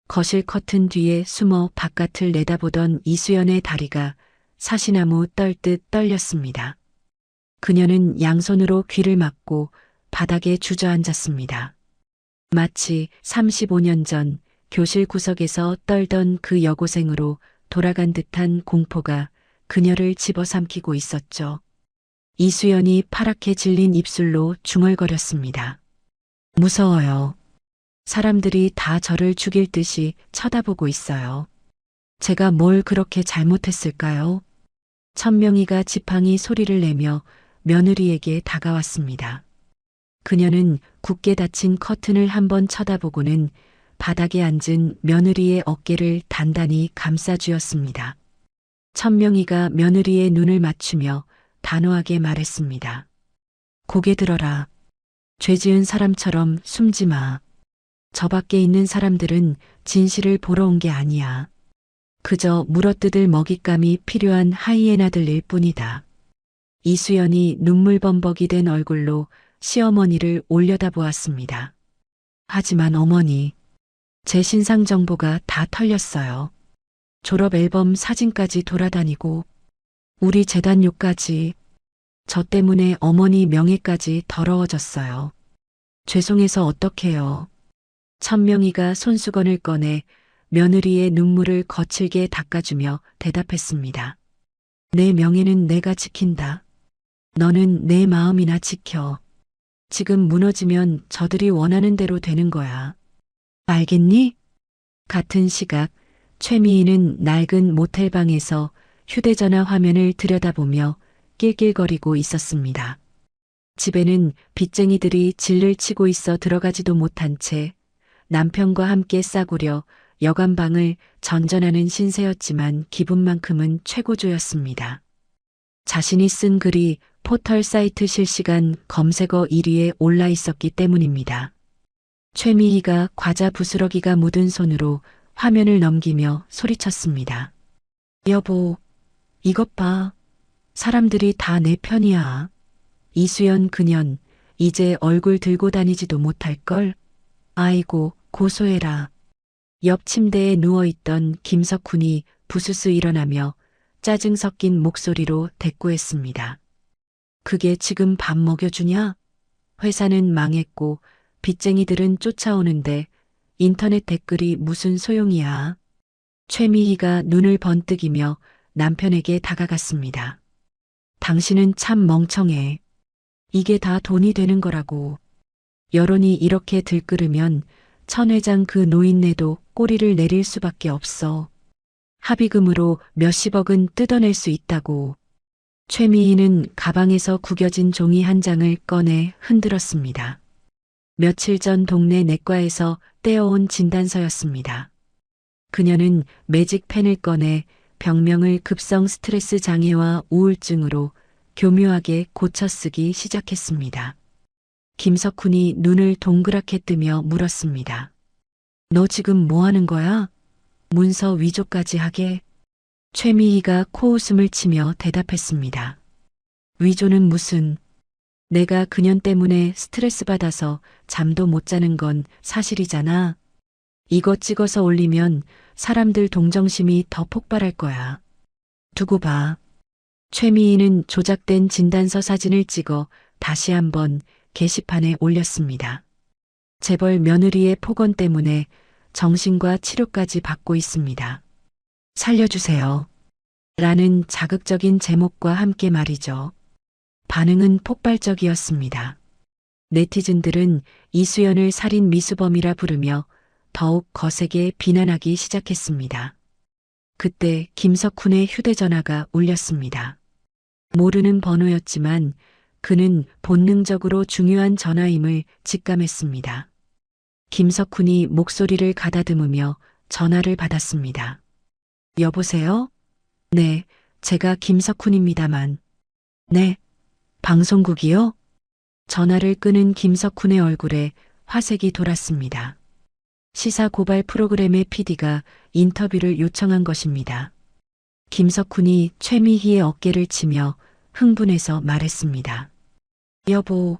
거실 커튼 뒤에 숨어 바깥을 내다보던 이수연의 다리가 사시나무 떨듯 떨렸습니다. 그녀는 양손으로 귀를 막고 바닥에 주저앉았습니다. 마치 35년 전 교실 구석에서 떨던 그 여고생으로 돌아간 듯한 공포가 그녀를 집어삼키고 있었죠. 이수연이 파랗게 질린 입술로 중얼거렸습니다. 무서워요. 사람들이 다 저를 죽일 듯이 쳐다보고 있어요. 제가 뭘 그렇게 잘못했을까요? 천명이가 지팡이 소리를 내며 며느리에게 다가왔습니다. 그녀는 굳게 닫힌 커튼을 한번 쳐다보고는 바닥에 앉은 며느리의 어깨를 단단히 감싸쥐었습니다. 천명이가 며느리의 눈을 맞추며 단호하게 말했습니다. 고개 들어라. 죄 지은 사람처럼 숨지 마. 저 밖에 있는 사람들은 진실을 보러 온 게 아니야. 그저 물어뜯을 먹잇감이 필요한 하이에나들일 뿐이다. 이수연이 눈물범벅이 된 얼굴로 시어머니를 올려다보았습니다. 하지만 어머니, 제 신상 정보가 다 털렸어요. 졸업 앨범 사진까지 돌아다니고 우리 재단료까지. 저 때문에 어머니 명예까지 더러워졌어요. 죄송해서 어떡해요. 천명이가 손수건을 꺼내 며느리의 눈물을 거칠게 닦아주며 대답했습니다. 내 명예는 내가 지킨다. 너는 내 마음이나 지켜. 지금 무너지면 저들이 원하는 대로 되는 거야. 알겠니? 같은 시각 최미희는 낡은 모텔방에서 휴대전화 화면을 들여다보며 낄낄거리고 있었습니다. 집에는 빚쟁이들이 질를 치고 있어 들어가지도 못한 채 남편과 함께 싸구려 여관방을 전전하는 신세였지만 기분만큼은 최고조였습니다. 자신이 쓴 글이 포털 사이트 실시간 검색어 1위에 올라 있었기 때문입니다. 최미희가 과자 부스러기가 묻은 손으로 화면을 넘기며 소리쳤습니다. 여보, 이것 봐. 사람들이 다 내 편이야. 이수연 그년 이제 얼굴 들고 다니지도 못할걸. 아이고 고소해라. 옆 침대에 누워있던 김석훈이 부스스 일어나며 짜증 섞인 목소리로 대꾸했습니다. 그게 지금 밥 먹여주냐? 회사는 망했고 빚쟁이들은 쫓아오는데 인터넷 댓글이 무슨 소용이야. 최미희가 눈을 번뜩이며 남편에게 다가갔습니다. 당신은 참 멍청해. 이게 다 돈이 되는 거라고. 여론이 이렇게 들끓으면 천 회장 그 노인네도 꼬리를 내릴 수밖에 없어. 합의금으로 몇십억은 뜯어낼 수 있다고. 최미희는 가방에서 구겨진 종이 한 장을 꺼내 흔들었습니다. 며칠 전 동네 내과에서 떼어온 진단서였습니다. 그녀는 매직펜을 꺼내 병명을 급성 스트레스 장애와 우울증으로 교묘하게 고쳐쓰기 시작했습니다. 김석훈이 눈을 동그랗게 뜨며 물었습니다. 너 지금 뭐 하는 거야? 문서 위조까지 하게? 최미희가 코웃음을 치며 대답했습니다. 위조는 무슨. 내가 그년 때문에 스트레스 받아서 잠도 못 자는 건 사실이잖아. 이거 찍어서 올리면 사람들 동정심이 더 폭발할 거야. 두고 봐. 최미희는 조작된 진단서 사진을 찍어 다시 한번 게시판에 올렸습니다. 재벌 며느리의 폭언 때문에 정신과 치료까지 받고 있습니다. 살려주세요. 라는 자극적인 제목과 함께 말이죠. 반응은 폭발적이었습니다. 네티즌들은 이수연을 살인 미수범이라 부르며 더욱 거세게 비난하기 시작했습니다. 그때 김석훈의 휴대전화가 울렸습니다. 모르는 번호였지만 그는 본능적으로 중요한 전화임을 직감했습니다. 김석훈이 목소리를 가다듬으며 전화를 받았습니다. 여보세요? 네, 제가 김석훈입니다만. 네, 방송국이요? 전화를 끄는 김석훈의 얼굴에 화색이 돌았습니다. 시사 고발 프로그램의 PD가 인터뷰를 요청한 것입니다. 김석훈이 최미희의 어깨를 치며 흥분해서 말했습니다. 여보,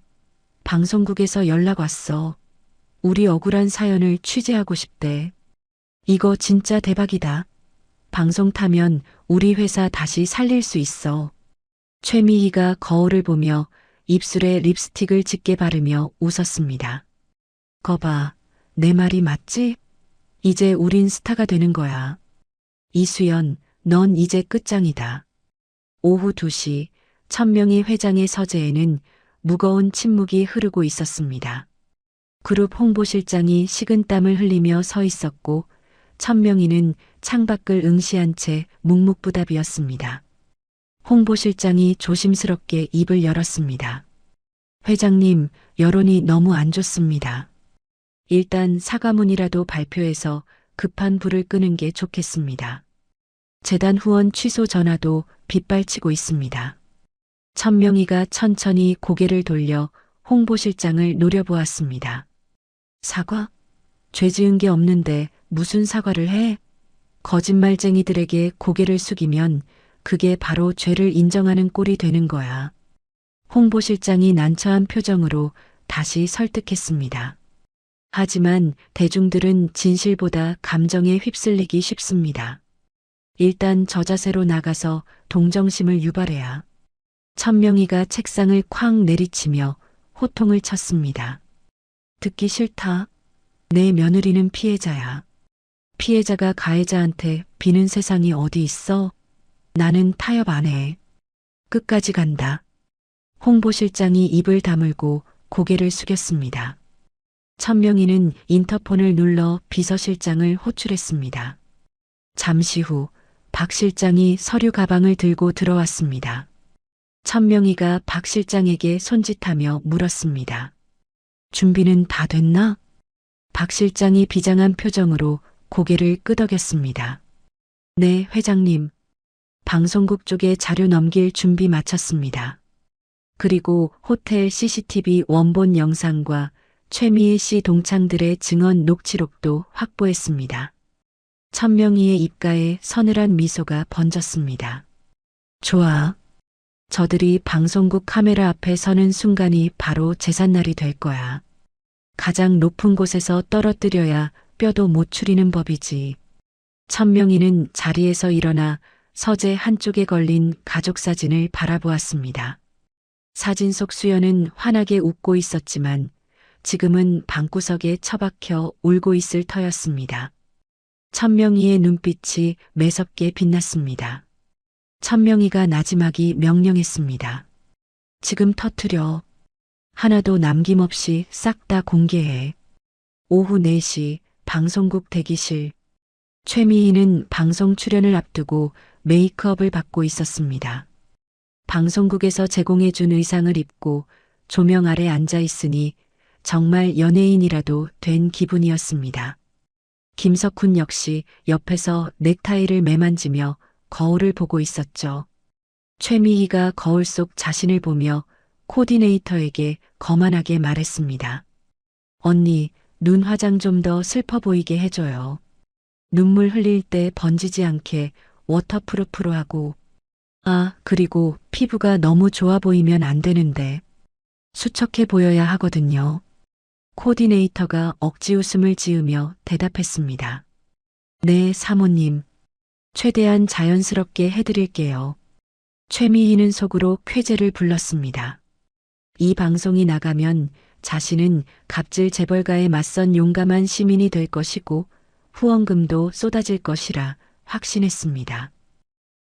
방송국에서 연락 왔어. 우리 억울한 사연을 취재하고 싶대. 이거 진짜 대박이다. 방송 타면 우리 회사 다시 살릴 수 있어. 최미희가 거울을 보며 입술에 립스틱을 짙게 바르며 웃었습니다. 거봐, 내 말이 맞지? 이제 우린 스타가 되는 거야. 이수연, 넌 이제 끝장이다. 오후 2시 천명희 회장의 서재에는 무거운 침묵이 흐르고 있었습니다. 그룹 홍보실장이 식은땀을 흘리며 서 있었고 천명희는 창밖을 응시한 채 묵묵부답이었습니다. 홍보실장이 조심스럽게 입을 열었습니다. 회장님, 여론이 너무 안 좋습니다. 일단 사과문이라도 발표해서 급한 불을 끄는 게 좋겠습니다. 재단 후원 취소 전화도 빗발치고 있습니다. 천명희가 천천히 고개를 돌려 홍보실장을 노려보았습니다. 사과? 죄 지은 게 없는데 무슨 사과를 해? 거짓말쟁이들에게 고개를 숙이면 그게 바로 죄를 인정하는 꼴이 되는 거야. 홍보실장이 난처한 표정으로 다시 설득했습니다. 하지만 대중들은 진실보다 감정에 휩쓸리기 쉽습니다. 일단 저 자세로 나가서 동정심을 유발해야. 천명희가 책상을 쾅 내리치며 호통을 쳤습니다. 듣기 싫다. 내 며느리는 피해자야. 피해자가 가해자한테 비는 세상이 어디 있어? 나는 타협 안 해. 끝까지 간다. 홍보실장이 입을 다물고 고개를 숙였습니다. 천명희는 인터폰을 눌러 비서실장을 호출했습니다. 잠시 후 박 실장이 서류 가방을 들고 들어왔습니다. 천명희가 박 실장에게 손짓하며 물었습니다. 준비는 다 됐나? 박 실장이 비장한 표정으로 고개를 끄덕였습니다. 네, 회장님. 방송국 쪽에 자료 넘길 준비 마쳤습니다. 그리고 호텔 CCTV 원본 영상과 최미애 씨 동창들의 증언 녹취록도 확보했습니다. 천명희의 입가에 서늘한 미소가 번졌습니다. 좋아. 저들이 방송국 카메라 앞에 서는 순간이 바로 제삿날이 될 거야. 가장 높은 곳에서 떨어뜨려야 뼈도 못 추리는 법이지. 천명희는 자리에서 일어나 서재 한쪽에 걸린 가족 사진을 바라보았습니다. 사진 속 수연은 환하게 웃고 있었지만 지금은 방구석에 처박혀 울고 있을 터였습니다. 천명희의 눈빛이 매섭게 빛났습니다. 천명희가 나지막이 명령했습니다. 지금 터뜨려. 하나도 남김없이 싹 다 공개해. 오후 4시 방송국 대기실. 최미희는 방송 출연을 앞두고 메이크업을 받고 있었습니다. 방송국에서 제공해준 의상을 입고 조명 아래 앉아 있으니 정말 연예인이라도 된 기분이었습니다. 김석훈 역시 옆에서 넥타이를 매만지며 거울을 보고 있었죠. 최미희가 거울 속 자신을 보며 코디네이터에게 거만하게 말했습니다. 언니, 눈 화장 좀 더 슬퍼 보이게 해줘요. 눈물 흘릴 때 번지지 않게 워터프루프로 하고. 아, 그리고 피부가 너무 좋아 보이면 안 되는데. 수척해 보여야 하거든요. 코디네이터가 억지 웃음을 지으며 대답했습니다. 네, 사모님. 최대한 자연스럽게 해드릴게요. 최미희는 속으로 쾌재를 불렀습니다. 이 방송이 나가면 자신은 갑질 재벌가에 맞선 용감한 시민이 될 것이고 후원금도 쏟아질 것이라 확신했습니다.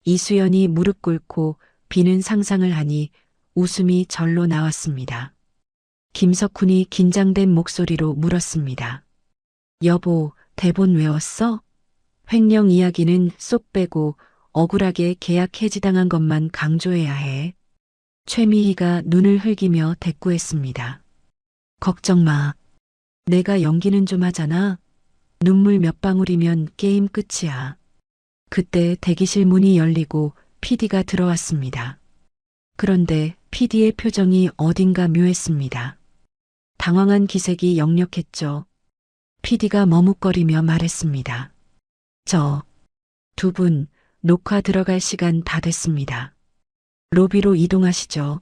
이수연이 무릎 꿇고 비는 상상을 하니 웃음이 절로 나왔습니다. 김석훈이 긴장된 목소리로 물었습니다. 여보, 대본 외웠어? 횡령 이야기는 쏙 빼고 억울하게 계약 해지당한 것만 강조해야 해. 최미희가 눈을 흘기며 대꾸했습니다. 걱정 마. 내가 연기는 좀 하잖아. 눈물 몇 방울이면 게임 끝이야. 그때 대기실 문이 열리고 PD가 들어왔습니다. 그런데 PD의 표정이 어딘가 묘했습니다. 당황한 기색이 역력했죠. PD가 머뭇거리며 말했습니다. 두 분, 녹화 들어갈 시간 다 됐습니다. 로비로 이동하시죠.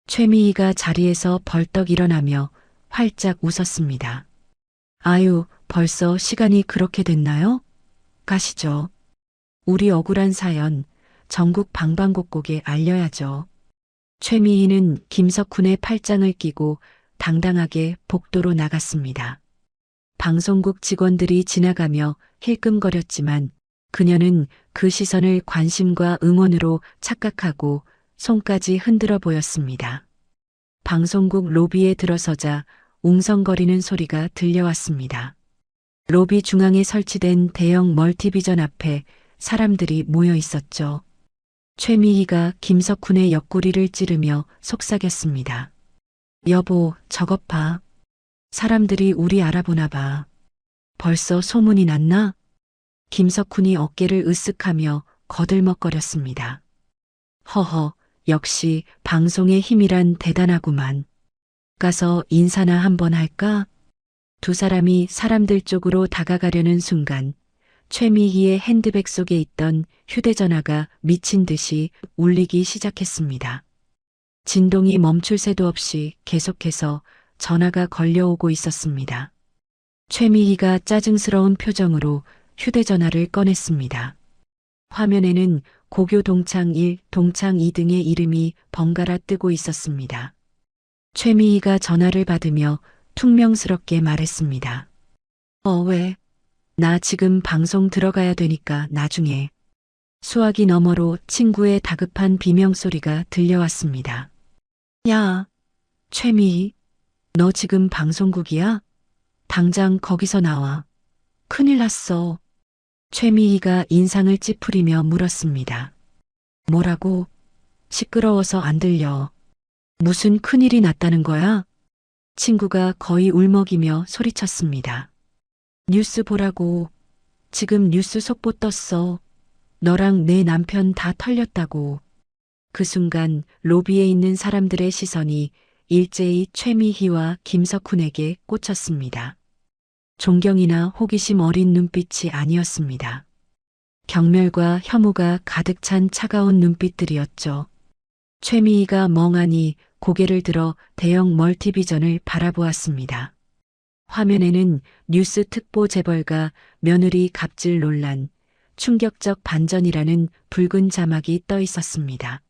최미희가 자리에서 벌떡 일어나며 활짝 웃었습니다. 아유, 벌써 시간이 그렇게 됐나요? 가시죠. 우리 억울한 사연 전국 방방곡곡에 알려야죠. 최미희는 김석훈의 팔짱을 끼고 당당하게 복도로 나갔습니다. 방송국 직원들이 지나가며 힐끔거렸지만 그녀는 그 시선을 관심과 응원으로 착각하고 손까지 흔들어 보였습니다. 방송국 로비에 들어서자 웅성거리는 소리가 들려왔습니다. 로비 중앙에 설치된 대형 멀티비전 앞에 사람들이 모여 있었죠. 최미희가 김석훈의 옆구리를 찌르며 속삭였습니다. 여보, 저것 봐. 사람들이 우리 알아보나 봐. 벌써 소문이 났나? 김석훈이 어깨를 으쓱하며 거들먹거렸습니다. 허허, 역시 방송의 힘이란 대단하구만. 가서 인사나 한번 할까? 두 사람이 사람들 쪽으로 다가가려는 순간 최미희의 핸드백 속에 있던 휴대전화가 미친 듯이 울리기 시작했습니다. 진동이 멈출 새도 없이 계속해서 전화가 걸려오고 있었습니다. 최미희가 짜증스러운 표정으로 휴대전화를 꺼냈습니다. 화면에는 고교 동창 1, 동창 2 등의 이름이 번갈아 뜨고 있었습니다. 최미희가 전화를 받으며 퉁명스럽게 말했습니다. 왜? 나 지금 방송 들어가야 되니까 나중에. 수화기 너머로 친구의 다급한 비명소리가 들려왔습니다. 야, 최미희, 너 지금 방송국이야? 당장 거기서 나와. 큰일 났어. 최미희가 인상을 찌푸리며 물었습니다. 뭐라고? 시끄러워서 안 들려. 무슨 큰일이 났다는 거야? 친구가 거의 울먹이며 소리쳤습니다. 뉴스 보라고. 지금 뉴스 속보 떴어. 너랑 내 남편 다 털렸다고. 그 순간 로비에 있는 사람들의 시선이 일제히 최미희와 김석훈에게 꽂혔습니다. 존경이나 호기심 어린 눈빛이 아니었습니다. 경멸과 혐오가 가득 찬 차가운 눈빛들이었죠. 최미희가 멍하니 고개를 들어 대형 멀티비전을 바라보았습니다. 화면에는 뉴스 특보 재벌가 며느리 갑질 논란, 충격적 반전이라는 붉은 자막이 떠 있었습니다.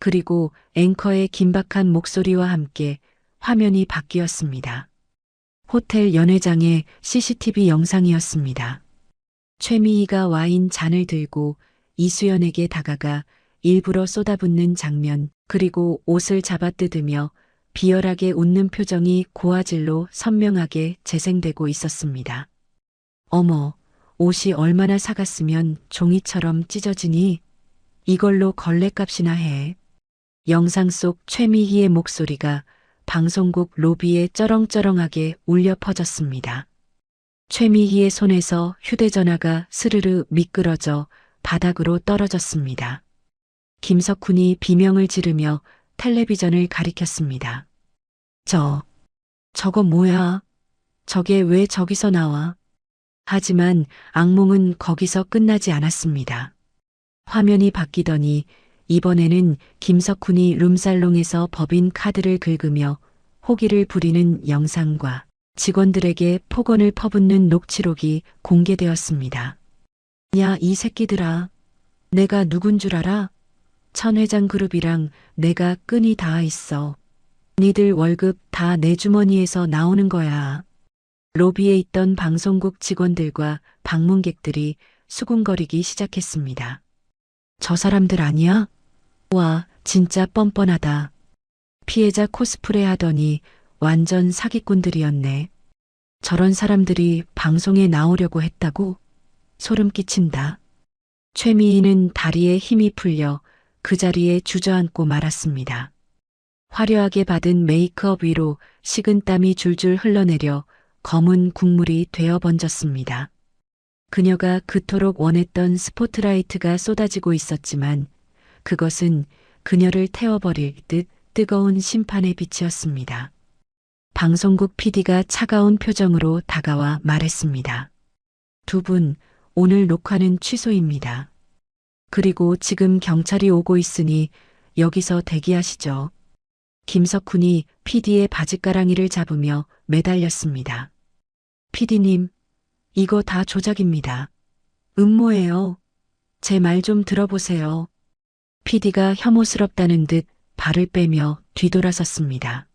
그리고 앵커의 긴박한 목소리와 함께 화면이 바뀌었습니다. 호텔 연회장의 CCTV 영상이었습니다. 최미희가 와인 잔을 들고 이수연에게 다가가 일부러 쏟아붓는 장면, 그리고 옷을 잡아뜯으며 비열하게 웃는 표정이 고화질로 선명하게 재생되고 있었습니다. 어머, 옷이 얼마나 사갔으면 종이처럼 찢어지니? 이걸로 걸레값이나 해. 영상 속 최미희의 목소리가 방송국 로비에 쩌렁쩌렁하게 울려 퍼졌습니다. 최미희의 손에서 휴대전화가 스르르 미끄러져 바닥으로 떨어졌습니다. 김석훈이 비명을 지르며 텔레비전을 가리켰습니다. 저거 뭐야? 저게 왜 저기서 나와? 하지만 악몽은 거기서 끝나지 않았습니다. 화면이 바뀌더니 이번에는 김석훈이 룸살롱에서 법인 카드를 긁으며 호기를 부리는 영상과 직원들에게 폭언을 퍼붓는 녹취록이 공개되었습니다. 야, 이 새끼들아. 내가 누군 줄 알아? 천회장 그룹이랑 내가 끈이 닿아 있어. 니들 월급 다 내 주머니에서 나오는 거야. 로비에 있던 방송국 직원들과 방문객들이 수군거리기 시작했습니다. 저 사람들 아니야? 와, 진짜 뻔뻔하다. 피해자 코스프레 하더니 완전 사기꾼들이었네. 저런 사람들이 방송에 나오려고 했다고? 소름 끼친다. 최미희는 다리에 힘이 풀려 그 자리에 주저앉고 말았습니다. 화려하게 받은 메이크업 위로 식은땀이 줄줄 흘러내려 검은 국물이 되어 번졌습니다. 그녀가 그토록 원했던 스포트라이트가 쏟아지고 있었지만 그것은 그녀를 태워버릴 듯 뜨거운 심판의 빛이었습니다. 방송국 PD가 차가운 표정으로 다가와 말했습니다. 두 분, 오늘 녹화는 취소입니다. 그리고 지금 경찰이 오고 있으니 여기서 대기하시죠. 김석훈이 PD의 바지가랑이를 잡으며 매달렸습니다. PD님, 이거 다 조작입니다. 음모예요. 제 말 좀 들어보세요. PD가 혐오스럽다는 듯 발을 빼며 뒤돌아섰습니다.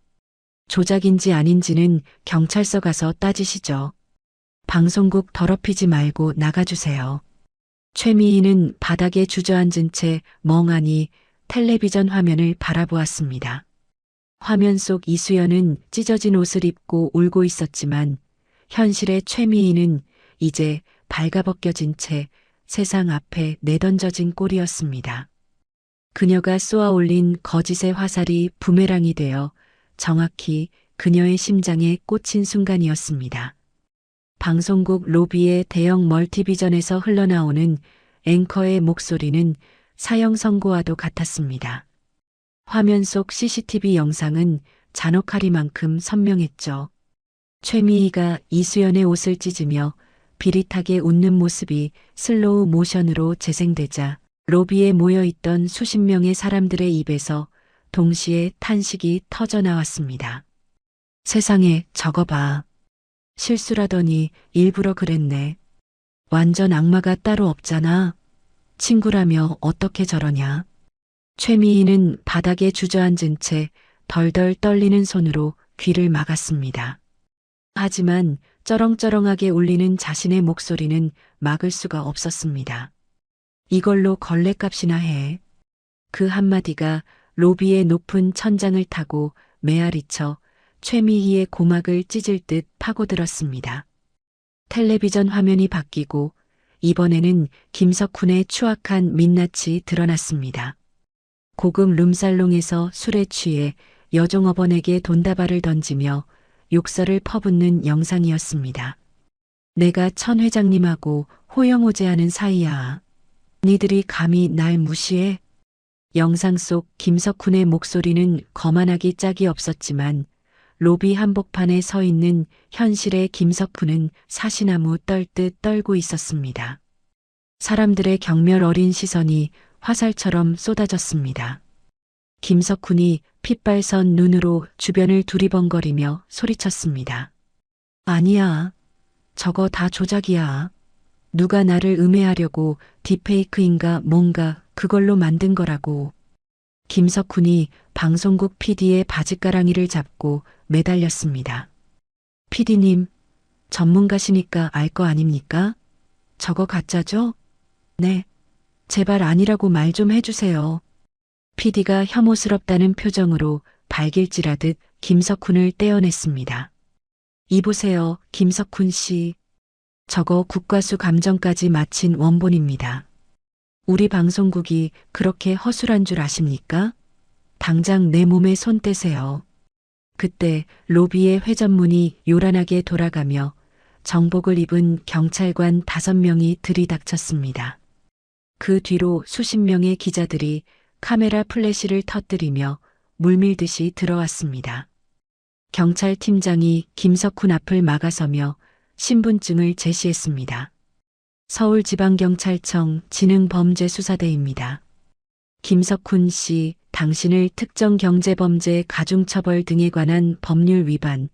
조작인지 아닌지는 경찰서 가서 따지시죠. 방송국 더럽히지 말고 나가주세요. 최미희는 바닥에 주저앉은 채 멍하니 텔레비전 화면을 바라보았습니다. 화면 속 이수연은 찢어진 옷을 입고 울고 있었지만 현실의 최미희는 이제 발가벗겨진 채 세상 앞에 내던져진 꼴이었습니다. 그녀가 쏘아 올린 거짓의 화살이 부메랑이 되어 정확히 그녀의 심장에 꽂힌 순간이었습니다. 방송국 로비의 대형 멀티비전에서 흘러나오는 앵커의 목소리는 사형 선고와도 같았습니다. 화면 속 CCTV 영상은 잔혹하리만큼 선명했죠. 최미희가 이수연의 옷을 찢으며 비릿하게 웃는 모습이 슬로우 모션으로 재생되자 로비에 모여있던 수십 명의 사람들의 입에서 동시에 탄식이 터져 나왔습니다. 세상에 저거 봐. 실수라더니 일부러 그랬네. 완전 악마가 따로 없잖아. 친구라며 어떻게 저러냐. 최미희는 바닥에 주저앉은 채 덜덜 떨리는 손으로 귀를 막았습니다. 하지만 쩌렁쩌렁하게 울리는 자신의 목소리는 막을 수가 없었습니다. 이걸로 걸레값이나 해. 그 한마디가 로비의 높은 천장을 타고 메아리쳐 최미희의 고막을 찢을 듯 파고들었습니다. 텔레비전 화면이 바뀌고 이번에는 김석훈의 추악한 민낯이 드러났습니다. 고급 룸살롱에서 술에 취해 여종업원에게 돈다발을 던지며 욕설을 퍼붓는 영상이었습니다. 내가 천 회장님하고 호영호제하는 사이야. 니들이 감히 날 무시해? 영상 속 김석훈의 목소리는 거만하기 짝이 없었지만 로비 한복판에 서 있는 현실의 김석훈은 사시나무 떨듯 떨고 있었습니다. 사람들의 경멸 어린 시선이 화살처럼 쏟아졌습니다. 김석훈이 핏발선 눈으로 주변을 두리번거리며 소리쳤습니다. 아니야. 저거 다 조작이야. 누가 나를 음해하려고 딥페이크인가 뭔가 그걸로 만든 거라고. 김석훈이 방송국 PD의 바지가랑이를 잡고 매달렸습니다. PD님, 전문가시니까 알 거 아닙니까? 저거 가짜죠? 네. 제발 아니라고 말 좀 해주세요. PD가 혐오스럽다는 표정으로 발길질하듯 김석훈을 떼어냈습니다. 이보세요, 김석훈 씨. 저거 국과수 감정까지 마친 원본입니다. 우리 방송국이 그렇게 허술한 줄 아십니까? 당장 내 몸에 손 떼세요. 그때 로비의 회전문이 요란하게 돌아가며 정복을 입은 경찰관 5명이 들이닥쳤습니다. 그 뒤로 수십 명의 기자들이 카메라 플래시를 터뜨리며 물밀듯이 들어왔습니다. 경찰팀장이 김석훈 앞을 막아서며 신분증을 제시했습니다. 서울지방경찰청 지능범죄수사대입니다. 김석훈 씨, 당신을 특정경제범죄 가중처벌 등에 관한 법률 위반,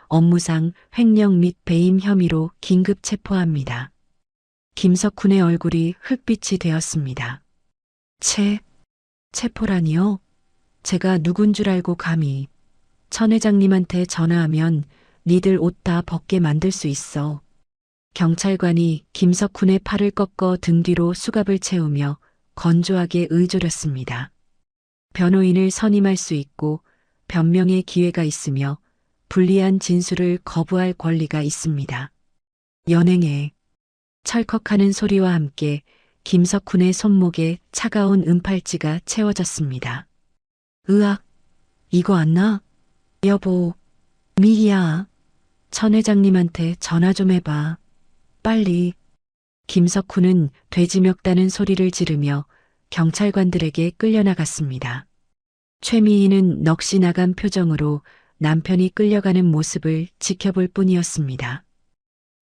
업무상 횡령 및 배임 혐의로 긴급 체포합니다. 김석훈의 얼굴이 흑빛이 되었습니다. 체포라니요? 제가 누군 줄 알고 감히. 천 회장님한테 전화하면 니들 옷 다 벗게 만들 수 있어. 경찰관이 김석훈의 팔을 꺾어 등 뒤로 수갑을 채우며 건조하게 의조렸습니다. 변호인을 선임할 수 있고 변명의 기회가 있으며 불리한 진술을 거부할 권리가 있습니다. 연행해. 철컥하는 소리와 함께 김석훈의 손목에 차가운 은팔찌가 채워졌습니다. 으악, 이거 안 나? 여보, 미희야. 천 회장님한테 전화 좀 해봐. 빨리. 김석훈은 돼지 멱다는 소리를 지르며 경찰관들에게 끌려나갔습니다. 최미희는 넋이 나간 표정으로 남편이 끌려가는 모습을 지켜볼 뿐이었습니다.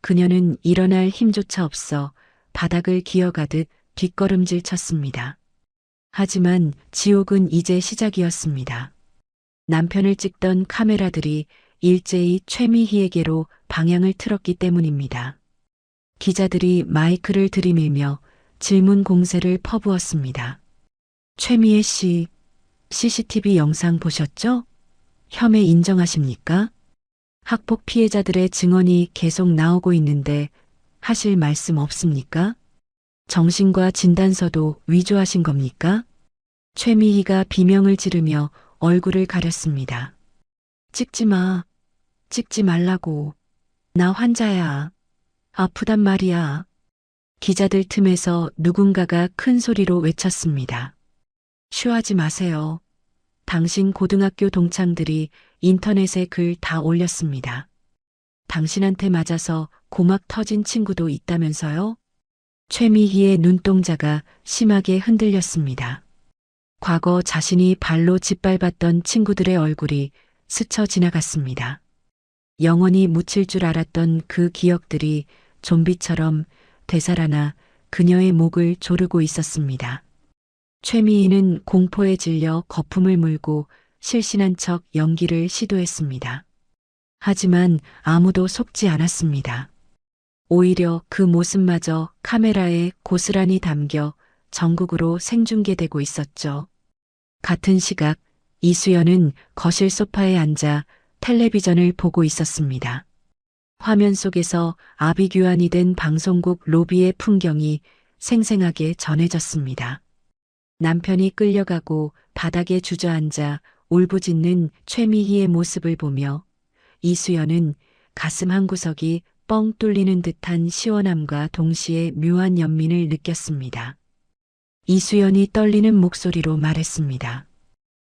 그녀는 일어날 힘조차 없어 바닥을 기어가듯 뒷걸음질 쳤습니다. 하지만 지옥은 이제 시작이었습니다. 남편을 찍던 카메라들이 일제히 최미희에게로 방향을 틀었기 때문입니다. 기자들이 마이크를 들이밀며 질문 공세를 퍼부었습니다. 최미애 씨, CCTV 영상 보셨죠? 혐의 인정하십니까? 학폭 피해자들의 증언이 계속 나오고 있는데 하실 말씀 없습니까? 정신과 진단서도 위조하신 겁니까? 최미희가 비명을 지르며 얼굴을 가렸습니다. 찍지 마. 찍지 말라고. 나 환자야. 아프단 말이야. 기자들 틈에서 누군가가 큰 소리로 외쳤습니다. 쉬하지 마세요. 당신 고등학교 동창들이 인터넷에 글 다 올렸습니다. 당신한테 맞아서 고막 터진 친구도 있다면서요? 최미희의 눈동자가 심하게 흔들렸습니다. 과거 자신이 발로 짓밟았던 친구들의 얼굴이 스쳐 지나갔습니다. 영원히 묻힐 줄 알았던 그 기억들이 좀비처럼 되살아나 그녀의 목을 조르고 있었습니다. 최미희는 공포에 질려 거품을 물고 실신한 척 연기를 시도했습니다. 하지만 아무도 속지 않았습니다. 오히려 그 모습마저 카메라에 고스란히 담겨 전국으로 생중계되고 있었죠. 같은 시각 이수연은 거실 소파에 앉아 텔레비전을 보고 있었습니다. 화면 속에서 아비규환이 된 방송국 로비의 풍경이 생생하게 전해졌습니다. 남편이 끌려가고 바닥에 주저앉아 울부짖는 최미희의 모습을 보며 이수연은 가슴 한구석이 뻥 뚫리는 듯한 시원함과 동시에 묘한 연민을 느꼈습니다. 이수연이 떨리는 목소리로 말했습니다.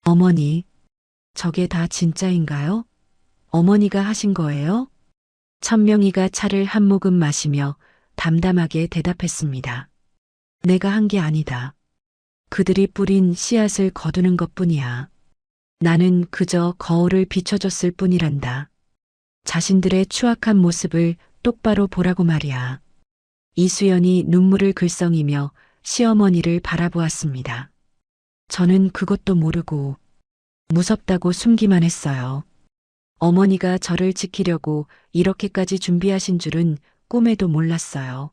어머니, 저게 다 진짜인가요? 어머니가 하신 거예요? 천명이가 차를 한 모금 마시며 담담하게 대답했습니다. 내가 한 게 아니다. 그들이 뿌린 씨앗을 거두는 것뿐이야. 나는 그저 거울을 비춰줬을 뿐이란다. 자신들의 추악한 모습을 똑바로 보라고 말이야. 이수연이 눈물을 글썽이며 시어머니를 바라보았습니다. 저는 그것도 모르고 무섭다고 숨기만 했어요. 어머니가 저를 지키려고 이렇게까지 준비하신 줄은 꿈에도 몰랐어요.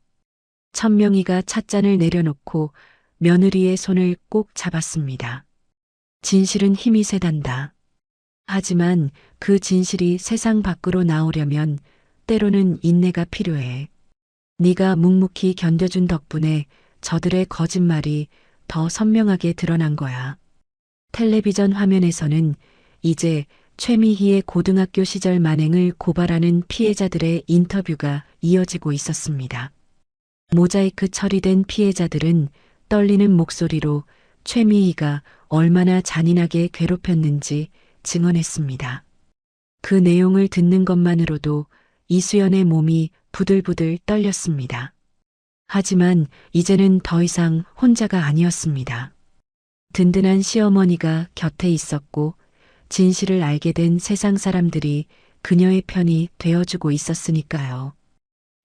천명이가 찻잔을 내려놓고 며느리의 손을 꼭 잡았습니다. 진실은 힘이 세단다. 하지만 그 진실이 세상 밖으로 나오려면 때로는 인내가 필요해. 네가 묵묵히 견뎌준 덕분에 저들의 거짓말이 더 선명하게 드러난 거야. 텔레비전 화면에서는 이제 최미희의 고등학교 시절 만행을 고발하는 피해자들의 인터뷰가 이어지고 있었습니다. 모자이크 처리된 피해자들은 떨리는 목소리로 최미희가 얼마나 잔인하게 괴롭혔는지 증언했습니다. 그 내용을 듣는 것만으로도 이수연의 몸이 부들부들 떨렸습니다. 하지만 이제는 더 이상 혼자가 아니었습니다. 든든한 시어머니가 곁에 있었고 진실을 알게 된 세상 사람들이 그녀의 편이 되어주고 있었으니까요.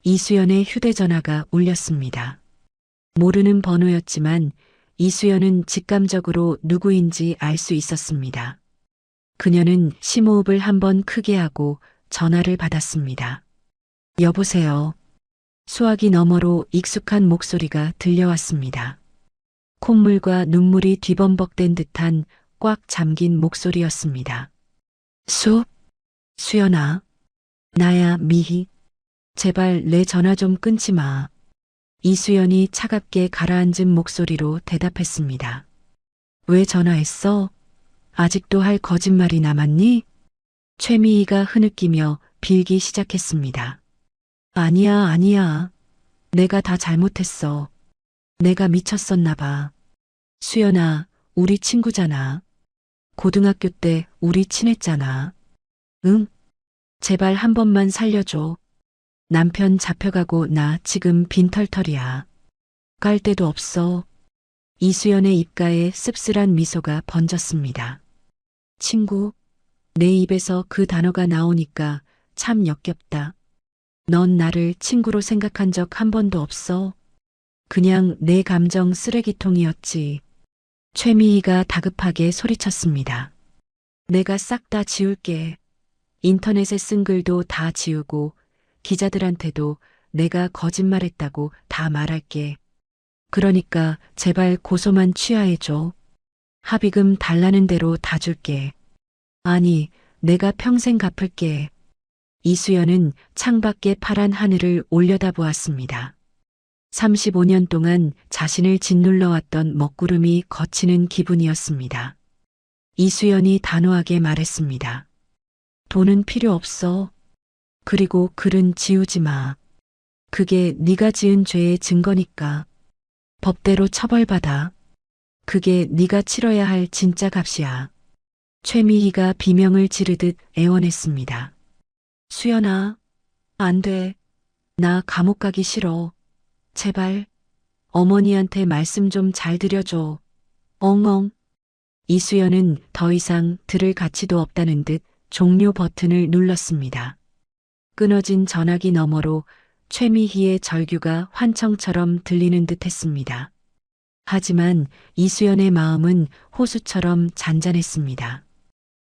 이수연의 휴대전화가 울렸습니다. 모르는 번호였지만 이수연은 직감적으로 누구인지 알 수 있었습니다. 그녀는 심호흡을 한번 크게 하고 전화를 받았습니다. 여보세요. 수화기 너머로 익숙한 목소리가 들려왔습니다. 콧물과 눈물이 뒤범벅된 듯한 꽉 잠긴 목소리였습니다. 수연아. 나야, 미희. 제발 내 전화 좀 끊지 마. 이수연이 차갑게 가라앉은 목소리로 대답했습니다. 왜 전화했어? 아직도 할 거짓말이 남았니? 최미희가 흐느끼며 빌기 시작했습니다. 아니야. 내가 다 잘못했어. 내가 미쳤었나 봐. 수연아, 우리 친구잖아. 고등학교 때 우리 친했잖아. 응? 제발 한 번만 살려줘. 남편 잡혀가고 나 지금 빈털털이야. 갈 데도 없어. 이수연의 입가에 씁쓸한 미소가 번졌습니다. 친구, 내 입에서 그 단어가 나오니까 참 역겹다. 넌 나를 친구로 생각한 적 한 번도 없어. 그냥 내 감정 쓰레기통이었지. 최미희가 다급하게 소리쳤습니다. 내가 싹 다 지울게. 인터넷에 쓴 글도 다 지우고 기자들한테도 내가 거짓말했다고 다 말할게. 그러니까 제발 고소만 취하해줘. 합의금 달라는 대로 다 줄게. 아니, 내가 평생 갚을게. 이수연은 창밖의 파란 하늘을 올려다보았습니다. 35년 동안 자신을 짓눌러왔던 먹구름이 걷히는 기분이었습니다. 이수연이 단호하게 말했습니다. 돈은 필요 없어. 그리고 글은 지우지 마. 그게 네가 지은 죄의 증거니까. 법대로 처벌받아. 그게 네가 치러야 할 진짜 값이야. 최미희가 비명을 지르듯 애원했습니다. 수연아, 안 돼. 나 감옥 가기 싫어. 제발, 어머니한테 말씀 좀 잘 드려줘. 엉엉. 이수연은 더 이상 들을 가치도 없다는 듯 종료 버튼을 눌렀습니다. 끊어진 전화기 너머로 최미희의 절규가 환청처럼 들리는 듯 했습니다. 하지만 이수연의 마음은 호수처럼 잔잔했습니다.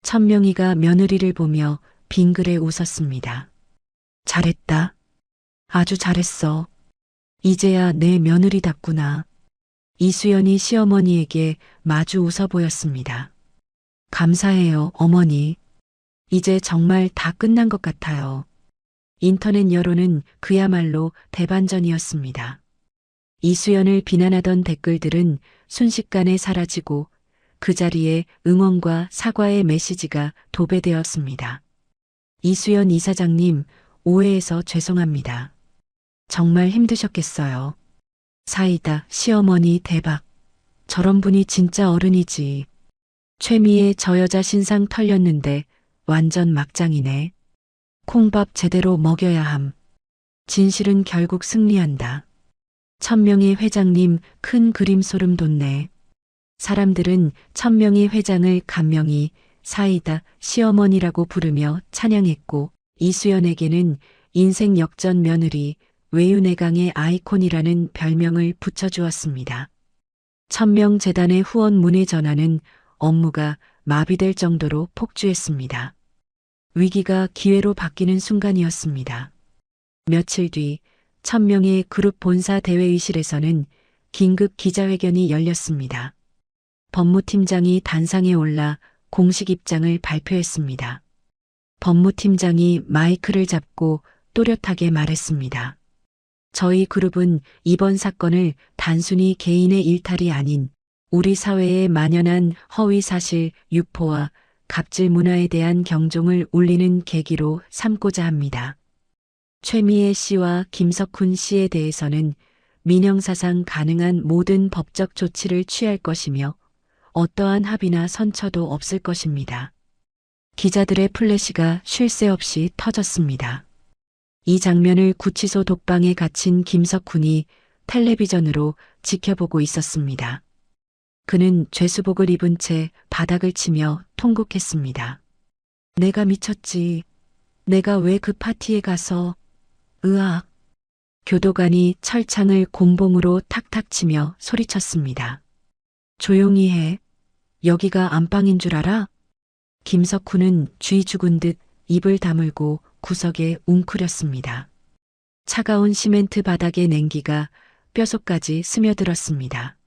천명희가 며느리를 보며 빙그레 웃었습니다. 잘했다. 아주 잘했어. 이제야 내 며느리답구나. 이수연이 시어머니에게 마주 웃어 보였습니다. 감사해요, 어머니. 이제 정말 다 끝난 것 같아요. 인터넷 여론은 그야말로 대반전이었습니다. 이수연을 비난하던 댓글들은 순식간에 사라지고 그 자리에 응원과 사과의 메시지가 도배되었습니다. 이수연 이사장님, 오해해서 죄송합니다. 정말 힘드셨겠어요. 사이다, 시어머니 대박. 저런 분이 진짜 어른이지. 최미의 저 여자 신상 털렸는데 완전 막장이네. 콩밥 제대로 먹여야 함. 진실은 결국 승리한다. 천명희 회장님 큰 그림 소름 돋네. 사람들은 천명희 회장을 간명히 사이다 시어머니라고 부르며 찬양했고 이수연에게는 인생 역전 며느리 외유내강의 아이콘이라는 별명을 붙여주었습니다. 천명재단의 후원 문의 전화는 업무가 마비될 정도로 폭주했습니다. 위기가 기회로 바뀌는 순간이었습니다. 며칠 뒤 천명의 그룹 본사 대회의실에서는 긴급 기자회견이 열렸습니다. 법무팀장이 단상에 올라 공식 입장을 발표했습니다. 법무팀장이 마이크를 잡고 또렷하게 말했습니다. 저희 그룹은 이번 사건을 단순히 개인의 일탈이 아닌 우리 사회에 만연한 허위 사실 유포와 갑질 문화에 대한 경종을 울리는 계기로 삼고자 합니다. 최미애 씨와 김석훈 씨에 대해서는 민형사상 가능한 모든 법적 조치를 취할 것이며 어떠한 합의나 선처도 없을 것입니다. 기자들의 플래시가 쉴 새 없이 터졌습니다. 이 장면을 구치소 독방에 갇힌 김석훈이 텔레비전으로 지켜보고 있었습니다. 그는 죄수복을 입은 채 바닥을 치며 통곡했습니다. 내가 미쳤지. 내가 왜 그 파티에 가서. 으악. 교도관이 철창을 곤봉으로 탁탁 치며 소리쳤습니다. 조용히 해. 여기가 안방인 줄 알아? 김석훈은 쥐 죽은 듯 입을 다물고 구석에 웅크렸습니다. 차가운 시멘트 바닥의 냉기가 뼛속까지 스며들었습니다.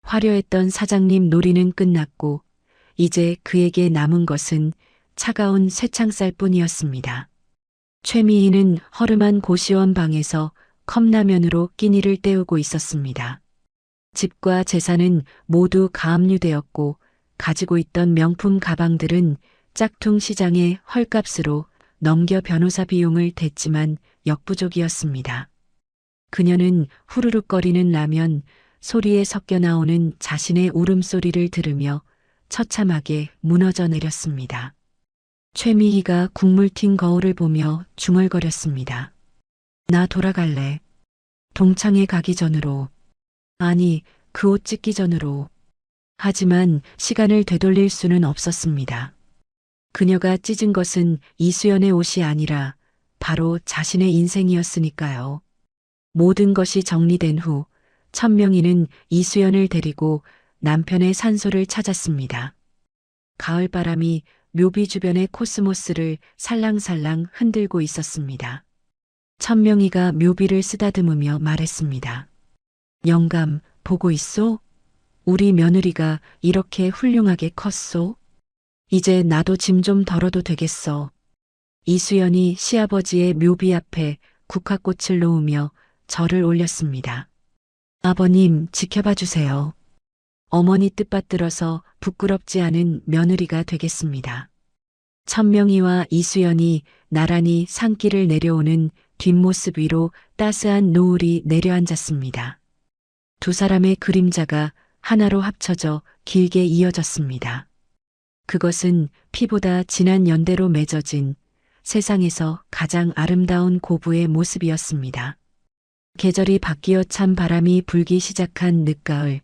화려했던 사장님 놀이는 끝났고 이제 그에게 남은 것은 차가운 쇠창살뿐이었습니다. 최미희는 허름한 고시원 방에서 컵라면으로 끼니를 때우고 있었습니다. 집과 재산은 모두 가압류되었고 가지고 있던 명품 가방들은 짝퉁 시장의 헐값으로 넘겨 변호사 비용을 댔지만 역부족이었습니다. 그녀는 후루룩거리는 라면 소리에 섞여 나오는 자신의 울음소리를 들으며 처참하게 무너져 내렸습니다. 최미희가 국물 튄 거울을 보며 중얼거렸습니다. 나 돌아갈래. 동창회 가기 전으로. 아니, 그 옷 찢기 전으로. 하지만 시간을 되돌릴 수는 없었습니다. 그녀가 찢은 것은 이수연의 옷이 아니라 바로 자신의 인생이었으니까요. 모든 것이 정리된 후 천명희는 이수연을 데리고 남편의 산소를 찾았습니다. 가을바람이 묘비 주변의 코스모스를 살랑살랑 흔들고 있었습니다. 천명희가 묘비를 쓰다듬으며 말했습니다. 영감, 보고 있소? 우리 며느리가 이렇게 훌륭하게 컸소? 이제 나도 짐 좀 덜어도 되겠어. 이수연이 시아버지의 묘비 앞에 국화꽃을 놓으며 절을 올렸습니다. 아버님, 지켜봐 주세요. 어머니 뜻받들어서 부끄럽지 않은 며느리가 되겠습니다. 천명이와 이수연이 나란히 산길을 내려오는 뒷모습 위로 따스한 노을이 내려앉았습니다. 두 사람의 그림자가 하나로 합쳐져 길게 이어졌습니다. 그것은 피보다 진한 연대로 맺어진 세상에서 가장 아름다운 고부의 모습이었습니다. 계절이 바뀌어 찬 바람이 불기 시작한 늦가을,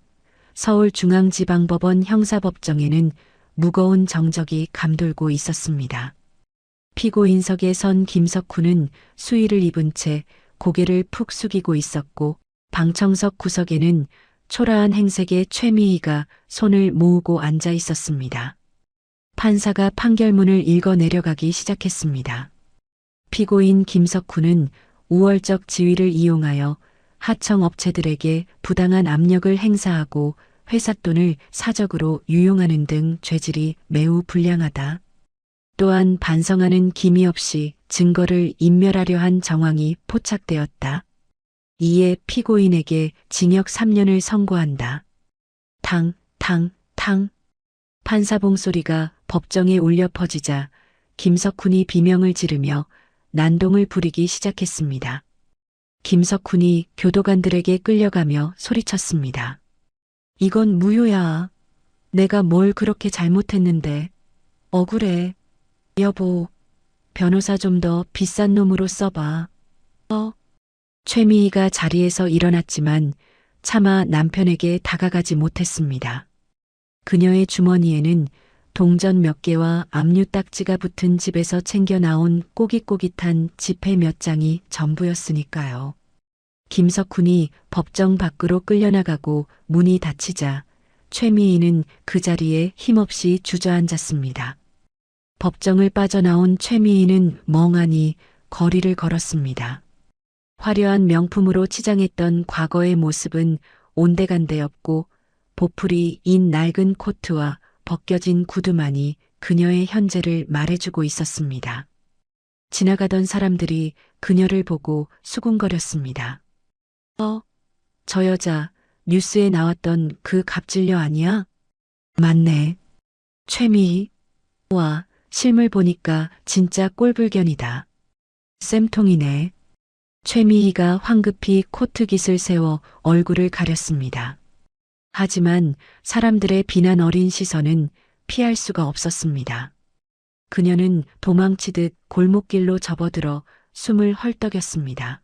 서울중앙지방법원 형사법정에는 무거운 정적이 감돌고 있었습니다. 피고인석에 선 김석훈은 수의를 입은 채 고개를 푹 숙이고 있었고, 방청석 구석에는 초라한 행색의 최미희가 손을 모으고 앉아 있었습니다. 판사가 판결문을 읽어 내려가기 시작했습니다. 피고인 김석훈은 우월적 지위를 이용하여 하청업체들에게 부당한 압력을 행사하고 회사 돈을 사적으로 유용하는 등 죄질이 매우 불량하다. 또한 반성하는 기미 없이 증거를 인멸하려 한 정황이 포착되었다. 이에 피고인에게 징역 3년을 선고한다. 탕. 판사 봉소리가 법정에 울려 퍼지자 김석훈이 비명을 지르며 난동을 부리기 시작했습니다. 김석훈이 교도관들에게 끌려가며 소리쳤습니다. 이건 무효야. 내가 뭘 그렇게 잘못했는데. 억울해. 여보, 변호사 좀 더 비싼 놈으로 써봐. 최미희가 자리에서 일어났지만 차마 남편에게 다가가지 못했습니다. 그녀의 주머니에는 동전 몇 개와 압류 딱지가 붙은 집에서 챙겨 나온 꼬깃꼬깃한 지폐 몇 장이 전부였으니까요. 김석훈이 법정 밖으로 끌려나가고 문이 닫히자 최미희는 그 자리에 힘없이 주저앉았습니다. 법정을 빠져나온 최미희는 멍하니 거리를 걸었습니다. 화려한 명품으로 치장했던 과거의 모습은 온데간데 없고 보풀이 인 낡은 코트와 벗겨진 구두만이 그녀의 현재를 말해주고 있었습니다. 지나가던 사람들이 그녀를 보고 수군거렸습니다. 저 여자 뉴스에 나왔던 그 갑질녀 아니야? 맞네. 최미희. 와, 실물 보니까 진짜 꼴불견이다. 쌤통이네. 최미희가 황급히 코트깃을 세워 얼굴을 가렸습니다. 하지만 사람들의 비난 어린 시선은 피할 수가 없었습니다. 그녀는 도망치듯 골목길로 접어들어 숨을 헐떡였습니다.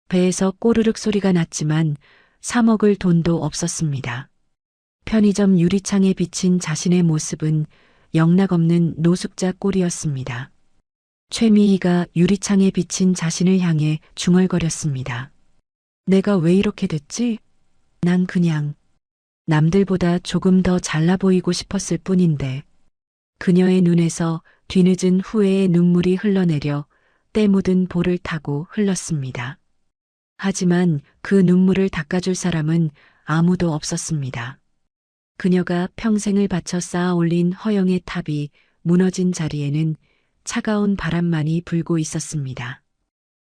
배에서 꼬르륵 소리가 났지만 사 먹을 돈도 없었습니다. 편의점 유리창에 비친 자신의 모습은 영락없는 노숙자 꼴이었습니다. 최미희가 유리창에 비친 자신을 향해 중얼거렸습니다. 내가 왜 이렇게 됐지? 난 그냥 남들보다 조금 더 잘나 보이고 싶었을 뿐인데. 그녀의 눈에서 뒤늦은 후회의 눈물이 흘러내려 때 묻은 볼을 타고 흘렀습니다. 하지만 그 눈물을 닦아줄 사람은 아무도 없었습니다. 그녀가 평생을 바쳐 쌓아 올린 허영의 탑이 무너진 자리에는 차가운 바람만이 불고 있었습니다.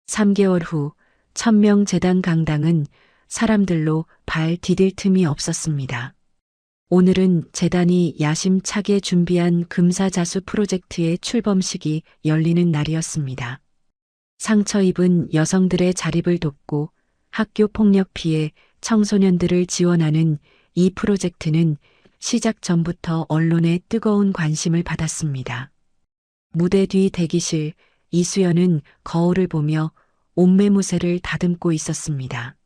3개월 후 천명재단 강당은 사람들로 발 디딜 틈이 없었습니다. 오늘은 재단이 야심차게 준비한 금사자수 프로젝트의 출범식이 열리는 날이었습니다. 상처 입은 여성들의 자립을 돕고 학교 폭력 피해 청소년들을 지원하는 이 프로젝트는 시작 전부터 언론의 뜨거운 관심을 받았습니다. 무대 뒤 대기실, 이수연은 거울을 보며 옷매무새를 다듬고 있었습니다.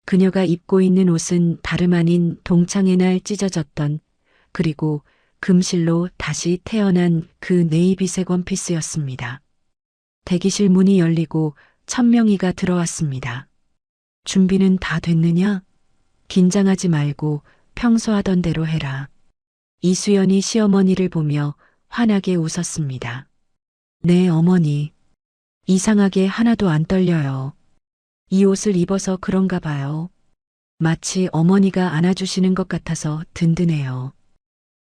그녀가 입고 있는 옷은 다름 아닌 동창의 날 찢어졌던, 그리고 금실로 다시 태어난 그 네이비색 원피스였습니다. 대기실 문이 열리고 천명이가 들어왔습니다. 준비는 다 됐느냐? 긴장하지 말고 평소 하던 대로 해라. 이수연이 시어머니를 보며 환하게 웃었습니다. 네, 어머니. 이상하게 하나도 안 떨려요. 이 옷을 입어서 그런가 봐요. 마치 어머니가 안아주시는 것 같아서 든든해요.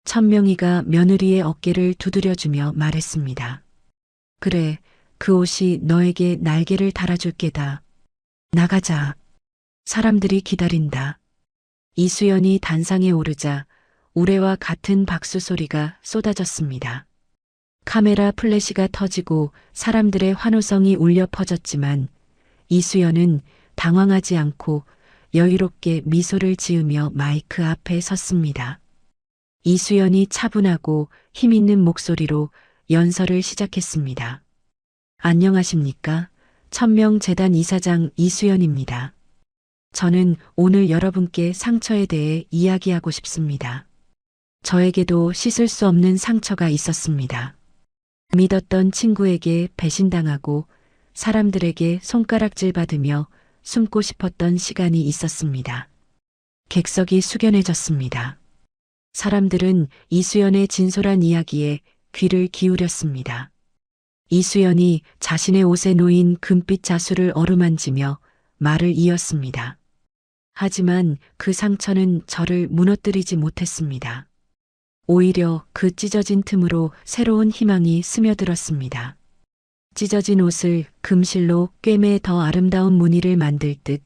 천명이가 며느리의 어깨를 두드려주며 말했습니다. 그래, 그 옷이 너에게 날개를 달아줄 게다. 나가자. 사람들이 기다린다. 이수연이 단상에 오르자 우레와 같은 박수 소리가 쏟아졌습니다. 카메라 플래시가 터지고 사람들의 환호성이 울려 퍼졌지만 이수연은 당황하지 않고 여유롭게 미소를 지으며 마이크 앞에 섰습니다. 이수연이 차분하고 힘있는 목소리로 연설을 시작했습니다. 안녕하십니까? 천명재단 이사장 이수연입니다. 저는 오늘 여러분께 상처에 대해 이야기하고 싶습니다. 저에게도 씻을 수 없는 상처가 있었습니다. 믿었던 친구에게 배신당하고 사람들에게 손가락질 받으며 숨고 싶었던 시간이 있었습니다. 객석이 숙연해졌습니다. 사람들은 이수연의 진솔한 이야기에 귀를 기울였습니다. 이수연이 자신의 옷에 놓인 금빛 자수를 어루만지며 말을 이었습니다. 하지만 그 상처는 저를 무너뜨리지 못했습니다. 오히려 그 찢어진 틈으로 새로운 희망이 스며들었습니다. 찢어진 옷을 금실로 꿰매 더 아름다운 무늬를 만들 듯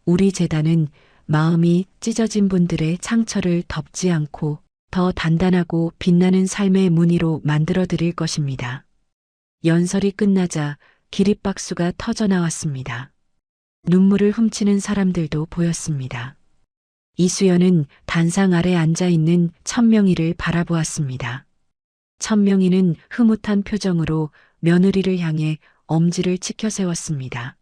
우리 재단은 마음이 찢어진 분들의 상처를 덮지 않고 더 단단하고 빛나는 삶의 무늬로 만들어 드릴 것입니다. 연설이 끝나자 기립박수가 터져 나왔습니다. 눈물을 훔치는 사람들도 보였습니다. 이수연은 단상 아래 앉아 있는 천명희를 바라보았습니다. 천명희는 흐뭇한 표정으로 며느리를 향해 엄지를 치켜 세웠습니다.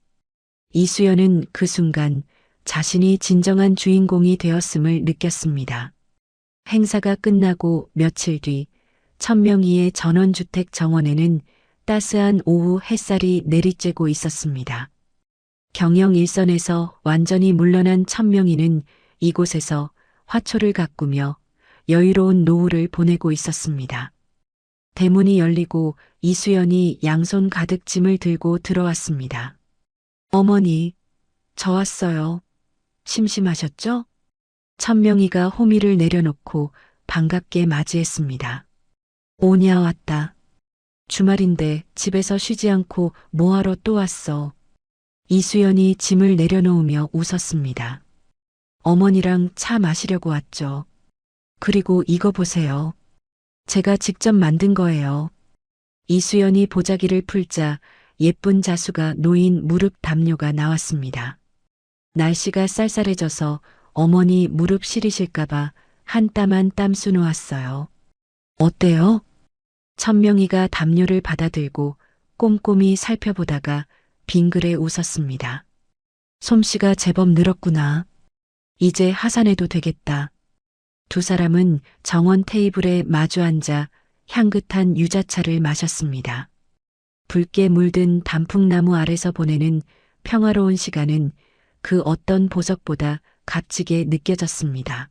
이수연은 그 순간 자신이 진정한 주인공이 되었음을 느꼈습니다. 행사가 끝나고 며칠 뒤 천명희의 전원주택 정원에는 따스한 오후 햇살이 내리쬐고 있었습니다. 경영 일선에서 완전히 물러난 천명희는 이곳에서 화초를 가꾸며 여유로운 노후를 보내고 있었습니다. 대문이 열리고 이수연이 양손 가득 짐을 들고 들어왔습니다. 어머니, 저 왔어요. 심심하셨죠? 천명희가 호미를 내려놓고 반갑게 맞이했습니다. 오냐 왔다. 주말인데 집에서 쉬지 않고 뭐하러 또 왔어. 이수연이 짐을 내려놓으며 웃었습니다. 어머니랑 차 마시려고 왔죠. 그리고 이거 보세요. 제가 직접 만든 거예요. 이수연이 보자기를 풀자 예쁜 자수가 놓인 무릎 담요가 나왔습니다. 날씨가 쌀쌀해져서 어머니 무릎 시리실까봐 한 땀 한 땀 수놓았어요. 어때요? 천명희가 담요를 받아들고 꼼꼼히 살펴보다가 빙그레 웃었습니다. 솜씨가 제법 늘었구나. 이제 하산해도 되겠다. 두 사람은 정원 테이블에 마주 앉아 향긋한 유자차를 마셨습니다. 붉게 물든 단풍나무 아래서 보내는 평화로운 시간은 그 어떤 보석보다 값지게 느껴졌습니다.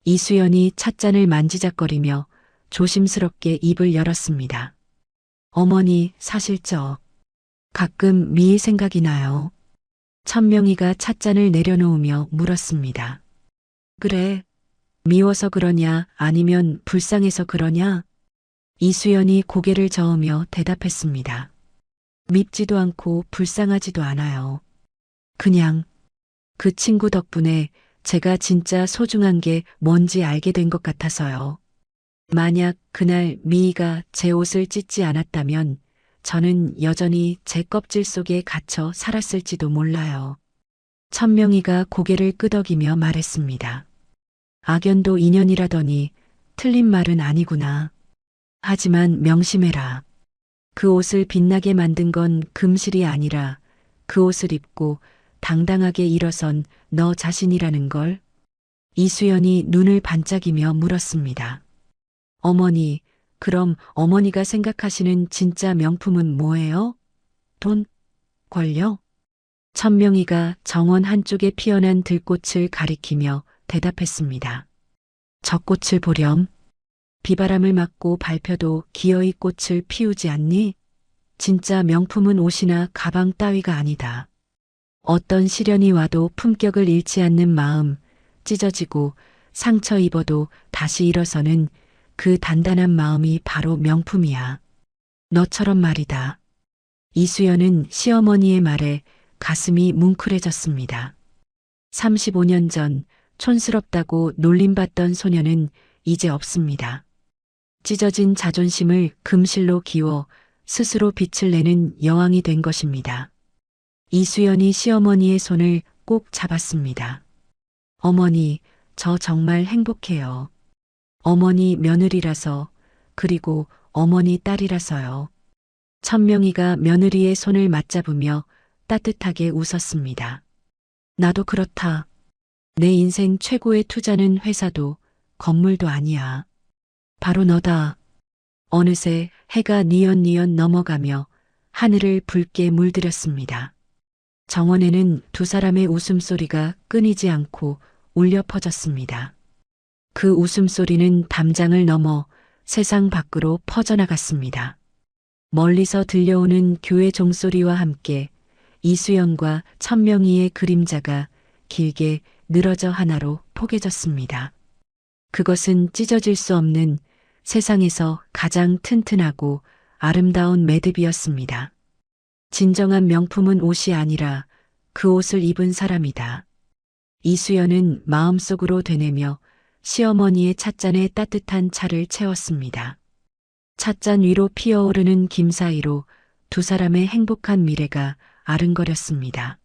이수연이 찻잔을 만지작거리며 조심스럽게 입을 열었습니다. 어머니, 사실 저 가끔 미희 생각이 나요. 천명희가 찻잔을 내려놓으며 물었습니다. 그래, 미워서 그러냐 아니면 불쌍해서 그러냐? 이수연이 고개를 저으며 대답했습니다. 밉지도 않고 불쌍하지도 않아요. 그냥 그 친구 덕분에 제가 진짜 소중한 게 뭔지 알게 된 것 같아서요. 만약 그날 미희가 제 옷을 찢지 않았다면 저는 여전히 제 껍질 속에 갇혀 살았을지도 몰라요. 천명희가 고개를 끄덕이며 말했습니다. 악연도 인연이라더니 틀린 말은 아니구나. 하지만 명심해라. 그 옷을 빛나게 만든 건 금실이 아니라 그 옷을 입고 당당하게 일어선 너 자신이라는 걸. 이수연이 눈을 반짝이며 물었습니다. 어머니, 그럼 어머니가 생각하시는 진짜 명품은 뭐예요? 돈? 권력? 천명희가 정원 한쪽에 피어난 들꽃을 가리키며 대답했습니다. 저 꽃을 보렴. 비바람을 맞고 밟혀도 기어이 꽃을 피우지 않니? 진짜 명품은 옷이나 가방 따위가 아니다. 어떤 시련이 와도 품격을 잃지 않는 마음, 찢어지고 상처 입어도 다시 일어서는 그 단단한 마음이 바로 명품이야. 너처럼 말이다. 이수연은 시어머니의 말에 가슴이 뭉클해졌습니다. 35년 전 촌스럽다고 놀림받던 소녀는 이제 없습니다. 찢어진 자존심을 금실로 기워 스스로 빛을 내는 여왕이 된 것입니다. 이수연이 시어머니의 손을 꼭 잡았습니다. 어머니, 저 정말 행복해요. 어머니 며느리라서, 그리고 어머니 딸이라서요. 천명이가 며느리의 손을 맞잡으며 따뜻하게 웃었습니다. 나도 그렇다. 내 인생 최고의 투자는 회사도 건물도 아니야. 바로 너다. 어느새 해가 뉘엿뉘엿 넘어가며 하늘을 붉게 물들였습니다. 정원에는 두 사람의 웃음소리가 끊이지 않고 울려 퍼졌습니다. 그 웃음소리는 담장을 넘어 세상 밖으로 퍼져나갔습니다. 멀리서 들려오는 교회 종소리와 함께 이수연과 천명이의 그림자가 길게 늘어져 하나로 포개졌습니다. 그것은 찢어질 수 없는 세상에서 가장 튼튼하고 아름다운 매듭이었습니다. 진정한 명품은 옷이 아니라 그 옷을 입은 사람이다. 이수연은 마음속으로 되뇌며 시어머니의 찻잔에 따뜻한 차를 채웠습니다. 찻잔 위로 피어오르는 김 사이로 두 사람의 행복한 미래가 아른거렸습니다.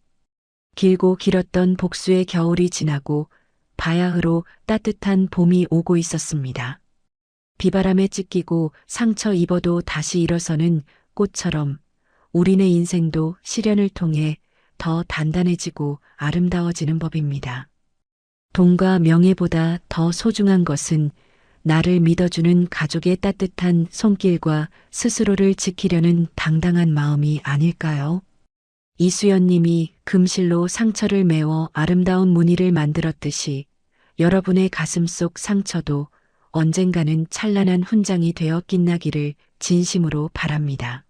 길고 길었던 복수의 겨울이 지나고 바야흐로 따뜻한 봄이 오고 있었습니다. 비바람에 찢기고 상처 입어도 다시 일어서는 꽃처럼 우리네 인생도 시련을 통해 더 단단해지고 아름다워지는 법입니다. 돈과 명예보다 더 소중한 것은 나를 믿어주는 가족의 따뜻한 손길과 스스로를 지키려는 당당한 마음이 아닐까요? 이수연 님이 금실로 상처를 메워 아름다운 무늬를 만들었듯이 여러분의 가슴 속 상처도 언젠가는 찬란한 훈장이 되어 빛나기를 진심으로 바랍니다.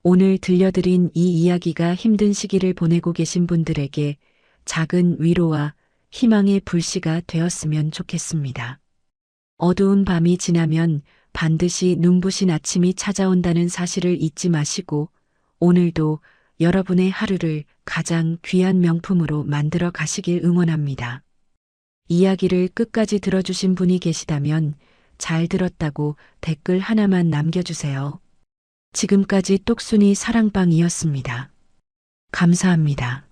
오늘 들려드린 이 이야기가 힘든 시기를 보내고 계신 분들에게 작은 위로와 희망의 불씨가 되었으면 좋겠습니다. 어두운 밤이 지나면 반드시 눈부신 아침이 찾아온다는 사실을 잊지 마시고 오늘도 여러분의 하루를 가장 귀한 명품으로 만들어 가시길 응원합니다. 이야기를 끝까지 들어주신 분이 계시다면 잘 들었다고 댓글 하나만 남겨주세요. 지금까지 똑순이 사랑방이었습니다. 감사합니다.